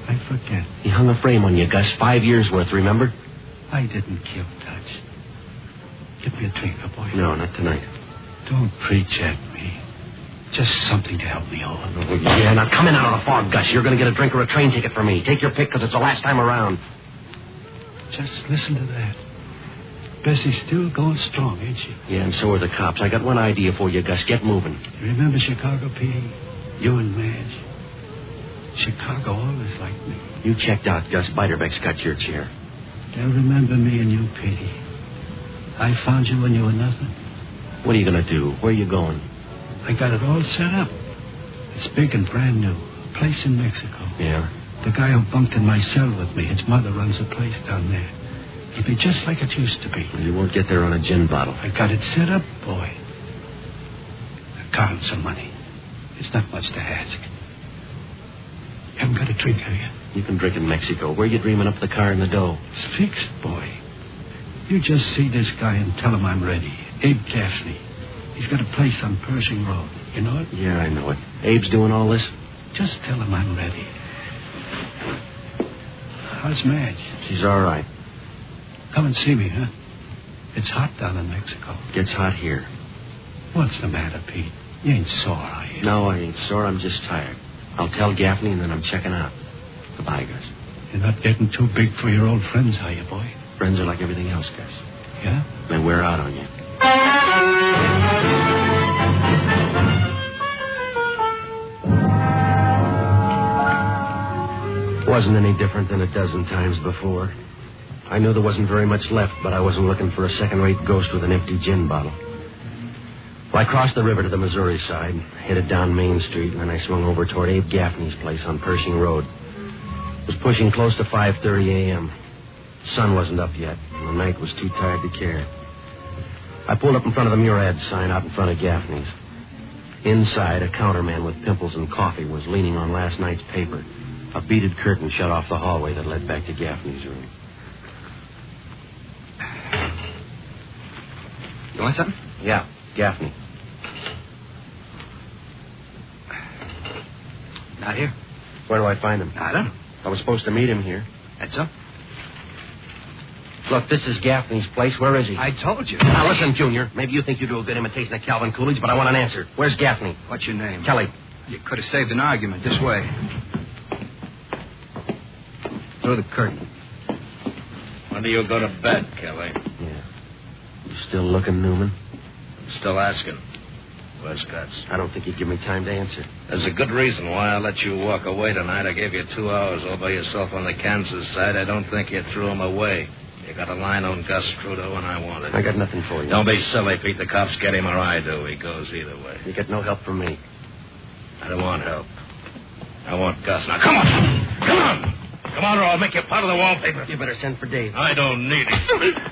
M: I forget.
N: He hung a frame on you, Gus. 5 years worth, remember?
M: I didn't kill Dutch. Give me a drink, boy.
N: No, not tonight.
M: Don't preach at me. Just something to help me over.
N: Oh, yeah, now come in out of the fog, Gus. You're going to get a drink or a train ticket for me. Take your pick, because it's the last time around.
M: Just listen to that. Bessie's still going strong, ain't she?
N: Yeah, and so are the cops. I got one idea for you, Gus. Get moving.
M: You remember Chicago, Petey? You and Madge? Chicago always liked me.
N: You checked out, Gus. Beiderbecke's got your chair.
M: They'll remember me and you, Petey. I found you when you were nothing.
N: What are you going to do? Where are you going?
M: I got it all set up. It's big and brand new. A place in Mexico.
N: Yeah?
M: The guy who bunked in my cell with me, his mother runs a place down there. It'll be just like it used to be.
N: You won't get there on a gin bottle.
M: I got it set up, boy. A car and some money. It's not much to ask. You haven't got a drink, have you?
N: You can drink in Mexico. Where are you dreaming up the car and the dough?
M: It's fixed, boy. You just see this guy and tell him I'm ready. Abe Gaffney. He's got a place on Pershing Road. You know it?
N: Yeah, I know it. Abe's doing all this?
M: Just tell him I'm ready. How's Madge?
N: She's all right.
M: Come and see me, huh? It's hot down in Mexico.
N: Gets hot here.
M: What's the matter, Pete? You ain't sore, are you?
N: No, I ain't sore. I'm just tired. I'll tell Gaffney, and then I'm checking out. Goodbye, Gus.
M: You're not getting too big for your old friends, are you, boy?
N: Friends are like everything else, Gus.
M: Yeah?
N: They wear out on you. Wasn't any different than a dozen times before. I knew there wasn't very much left, but I wasn't looking for a second-rate ghost with an empty gin bottle. Well, I crossed the river to the Missouri side, headed down Main Street, and then I swung over toward Abe Gaffney's place on Pershing Road. It was pushing close to 5:30 a.m. The sun wasn't up yet, and the night was too tired to care. I pulled up in front of the Murad sign out in front of Gaffney's. Inside, a counterman with pimples and coffee was leaning on last night's paper. A beaded curtain shut off the hallway that led back to Gaffney's room.
P: You want something?
N: Yeah, Gaffney.
P: Not here.
N: Where do I find him?
P: I don't know.
N: I was supposed to meet him here.
P: That's so?
N: Look, this is Gaffney's place. Where is he?
P: I told you.
N: Now, listen, Junior. Maybe you think you do a good imitation of Calvin Coolidge, but I want an answer. Where's Gaffney?
P: What's your name?
N: Kelly.
P: You could have saved an argument this way. Through the curtain.
N: When do you go to bed, Kelly? Yeah. You still looking, Newman?
R: Still asking. Where's Guts?
N: I don't think he'd give me time to answer.
R: There's a good reason why I let you walk away tonight. I gave you 2 hours all by yourself on the Kansas side. I don't think you threw him away. You got a line on Gus Trudeau, and I want it.
N: I got nothing for you.
R: Don't be silly, Pete. The cops get him or I do. He goes either way.
N: You get no help from me.
R: I don't want help. I want Gus. Now, come on! Come on! Come on, or I'll make you part of the wallpaper.
N: You better send for Dave.
R: I don't need it.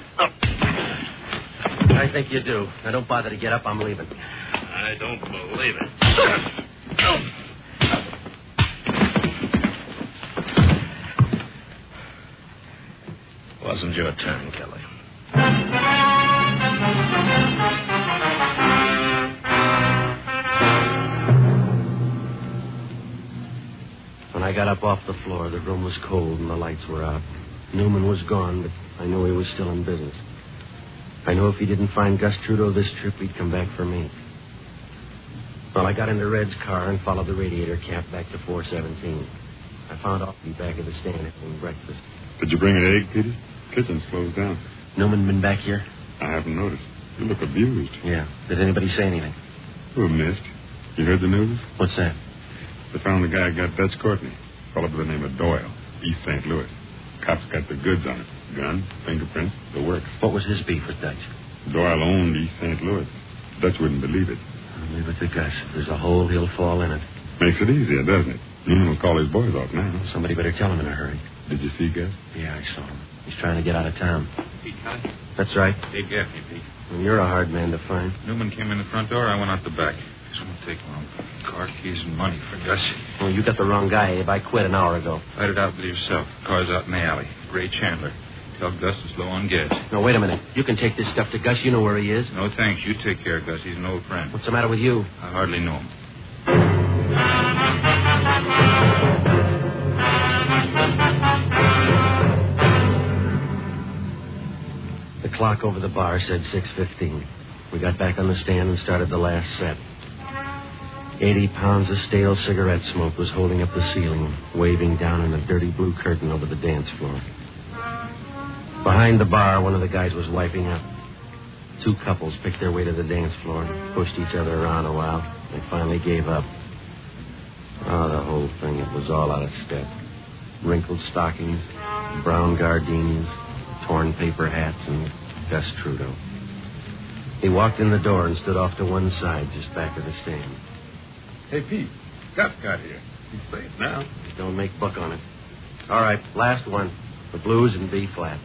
N: I think you do. Now, don't bother to get up. I'm leaving.
R: I don't believe it. Wasn't your turn, Kelly.
N: When I got up off the floor, the room was cold and the lights were out. Newman was gone, but I knew he was still in business. I knew if he didn't find Gus Trudeau this trip, he'd come back for me. Well, I got into Red's car and followed the radiator cap back to 417. I found Offie back at the stand having breakfast.
F: Did you bring an egg, Peter? Kitchen's closed down.
N: Newman been back here?
F: I haven't noticed. You look abused.
N: Yeah. Did anybody say anything?
F: Who missed? You heard the news?
N: What's that?
F: They found the guy who got Dutch Courtney. A fellow by the name of Doyle, East St. Louis. Cops got the goods on it. Gun, fingerprints, the works.
N: What was his beef with Dutch?
F: Doyle owned East St. Louis. Dutch wouldn't believe it.
N: Leave it to Gus. If there's a hole, he'll fall in it.
F: Makes it easier, doesn't it? He'll call his boys off now.
N: Somebody better tell him in a hurry.
F: Did you see Gus?
N: Yeah, I saw him. He's trying to get out of town.
L: Pete, Kelly?
N: That's right.
L: Dave Gaffney, Pete.
N: Well, you're a hard man to find.
L: Newman came in the front door. I went out the back. This won't take long. Car, keys, and money for Gus.
N: Well, you got the wrong guy, Abe. I quit an hour ago.
L: Fight it out with yourself. Car's out in the alley. Gray Chandler. Tell Gus it's low on gas.
N: No, wait a minute. You can take this stuff to Gus. You know where he is.
L: No, thanks. You take care of Gus. He's an old friend.
N: What's the matter with you?
L: I hardly know him.
N: The clock over the bar said 6:15. We got back on the stand and started the last set. 80 pounds of stale cigarette smoke was holding up the ceiling, waving down in a dirty blue curtain over the dance floor. Behind the bar, one of the guys was wiping up. Two couples picked their way to the dance floor and pushed each other around a while. They finally gave up. Oh, the whole thing, it was all out of step. Wrinkled stockings, brown gardenias, torn paper hats, and Gus Trudeau. He walked in the door and stood off to one side, just back of the stand.
F: Hey, Pete, Gus got here. He's safe now.
N: Don't make book on it. All right, last one. The blues in B flat.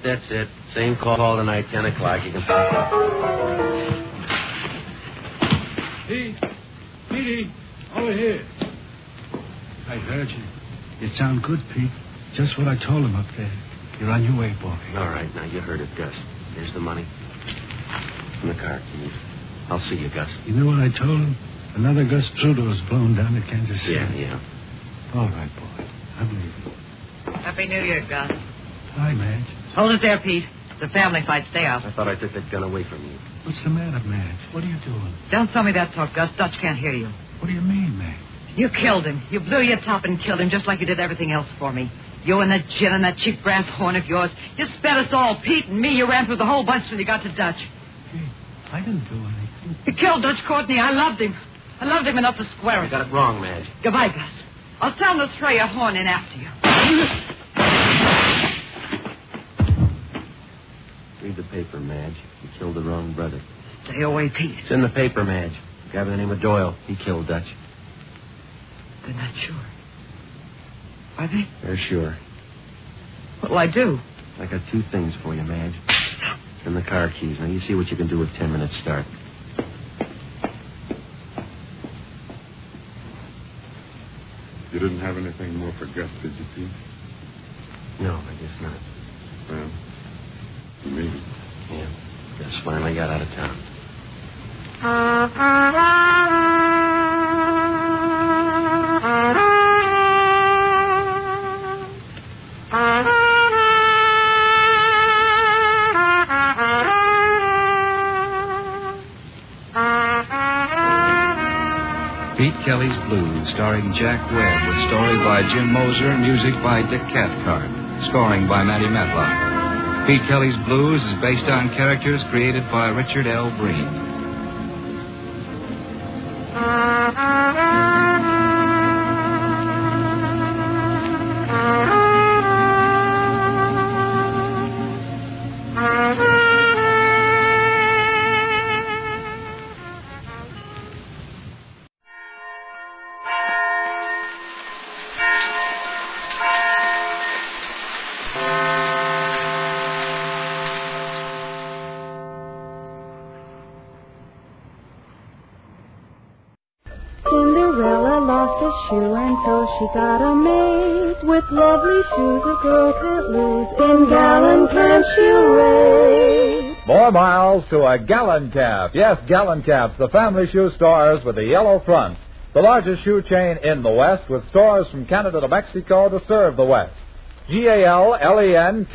N: That's it. Same call tonight, 10 o'clock. You can pop up.
M: Petey, over here. I heard you. You sound good, Pete. Just what I told him up there. You're on your way, boy.
N: All right, now you heard it, Gus. Here's the money. And the car keys. I'll see you, Gus.
M: You know what I told him? Another Gus Trudeau's blown down at Kansas City.
N: Yeah.
M: All right, boy. I'm leaving.
Q: Happy New Year, Gus.
M: Hi, Madge.
Q: Hold it there, Pete. It's a family fight. Stay out.
N: I thought I took that gun away from you.
M: What's the matter, Madge? What are you doing?
Q: Don't tell me that talk, Gus. Dutch can't hear you.
M: What do you mean, Madge?
Q: You killed him. You blew your top and killed him just like you did everything else for me. You and that gin and that cheap brass horn of yours. You sped us all, Pete and me. You ran through the whole bunch till you got to Dutch.
M: Hey, I didn't do anything.
Q: You killed Dutch Courtney. I loved him. I loved him enough to square it.
N: You got it wrong, Madge.
Q: Goodbye, Gus. I'll tell him to throw your horn in after you.
N: Read the paper, Madge. You killed the wrong brother.
Q: Stay away, Pete.
N: It's in the paper, Madge. A guy by the name of Doyle. He killed Dutch.
Q: They're not sure. Are they?
N: They're sure.
Q: What'll I do?
N: I got two things for you, Madge. And the car keys. Now, you see what you can do with 10 minutes start.
F: You didn't have anything more for Gus, did you, Pete?
N: No, I guess not.
F: Well, maybe.
N: Yeah. Gus finally got out of town.
P: Pete Kelly's Blues, starring Jack Webb, with story by Jim Moser, music by Dick Cathcart, scoring by Matty Matlock. Pete Kelly's Blues is based on characters created by Richard L. Breen.
A: she got a mate with lovely shoes a girl can't lose. In gallon caps you rate.
U: More miles to a gallon cap. Yes, gallon caps, the family shoe stores with the yellow fronts. The largest shoe chain in the West with stores from Canada to Mexico to serve the West. GALLENKAMPS,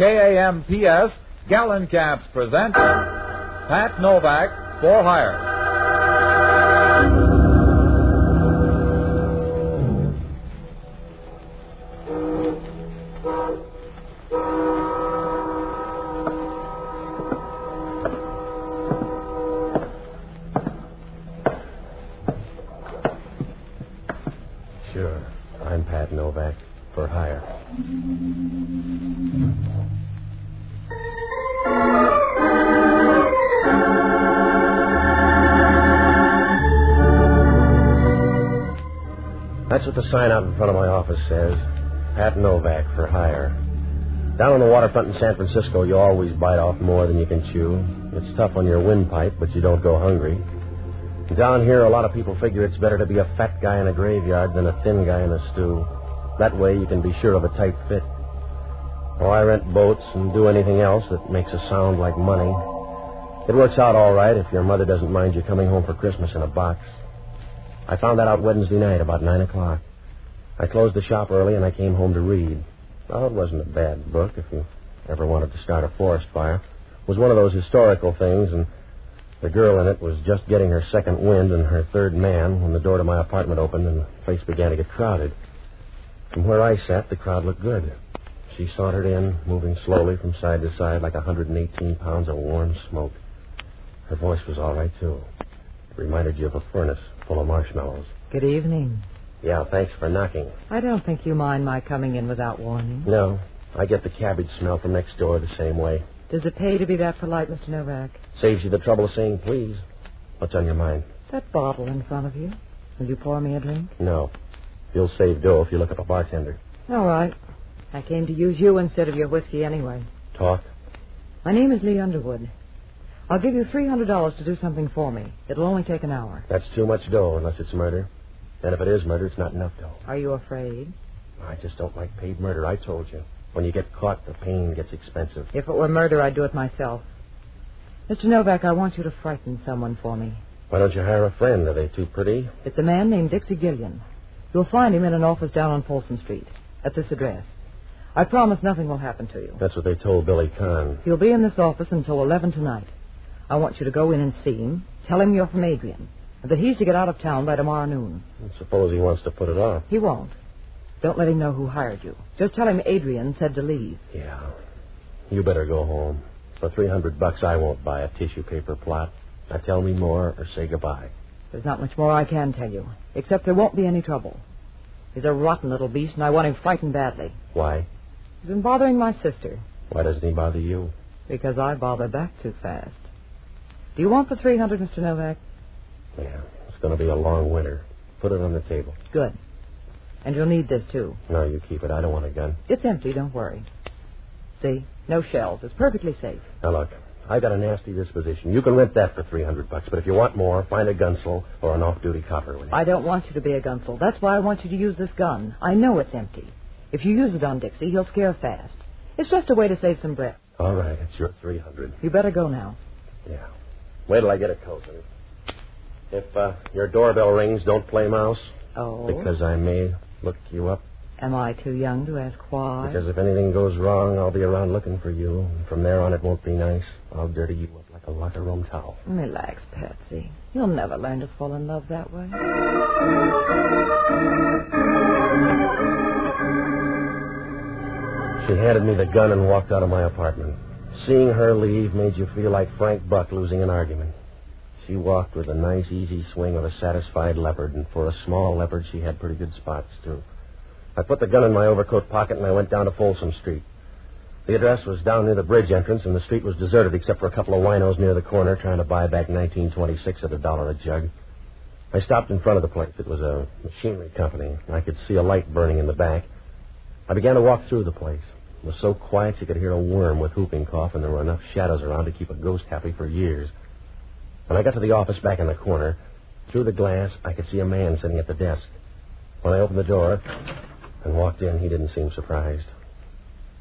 U: Gallon Caps present Pat Novak For Hire.
D: Sure, I'm Pat Novak For Hire. That's what the sign out in front of my office says. Pat Novak For Hire. Down on the waterfront in San Francisco, you always bite off more than you can chew. It's tough on your windpipe, but you don't go hungry. Down here, a lot of people figure it's better to be a fat guy in a graveyard than a thin guy in a stew. That way you can be sure of a tight fit. Oh, I rent boats and do anything else that makes a sound like money. It works out all right if your mother doesn't mind you coming home for Christmas in a box. I found that out Wednesday night about 9 o'clock. I closed the shop early and I came home to read. Oh, it wasn't a bad book if you ever wanted to start a forest fire. It was one of those historical things, and the girl in it was just getting her second wind and her third man when the door to my apartment opened and the place began to get crowded. From where I sat, the crowd looked good. She sauntered in, moving slowly from side to side like 118 pounds of warm smoke. Her voice was all right, too. It reminded you of a furnace full of marshmallows.
Q: Good evening.
D: Yeah, thanks for knocking.
Q: I don't think you mind my coming in without warning.
D: No, I get the cabbage smell from next door the same way.
Q: Does it pay to be that polite, Mr. Novak?
D: Saves you the trouble of saying please. What's on your mind?
Q: That bottle in front of you. Will you pour me a drink?
D: No. You'll save dough if you look up a bartender.
Q: All right. I came to use you instead of your whiskey anyway.
D: Talk.
Q: My name is Lee Underwood. I'll give you $300 to do something for me. It'll only take an hour.
D: That's too much dough unless it's murder. And if it is murder, it's not enough dough.
Q: Are you afraid?
D: I just don't like paid murder, I told you. When you get caught, the pain gets expensive.
Q: If it were murder, I'd do it myself. Mr. Novak, I want you to frighten someone for me.
D: Why don't you hire a friend? Are they too pretty?
Q: It's a man named Dixie Gilian. You'll find him in an office down on Folsom Street, at this address. I promise nothing will happen to you.
D: That's what they told Billy Kahn.
Q: He'll be in this office until 11 tonight. I want you to go in and see him. Tell him you're from Adrian, and that he's to get out of town by tomorrow noon.
D: Suppose he wants to put it off.
Q: He won't. Don't let him know who hired you. Just tell him Adrian said to leave.
D: Yeah. You better go home. For $300, I won't buy a tissue paper plot. Now tell me more or say goodbye.
Q: There's not much more I can tell you, except there won't be any trouble. He's a rotten little beast, and I want him frightened badly.
D: Why?
Q: He's been bothering my sister.
D: Why doesn't he bother you?
Q: Because I bother back too fast. Do you want the $300, Mr. Novak?
D: Yeah, it's going to be a long winter. Put it on the table.
Q: Good. And you'll need this, too.
D: No, you keep it. I don't want a gun.
Q: It's empty, don't worry. See? No shells. It's perfectly safe.
D: Now, look, I got a nasty disposition. You can rent that for $300, but if you want more, find a gunsel or an off-duty copper with you.
Q: I don't want you to be a gunsel. That's why I want you to use this gun. I know it's empty. If you use it on Dixie, he'll scare fast. It's just a way to save some breath.
D: All right, it's your $300.
Q: You better go now.
D: Yeah. Wait till I get it cozy. If your doorbell rings, don't play mouse.
Q: Oh?
D: Because I may look you up.
Q: Am I too young to ask why?
D: Because if anything goes wrong, I'll be around looking for you. And from there on, it won't be nice. I'll dirty you up like a locker room towel.
Q: Relax, Patsy. You'll never learn to fall in love that way.
D: She handed me the gun and walked out of my apartment. Seeing her leave made you feel like Frank Buck losing an argument. She walked with a nice, easy swing of a satisfied leopard, and for a small leopard, she had pretty good spots, too. I put the gun in my overcoat pocket, and I went down to Folsom Street. The address was down near the bridge entrance, and the street was deserted except for a couple of winos near the corner trying to buy back 1926 at $1 a jug. I stopped in front of the place. It was a machinery company, and I could see a light burning in the back. I began to walk through the place. It was so quiet you could hear a worm with whooping cough, and there were enough shadows around to keep a ghost happy for years. When I got to the office back in the corner, through the glass, I could see a man sitting at the desk. When I opened the door and walked in, he didn't seem surprised.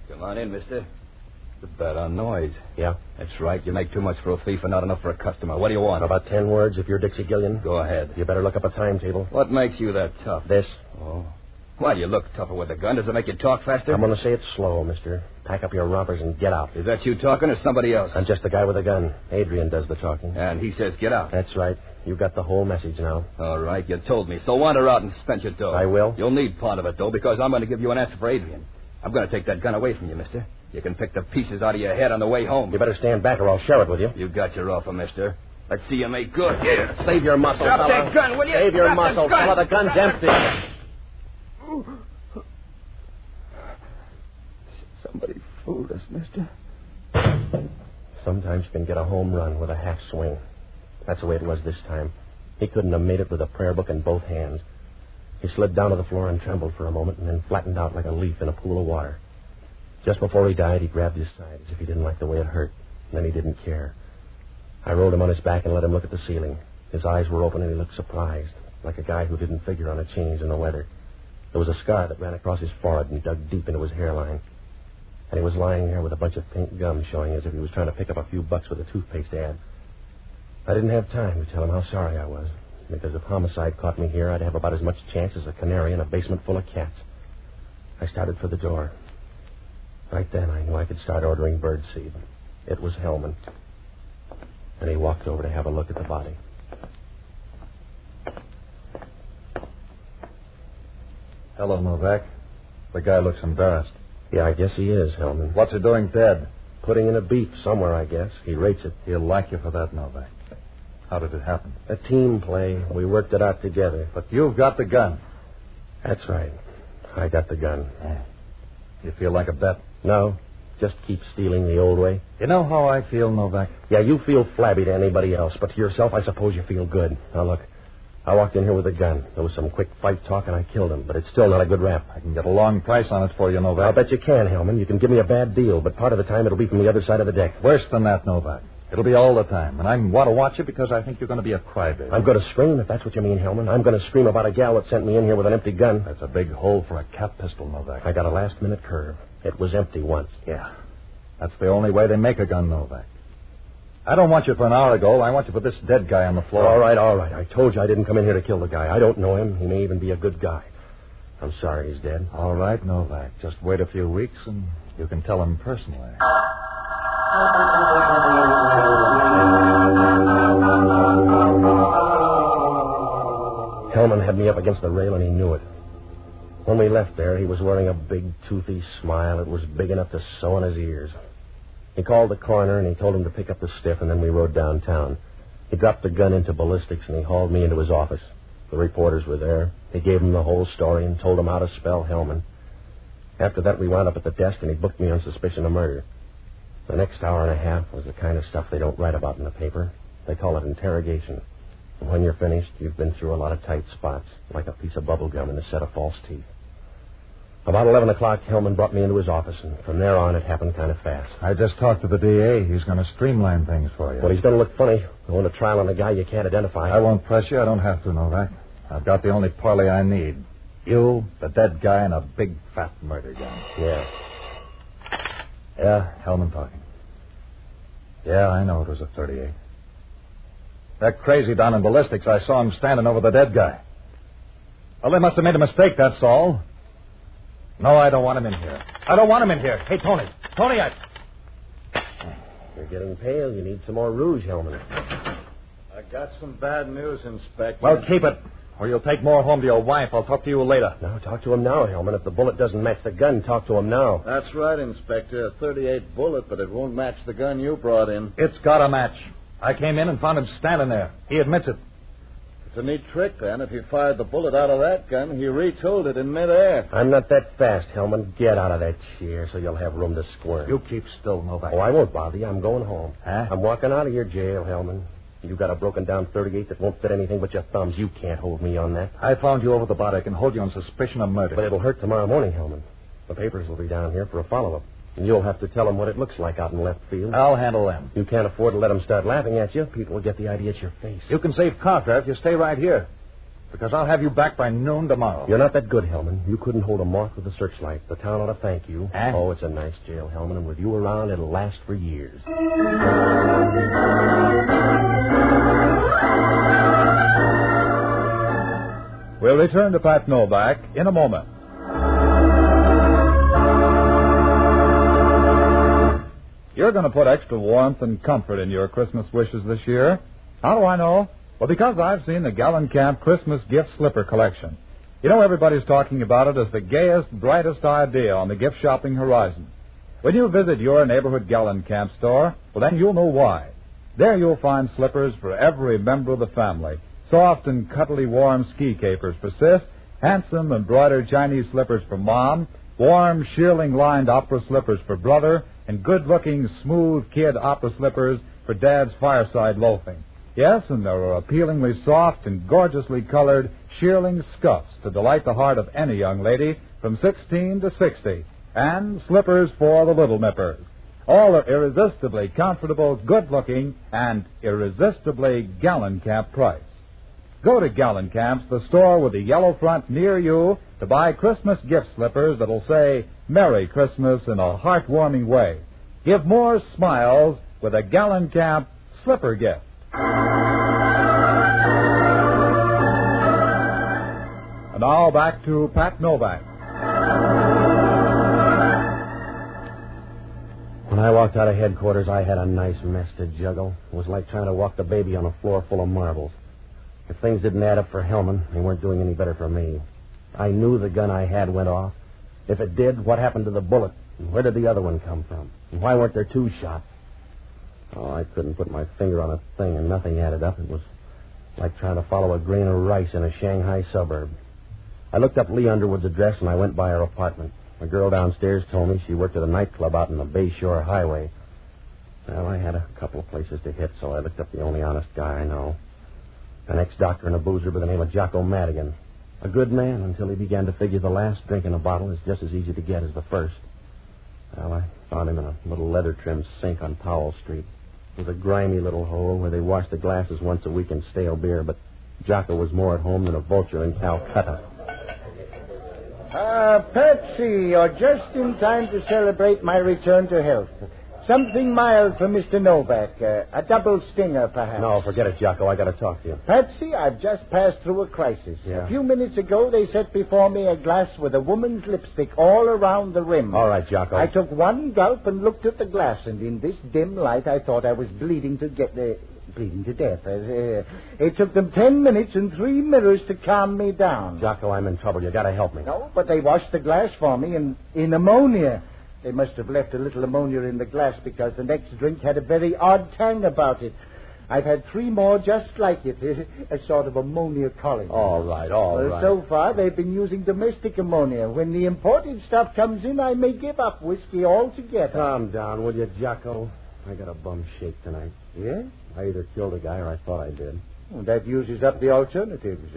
I: Come on in, mister. The bet on noise.
D: Yeah?
I: That's right. You make too much for a thief and not enough for a customer. What do you want?
D: About 10 words if you're Dixie Gilian.
I: Go ahead.
D: You better look up a timetable.
I: What makes you that tough?
D: This.
I: Oh. Why, you look tougher with a gun. Does it make you talk faster?
D: I'm going to say it slow, mister. Pack up your rompers and get out.
I: Is that you talking or somebody else?
D: I'm just the guy with a gun. Adrian does the talking.
I: And he says get out.
D: That's right. You got the whole message now.
I: All right, you told me. So wander out and spend your dough.
D: I will.
I: You'll need part of it, though, because I'm going to give you an answer for Adrian. I'm going to take that gun away from you, mister. You can pick the pieces out of your head on the way home.
D: You better stand back or I'll share it with you.
I: You got your offer, mister. Let's see you make good.
D: Yeah. Save your muscle,
I: Drop
D: fella.
I: that gun, will you?
D: Save your
I: Drop
D: muscle,
I: that gun.
D: fella. The gun's empty.
I: Somebody fooled us, mister.
D: Sometimes you can get a home run with a half swing. That's the way it was this time. He couldn't have made it with a prayer book in both hands. He slid down to the floor and trembled for a moment and then flattened out like a leaf in a pool of water. Just before he died, he grabbed his side as if he didn't like the way it hurt. And then he didn't care. I rolled him on his back and let him look at the ceiling. His eyes were open and he looked surprised, like a guy who didn't figure on a change in the weather. There was a scar that ran across his forehead and dug deep into his hairline. And he was lying there with a bunch of pink gum showing as if he was trying to pick up a few bucks with a toothpaste ad. I didn't have time to tell him how sorry I was, because if homicide caught me here, I'd have about as much chance as a canary in a basement full of cats. I started for the door. Right then, I knew I could start ordering birdseed. It was Hellman. And he walked over to have a look at the body.
K: Hello, Novak. The guy looks embarrassed.
D: Yeah, I guess he is, Hellman.
K: What's he doing dead?
D: Putting in a beef somewhere, I guess. He rates it.
K: He'll like you for that, Novak. How did it happen?
D: A team play. We worked it out together.
K: But you've got the gun.
D: That's right. I got the gun.
K: Yeah. You feel like a bet?
D: No. Just keep stealing the old way.
K: You know how I feel, Novak?
D: Yeah, you feel flabby to anybody else, but to yourself, I suppose you feel good. Now, look, I walked in here with a gun. There was some quick fight talk, and I killed him, but it's still not a good rap.
K: I can get a long price on it for you, Novak.
D: I'll bet you can, Hellman. You can give me a bad deal, but part of the time it'll be from the other side of the deck.
K: Worse than that, Novak. It'll be all the time, and I want to watch it because I think you're going to be a crybaby.
D: I'm going to scream, if that's what you mean, Hellman. I'm going to scream about a gal that sent me in here with an empty gun.
K: That's a big hole for a cap pistol, Novak.
D: I got a last-minute curve. It was empty once.
K: Yeah. That's the only way they make a gun, Novak. I don't want you for an hour ago. I want you for this dead guy on the floor.
D: All right. I told you I didn't come in here to kill the guy. I don't know him. He may even be a good guy. I'm sorry he's dead.
K: All right, Novak. Just wait a few weeks and you can tell him personally.
D: Hellman had me up against the rail and he knew it. When we left there, he was wearing a big, toothy smile. It was big enough to sew on his ears. He called the coroner, and he told him to pick up the stiff, and then we rode downtown. He dropped the gun into ballistics, and he hauled me into his office. The reporters were there. He gave them the whole story and told them how to spell Hellman. After that, we wound up at the desk, and he booked me on suspicion of murder. The next hour and a half was the kind of stuff they don't write about in the paper. They call it interrogation. And when you're finished, you've been through a lot of tight spots, like a piece of bubble gum in a set of false teeth. About 11 o'clock, Hellman brought me into his office, and from there on, it happened kind of fast.
K: I just talked to the DA. He's going to streamline things for you.
D: Well, he's going to look funny, going to trial on a guy you can't identify.
K: I won't press you. I don't have to, Novak. I've got the only parley I need. You, the dead guy, and a big, fat murder gun.
D: Yeah.
K: Yeah, Hellman talking. Yeah, I know it was a .38. That crazy down in ballistics, I saw him standing over the dead guy. Well, they must have made a mistake, that's all. No, I don't want him in here. I don't want him in here. Hey, Tony. Tony,
D: You're getting pale. You need some more rouge, Hellman.
W: I got some bad news, Inspector.
K: Well, keep it, or you'll take more home to your wife. I'll talk to you later.
D: No, talk to him now, Hellman. If the bullet doesn't match the gun, talk to him now.
W: That's right, Inspector. A .38 bullet, but it won't match the gun you brought in.
K: It's got a match. I came in and found him standing there. He admits it.
W: It's a neat trick, then. If he fired the bullet out of that gun, he retooled it in midair.
D: I'm not that fast, Hellman. Get out of that chair so you'll have room to squirm.
K: You keep still, Novak.
D: Oh, I won't bother you. I'm going home.
K: Huh?
D: I'm walking out of your jail, Hellman. You got a broken-down .38 that won't fit anything but your thumbs. You can't hold me on that.
K: I found you over the body. I can hold you on suspicion of murder.
D: But it'll hurt tomorrow morning, Hellman. The papers will be down here for a follow-up. And you'll have to tell them what it looks like out in left field.
K: I'll handle them.
D: You can't afford to let them start laughing at you. People will get the idea it's your face.
K: You can save car fare if you stay right here. Because I'll have you back by noon tomorrow.
N: You're not that good, Hellman. You couldn't hold a moth with a searchlight. The town ought to thank you. Oh, it's a nice jail, Hellman, and with you around, it'll last for years.
U: We'll return to Pat Novak in a moment. You're going to put extra warmth and comfort in your Christmas wishes this year. How do I know? Well, because I've seen the Gallencamp Christmas gift slipper collection. You know, everybody's talking about it as the gayest, brightest idea on the gift shopping horizon. When you visit your neighborhood Gallencamp store, well, then you'll know why. There you'll find slippers for every member of the family. Soft and cuddly warm ski capers for Sis, handsome embroidered Chinese slippers for Mom, warm shearling-lined opera slippers for Brother, and good-looking, smooth kid opera slippers for Dad's fireside loafing. Yes, and there are appealingly soft and gorgeously colored shearling scuffs to delight the heart of any young lady from 16 to 60, and slippers for the little nippers. All are irresistibly comfortable, good-looking, and irresistibly Gallencamp price. Go to Gallencamp's, the store with the yellow front near you, to buy Christmas gift slippers that'll say Merry Christmas in a heartwarming way. Give more smiles with a Gallencamp slipper gift. And now back to Pat Novak.
N: When I walked out of headquarters, I had a nice mess to juggle. It was like trying to walk the baby on a floor full of marbles. If things didn't add up for Hellman, they weren't doing any better for me. I knew the gun I had went off. If it did, what happened to the bullet? And where did the other one come from? And why weren't there two shots? Oh, I couldn't put my finger on a thing, and nothing added up. It was like trying to follow a grain of rice in a Shanghai suburb. I looked up Lee Underwood's address, and I went by her apartment. The girl downstairs told me she worked at a nightclub out on the Bayshore Highway. Well, I had a couple of places to hit, so I looked up the only honest guy I know. An ex-doctor and a boozer by the name of Jocko Madigan. A good man until he began to figure the last drink in a bottle is just as easy to get as the first. Well, I found him in a little leather-trimmed sink on Powell Street. It was a grimy little hole where they washed the glasses once a week in stale beer, but Jocko was more at home than a vulture in Calcutta.
H: Patsy, you're just in time to celebrate my return to health. Something mild for Mr. Novak. A double stinger, perhaps.
N: No, forget it, Jocko. I got to talk to you.
H: Patsy, I've just passed through a crisis.
N: Yeah.
H: A few minutes ago, they set before me a glass with a woman's lipstick all around the rim.
N: All right, Jocko.
H: I took one gulp and looked at the glass, and in this dim light, I thought I was bleeding to death. It took them 10 minutes and 3 mirrors to calm me down.
N: Jocko, I'm in trouble. You got to help me.
H: No, but they washed the glass for me in ammonia. They must have left a little ammonia in the glass because the next drink had a very odd tang about it. I've had 3 more just like it, a sort of ammonia colony.
N: All right.
H: So far, they've been using domestic ammonia. When the imported stuff comes in, I may give up whiskey altogether.
N: Calm down, will you, Jocko? I got a bum shake tonight.
H: Yeah?
N: I either killed a guy or I thought I did.
H: Well, that uses up the alternatives.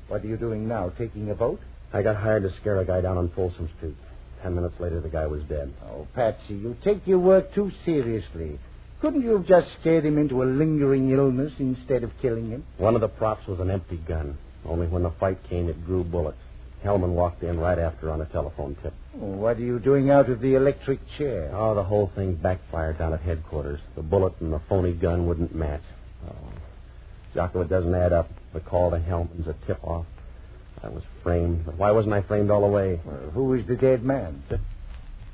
H: What are you doing now, taking a boat?
N: I got hired to scare a guy down on Folsom Street. 10 minutes later, the guy was dead.
H: Oh, Patsy, you take your work too seriously. Couldn't you have just scared him into a lingering illness instead of killing him?
N: One of the props was an empty gun. Only when the fight came, it grew bullets. Hellman walked in right after on a telephone tip.
H: Oh, what are you doing out of the electric chair?
N: Oh, the whole thing backfired down at headquarters. The bullet and the phony gun wouldn't match. Oh, Jocko, it doesn't add up. The call to Hellman's a tip-off. I was framed. But why wasn't I framed all the way?
H: Well, who is the dead man?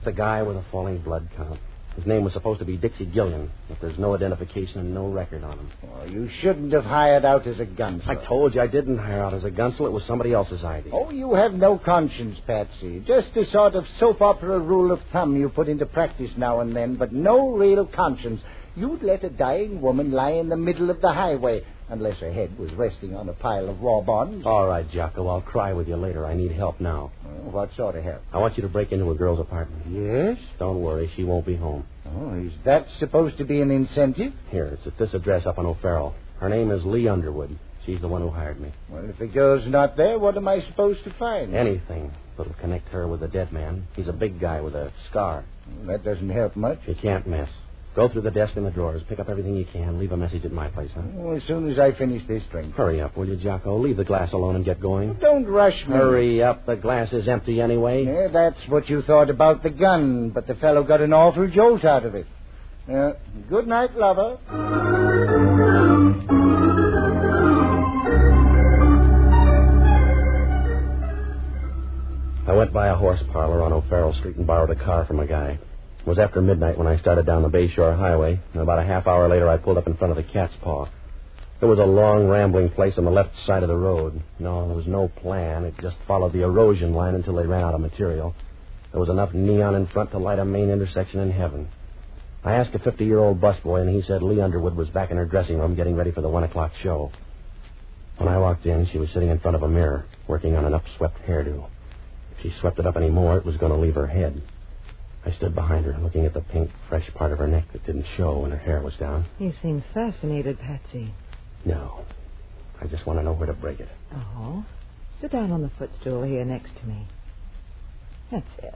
N: The guy with a falling blood count. His name was supposed to be Dixie Gilian, but there's no identification and no record on him.
H: Oh, you shouldn't have hired out as a gunsel.
N: I told you I didn't hire out as a gunsel. It was somebody else's idea.
H: Oh, you have no conscience, Patsy. Just a sort of soap opera rule of thumb you put into practice now and then, but no real conscience. You'd let a dying woman lie in the middle of the highway, unless her head was resting on a pile of raw bonds.
N: All right, Jocko, I'll cry with you later. I need help now.
H: What sort of help?
N: I want you to break into a girl's apartment.
H: Yes?
N: Don't worry, she won't be home.
H: Oh, is that supposed to be an incentive?
N: Here, it's at this address up on O'Farrell. Her name is Lee Underwood. She's the one who hired me.
H: Well, if the girl's not there, what am I supposed to find?
N: Anything that'll connect her with the dead man. He's a big guy with a scar.
H: Well, that doesn't help much.
N: You can't miss. Go through the desk and the drawers. Pick up everything you can. Leave a message at my place, huh?
H: Oh, as soon as I finish this drink.
N: Hurry up, will you, Jocko? Leave the glass alone and get going.
H: Don't rush me.
N: Hurry up. The glass is empty anyway.
H: Yeah, that's what you thought about the gun, but the fellow got an awful jolt out of it. Good night, lover.
N: I went by a horse parlor on O'Farrell Street and borrowed a car from a guy. It was after midnight when I started down the Bayshore Highway, and about a half hour later I pulled up in front of the Cat's Paw. It was a long, rambling place on the left side of the road. No, there was no plan. It just followed the erosion line until they ran out of material. There was enough neon in front to light a main intersection in heaven. I asked a 50-year-old busboy, and he said Lee Underwood was back in her dressing room getting ready for the 1 o'clock show. When I walked in, she was sitting in front of a mirror, working on an upswept hairdo. If she swept it up any more, it was going to leave her head. I stood behind her, looking at the pink, fresh part of her neck that didn't show when her hair was down.
E: You seem fascinated, Patsy.
N: No. I just want to know where to break it.
E: Oh? Sit down on the footstool here next to me. That's it.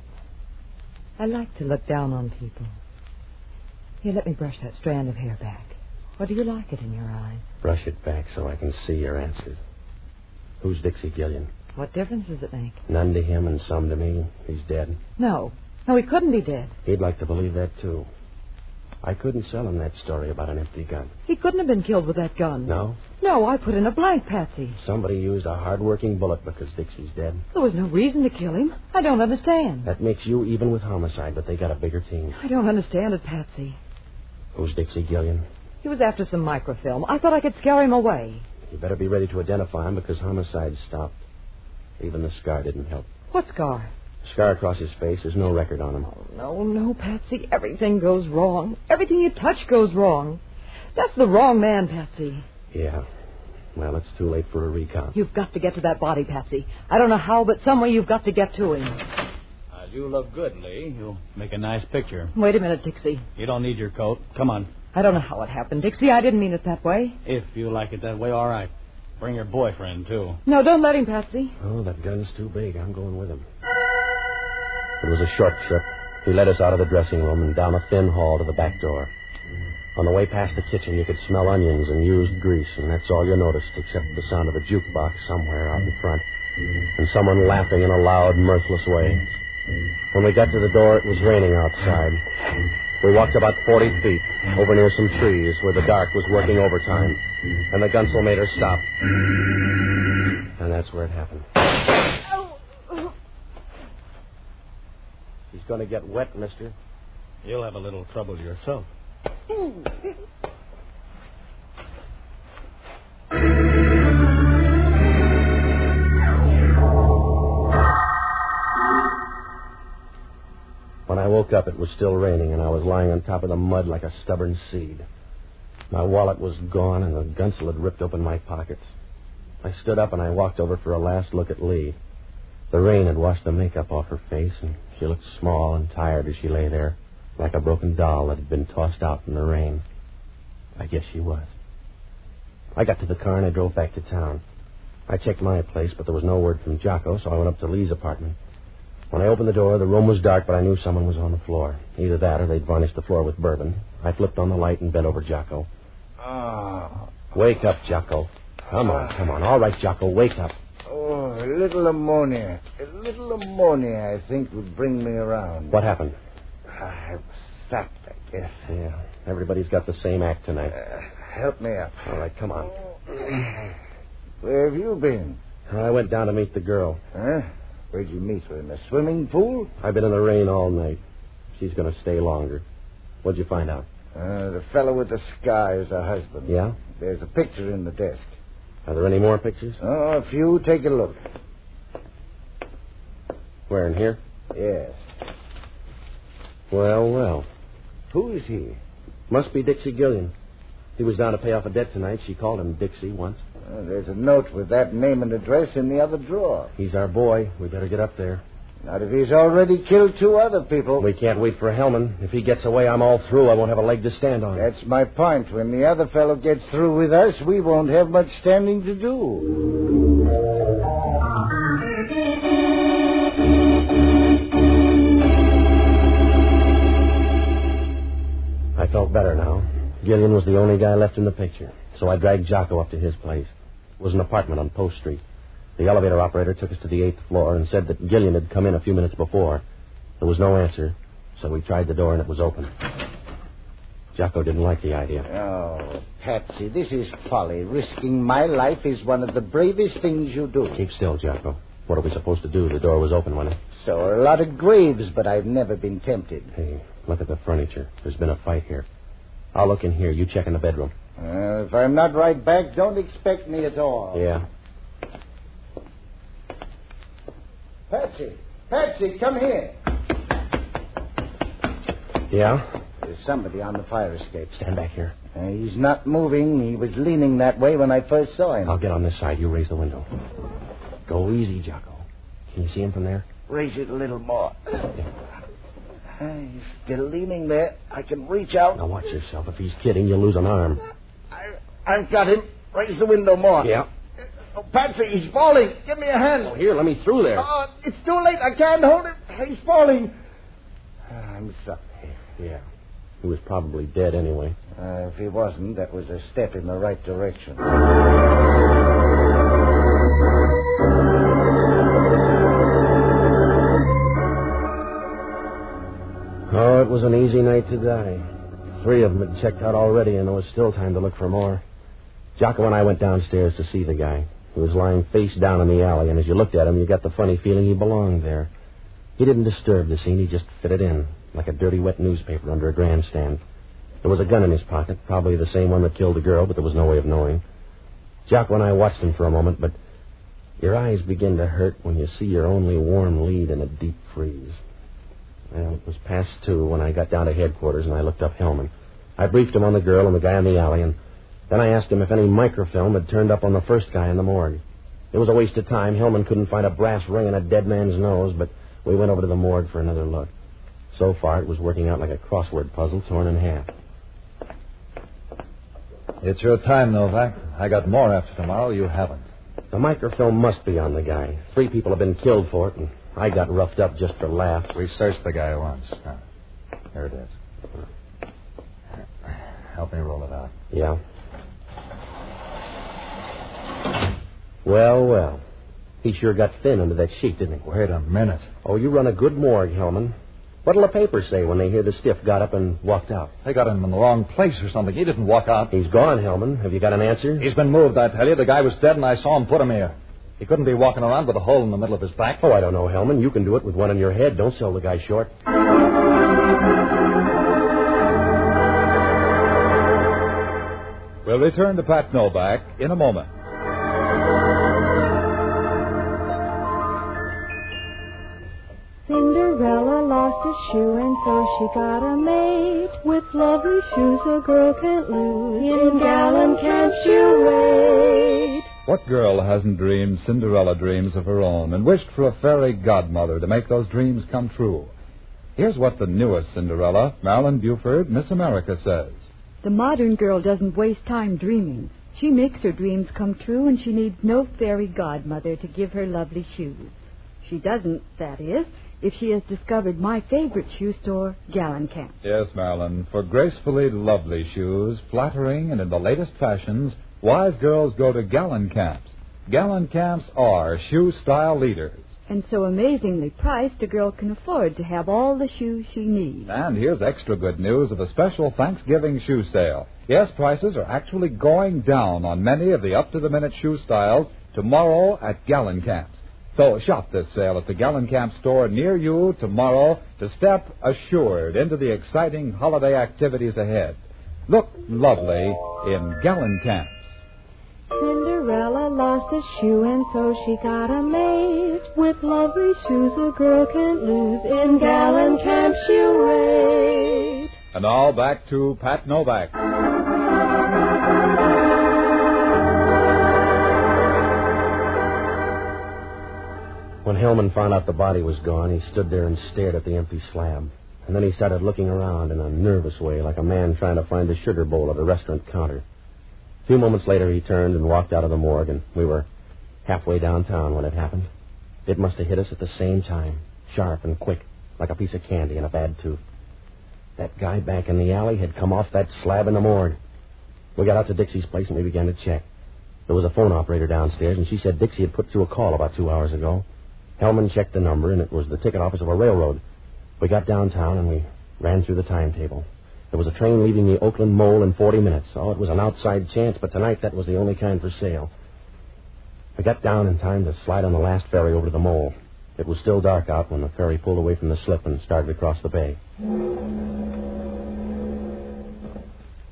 E: I like to look down on people. Here, let me brush that strand of hair back. Or do you like it in your eye?
N: Brush it back so I can see your answers. Who's Dixie Gilian?
E: What difference does it make?
N: None to him and some to me. He's dead.
E: No, he couldn't be dead.
N: He'd like to believe that, too. I couldn't sell him that story about an empty gun.
E: He couldn't have been killed with that gun.
N: No?
E: No, I put in a blank, Patsy.
N: Somebody used a hard-working bullet because Dixie's dead.
E: There was no reason to kill him. I don't understand.
N: That makes you even with homicide, but they got a bigger team.
E: I don't understand it, Patsy.
N: Who's Dixie Gilian?
E: He was after some microfilm. I thought I could scare him away.
N: You better be ready to identify him because homicide stopped. Even the scar didn't help.
E: What scar?
N: Scar across his face. There's no record on him.
E: Oh, no, Patsy. Everything goes wrong. Everything you touch goes wrong. That's the wrong man, Patsy.
N: Yeah. Well, it's too late for a recount.
E: You've got to get to that body, Patsy. I don't know how, but some way you've got to get to him.
J: You look good, Lee. You'll make a nice picture.
E: Wait a minute, Dixie.
J: You don't need your coat. Come on.
E: I don't know how it happened, Dixie. I didn't mean it that way.
J: If you like it that way, all right. Bring your boyfriend, too.
E: No, don't let him, Patsy.
N: Oh, that gun's too big. I'm going with him. It was a short trip. He led us out of the dressing room and down a thin hall to the back door. On the way past the kitchen, you could smell onions and used grease, and that's all you noticed, except the sound of a jukebox somewhere out in front, and someone laughing in a loud, mirthless way. When we got to the door, it was raining outside. We walked about 40 feet, over near some trees where the dark was working overtime, and the gunsel made her stop. And that's where it happened. She's going to get wet, mister.
J: You'll have a little trouble yourself.
N: When I woke up, it was still raining, and I was lying on top of the mud like a stubborn seed. My wallet was gone, and the gunsel had ripped open my pockets. I stood up, and I walked over for a last look at Lee. The rain had washed the makeup off her face, and she looked small and tired as she lay there, like a broken doll that had been tossed out in the rain. I guess she was. I got to the car, and I drove back to town. I checked my place, but there was no word from Jocko, so I went up to Lee's apartment. When I opened the door, the room was dark, but I knew someone was on the floor. Either that or they'd varnished the floor with bourbon. I flipped on the light and bent over Jocko. Wake up, Jocko. Come on. All right, Jocko, wake up.
H: Oh, a little ammonia. I think, would bring me around.
N: What happened?
H: I was sacked, I guess.
N: Yeah, everybody's got the same act tonight.
H: Help me up.
N: All right, come on.
H: Where have you been?
N: I went down to meet the girl.
H: Huh? Where'd you meet her? In the swimming pool?
N: I've been in the rain all night. She's going to stay longer. What'd you find out?
H: The fellow with the scar is her husband.
N: Yeah?
H: There's a picture in the desk.
N: Are there any more pictures?
H: Oh, a few. Take a look.
N: Where, in here?
H: Yes.
N: Well.
H: Who is he?
N: Must be Dixie Gilian. He was down to pay off a debt tonight. She called him Dixie once.
H: There's a note with that name and address in the other drawer.
N: He's our boy. We better get up there.
H: Not if he's already killed 2 other people.
N: We can't wait for Hellman. If he gets away, I'm all through. I won't have a leg to stand on.
H: That's my point. When the other fellow gets through with us, we won't have much standing to do. I
N: felt Gillian was the only guy left in the picture, so I dragged Jocko up to his place. It was an apartment on Post Street. The elevator operator took us to the 8th floor and said that Gillian had come in a few minutes before. There was no answer, so we tried the door and it was open. Jocko didn't like the idea.
H: Oh, Patsy, this is folly. Risking my life is one of the bravest things you do.
N: Keep still, Jocko. What are we supposed to do? The door was open, wasn't it?
H: So are a lot of graves, but I've never been tempted.
N: Hey, look at the furniture. There's been a fight here. I'll look in here. You check in the bedroom.
H: If I'm not right back, don't expect me at all.
N: Yeah.
H: Patsy, come here.
N: Yeah?
H: There's somebody on the fire escape.
N: Stand back here.
H: He's not moving. He was leaning that way when I first saw him.
N: I'll get on this side. You raise the window. Go easy, Jocko. Can you see him from there?
H: Raise it a little more. He's still leaning there. I can reach out.
N: Now watch yourself. If he's kidding, you'll lose an arm.
H: I've got him. Raise the window more.
N: Yeah.
H: Oh, Patsy, he's falling. Give me a hand.
N: Oh, here, let me through there.
H: Oh, it's too late. I can't hold him. He's falling. I'm sorry.
N: Yeah. He was probably dead anyway.
H: If he wasn't, that was a step in the right direction.
N: Oh, it was an easy night to die. 3 of them had checked out already, and there was still time to look for more. Jocko and I went downstairs to see the guy. He was lying face down in the alley, and as you looked at him, you got the funny feeling he belonged there. He didn't disturb the scene. He just fitted in, like a dirty, wet newspaper under a grandstand. There was a gun in his pocket, probably the same one that killed the girl, but there was no way of knowing. Jocko and I watched him for a moment, but your eyes begin to hurt when you see your only warm lead in a deep freeze. Well, it was past 2 when I got down to headquarters and I looked up Hellman. I briefed him on the girl and the guy in the alley, and then I asked him if any microfilm had turned up on the first guy in the morgue. It was a waste of time. Hellman couldn't find a brass ring in a dead man's nose, but we went over to the morgue for another look. So far, it was working out like a crossword puzzle torn in half.
K: It's your time, Novak. I got more after tomorrow. You haven't.
N: The microfilm must be on the guy. 3 people have been killed for it, and I got roughed up just for laughs.
K: We searched the guy once. Here it is. Help me roll it out.
N: Yeah. Well. He sure got thin under that sheet, didn't he?
K: Wait a minute.
N: Oh, you run a good morgue, Hellman. What'll the papers say when they hear the stiff got up and walked out?
K: They got him in the wrong place or something. He didn't walk out.
N: He's gone, Hellman. Have you got an answer?
K: He's been moved, I tell you. The guy was dead, and I saw him put him here. He couldn't be walking around with a hole in the middle of his back.
N: Oh, I don't know, Hellman. You can do it with one in your head. Don't sell the guy short.
U: We'll return to Pat Novak in a moment.
A: Cinderella lost a shoe and so she got a mate. With lovely shoes a girl can't lose. In gallant can't you wait?
U: What girl hasn't dreamed Cinderella dreams of her own and wished for a fairy godmother to make those dreams come true? Here's what the newest Cinderella, Marilyn Buford, Miss America, says.
B: The modern girl doesn't waste time dreaming. She makes her dreams come true, and she needs no fairy godmother to give her lovely shoes. She doesn't, that is, if she has discovered my favorite shoe store, Gallencamp.
U: Yes, Marilyn, for gracefully lovely shoes, flattering and in the latest fashions, wise girls go to Gallencamps. Gallencamps are shoe-style leaders.
B: And so amazingly priced, a girl can afford to have all the shoes she needs.
U: And here's extra good news of a special Thanksgiving shoe sale. Yes, prices are actually going down on many of the up-to-the-minute shoe styles tomorrow at Gallencamps. So shop this sale at the Gallencamp store near you tomorrow to step assured into the exciting holiday activities ahead. Look lovely in Gallencamps.
A: Cinderella lost a shoe and so she got a mate. With lovely shoes a girl can't lose. In Gallencamp she'll rate.
U: And now back to Pat Novak.
N: When Hellman found out the body was gone, he stood there and stared at the empty slab. And then he started looking around in a nervous way, like a man trying to find the sugar bowl at a restaurant counter. A few moments later, he turned and walked out of the morgue, and we were halfway downtown when it happened. It must have hit us at the same time, sharp and quick, like a piece of candy in a bad tooth. That guy back in the alley had come off that slab in the morgue. We got out to Dixie's place and we began to check. There was a phone operator downstairs, and she said Dixie had put through a call about 2 hours ago. Hellman checked the number, and it was the ticket office of a railroad. We got downtown, and we ran through the timetable. There was a train leaving the Oakland Mole in 40 minutes. Oh, it was an outside chance, but tonight that was the only kind for sale. We got down in time to slide on the last ferry over to the Mole. It was still dark out when the ferry pulled away from the slip and started across the bay.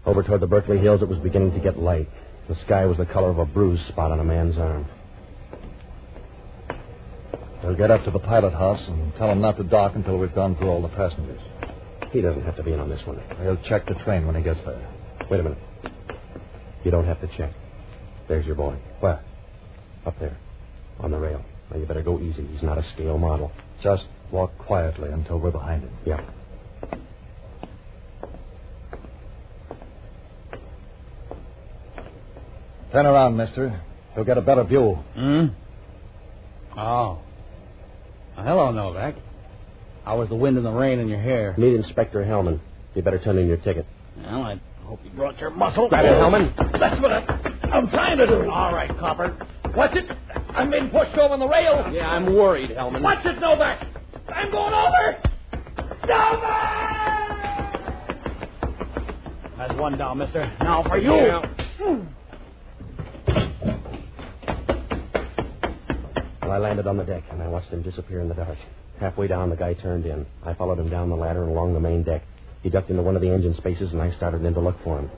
N: Over toward the Berkeley Hills, it was beginning to get light. The sky was the color of a bruise spot on a man's arm.
K: We'll get up to the pilot house and tell him not to dock until we've gone through all the passengers.
N: He doesn't have to be in on this one.
K: He'll check the train when he gets there.
N: Wait a minute. You don't have to check. There's your boy.
K: Where?
N: Up there. On the rail. Now, you better go easy. He's not a scale model.
K: Just walk quietly until we're behind him.
N: Yeah.
K: Turn around, mister. You'll get a better view.
J: Oh. Well, hello, Novak. How was the wind and the rain in your hair?
N: Meet Inspector Hellman. You better turn in your ticket.
J: Well, I hope you brought your muscle.
N: Grab it, Hellman.
W: That's what I'm trying to do. All right, copper. Watch it. I'm being pushed over on the rail.
N: Yeah, I'm worried, Hellman.
W: Watch it, Novak. I'm going over. Novak!
J: That's one down, mister. Now for you.
W: Yeah.
N: Well, I landed on the deck, and I watched him disappear in the dark. Halfway down, the guy turned in. I followed him down the ladder and along the main deck. He ducked into one of the engine spaces, and I started in to look for him.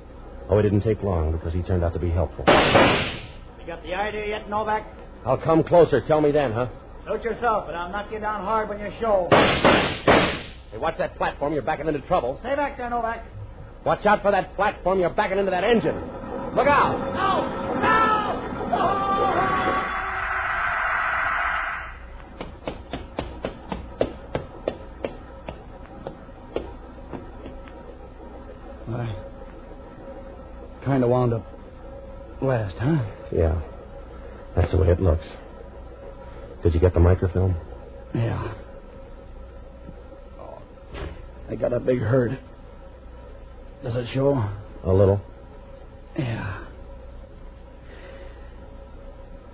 N: Oh, it didn't take long, because he turned out to be helpful.
O: You got the idea yet, Novak?
N: I'll come closer. Tell me then, huh?
O: Suit yourself, but I'll knock you down hard when you show.
N: Hey, watch that platform. You're backing into trouble.
O: Stay back there, Novak.
N: Watch out for that platform. You're backing into that engine. Look out.
O: No! No!
J: I kind of wound up last, huh?
N: Yeah. That's the way it looks. Did you get the microfilm?
J: Yeah. Oh, I got a big hurt. Does it show?
N: A little.
J: Yeah.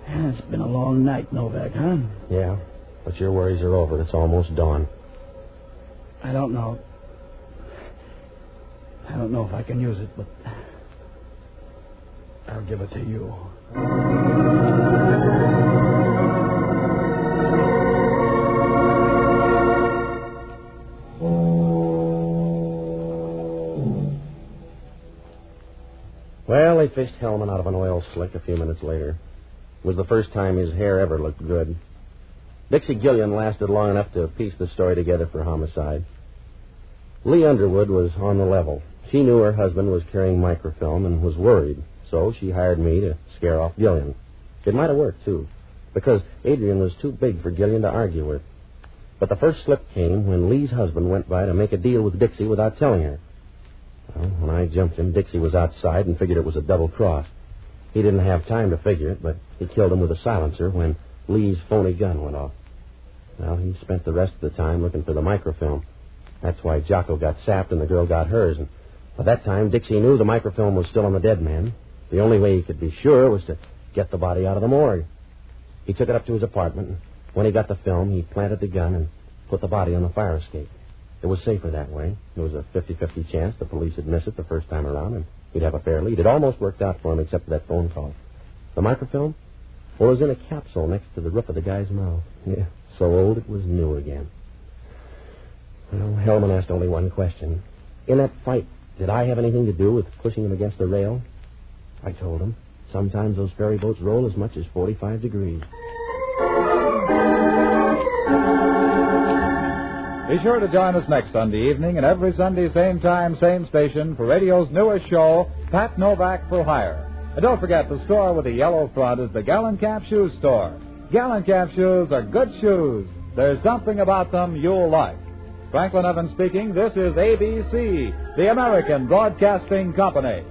J: It's been a long night, Novak, huh?
N: Yeah. But your worries are over. It's almost dawn.
J: I don't know. I don't know if I can use it, but I'll give it to you.
N: Well, they fished Hellman out of an oil slick a few minutes later. It was the first time his hair ever looked good. Dixie Gilian lasted long enough to piece the story together for homicide. Lee Underwood was on the level. She knew her husband was carrying microfilm and was worried, so she hired me to scare off Gillian. It might have worked, too, because Adrian was too big for Gillian to argue with. But the first slip came when Lee's husband went by to make a deal with Dixie without telling her. Well, when I jumped him, Dixie was outside and figured it was a double cross. He didn't have time to figure it, but he killed him with a silencer when Lee's phony gun went off. Well, he spent the rest of the time looking for the microfilm. That's why Jocko got sapped and the girl got hers. And by that time, Dixie knew the microfilm was still on the dead man. The only way he could be sure was to get the body out of the morgue. He took it up to his apartment, and when he got the film, he planted the gun and put the body on the fire escape. It was safer that way. There was a 50-50 chance the police would miss it the first time around, and he'd have a fair lead. It almost worked out for him, except for that phone call. The microfilm? Well, it was in a capsule next to the roof of the guy's mouth. Yeah, so old it was new again. Well, Hellman asked only one question. In that fight, did I have anything to do with pushing him against the rail? I told him. Sometimes those ferry boats roll as much as 45 degrees.
U: Be sure to join us next Sunday evening and every Sunday, same time, same station, for radio's newest show, Pat Novak For Hire. And don't forget, the store with the yellow front is the Gallencamp Shoe Store. Gallencamp shoes are good shoes. There's something about them you'll like. Franklin Evans speaking. This is ABC, the American Broadcasting Company.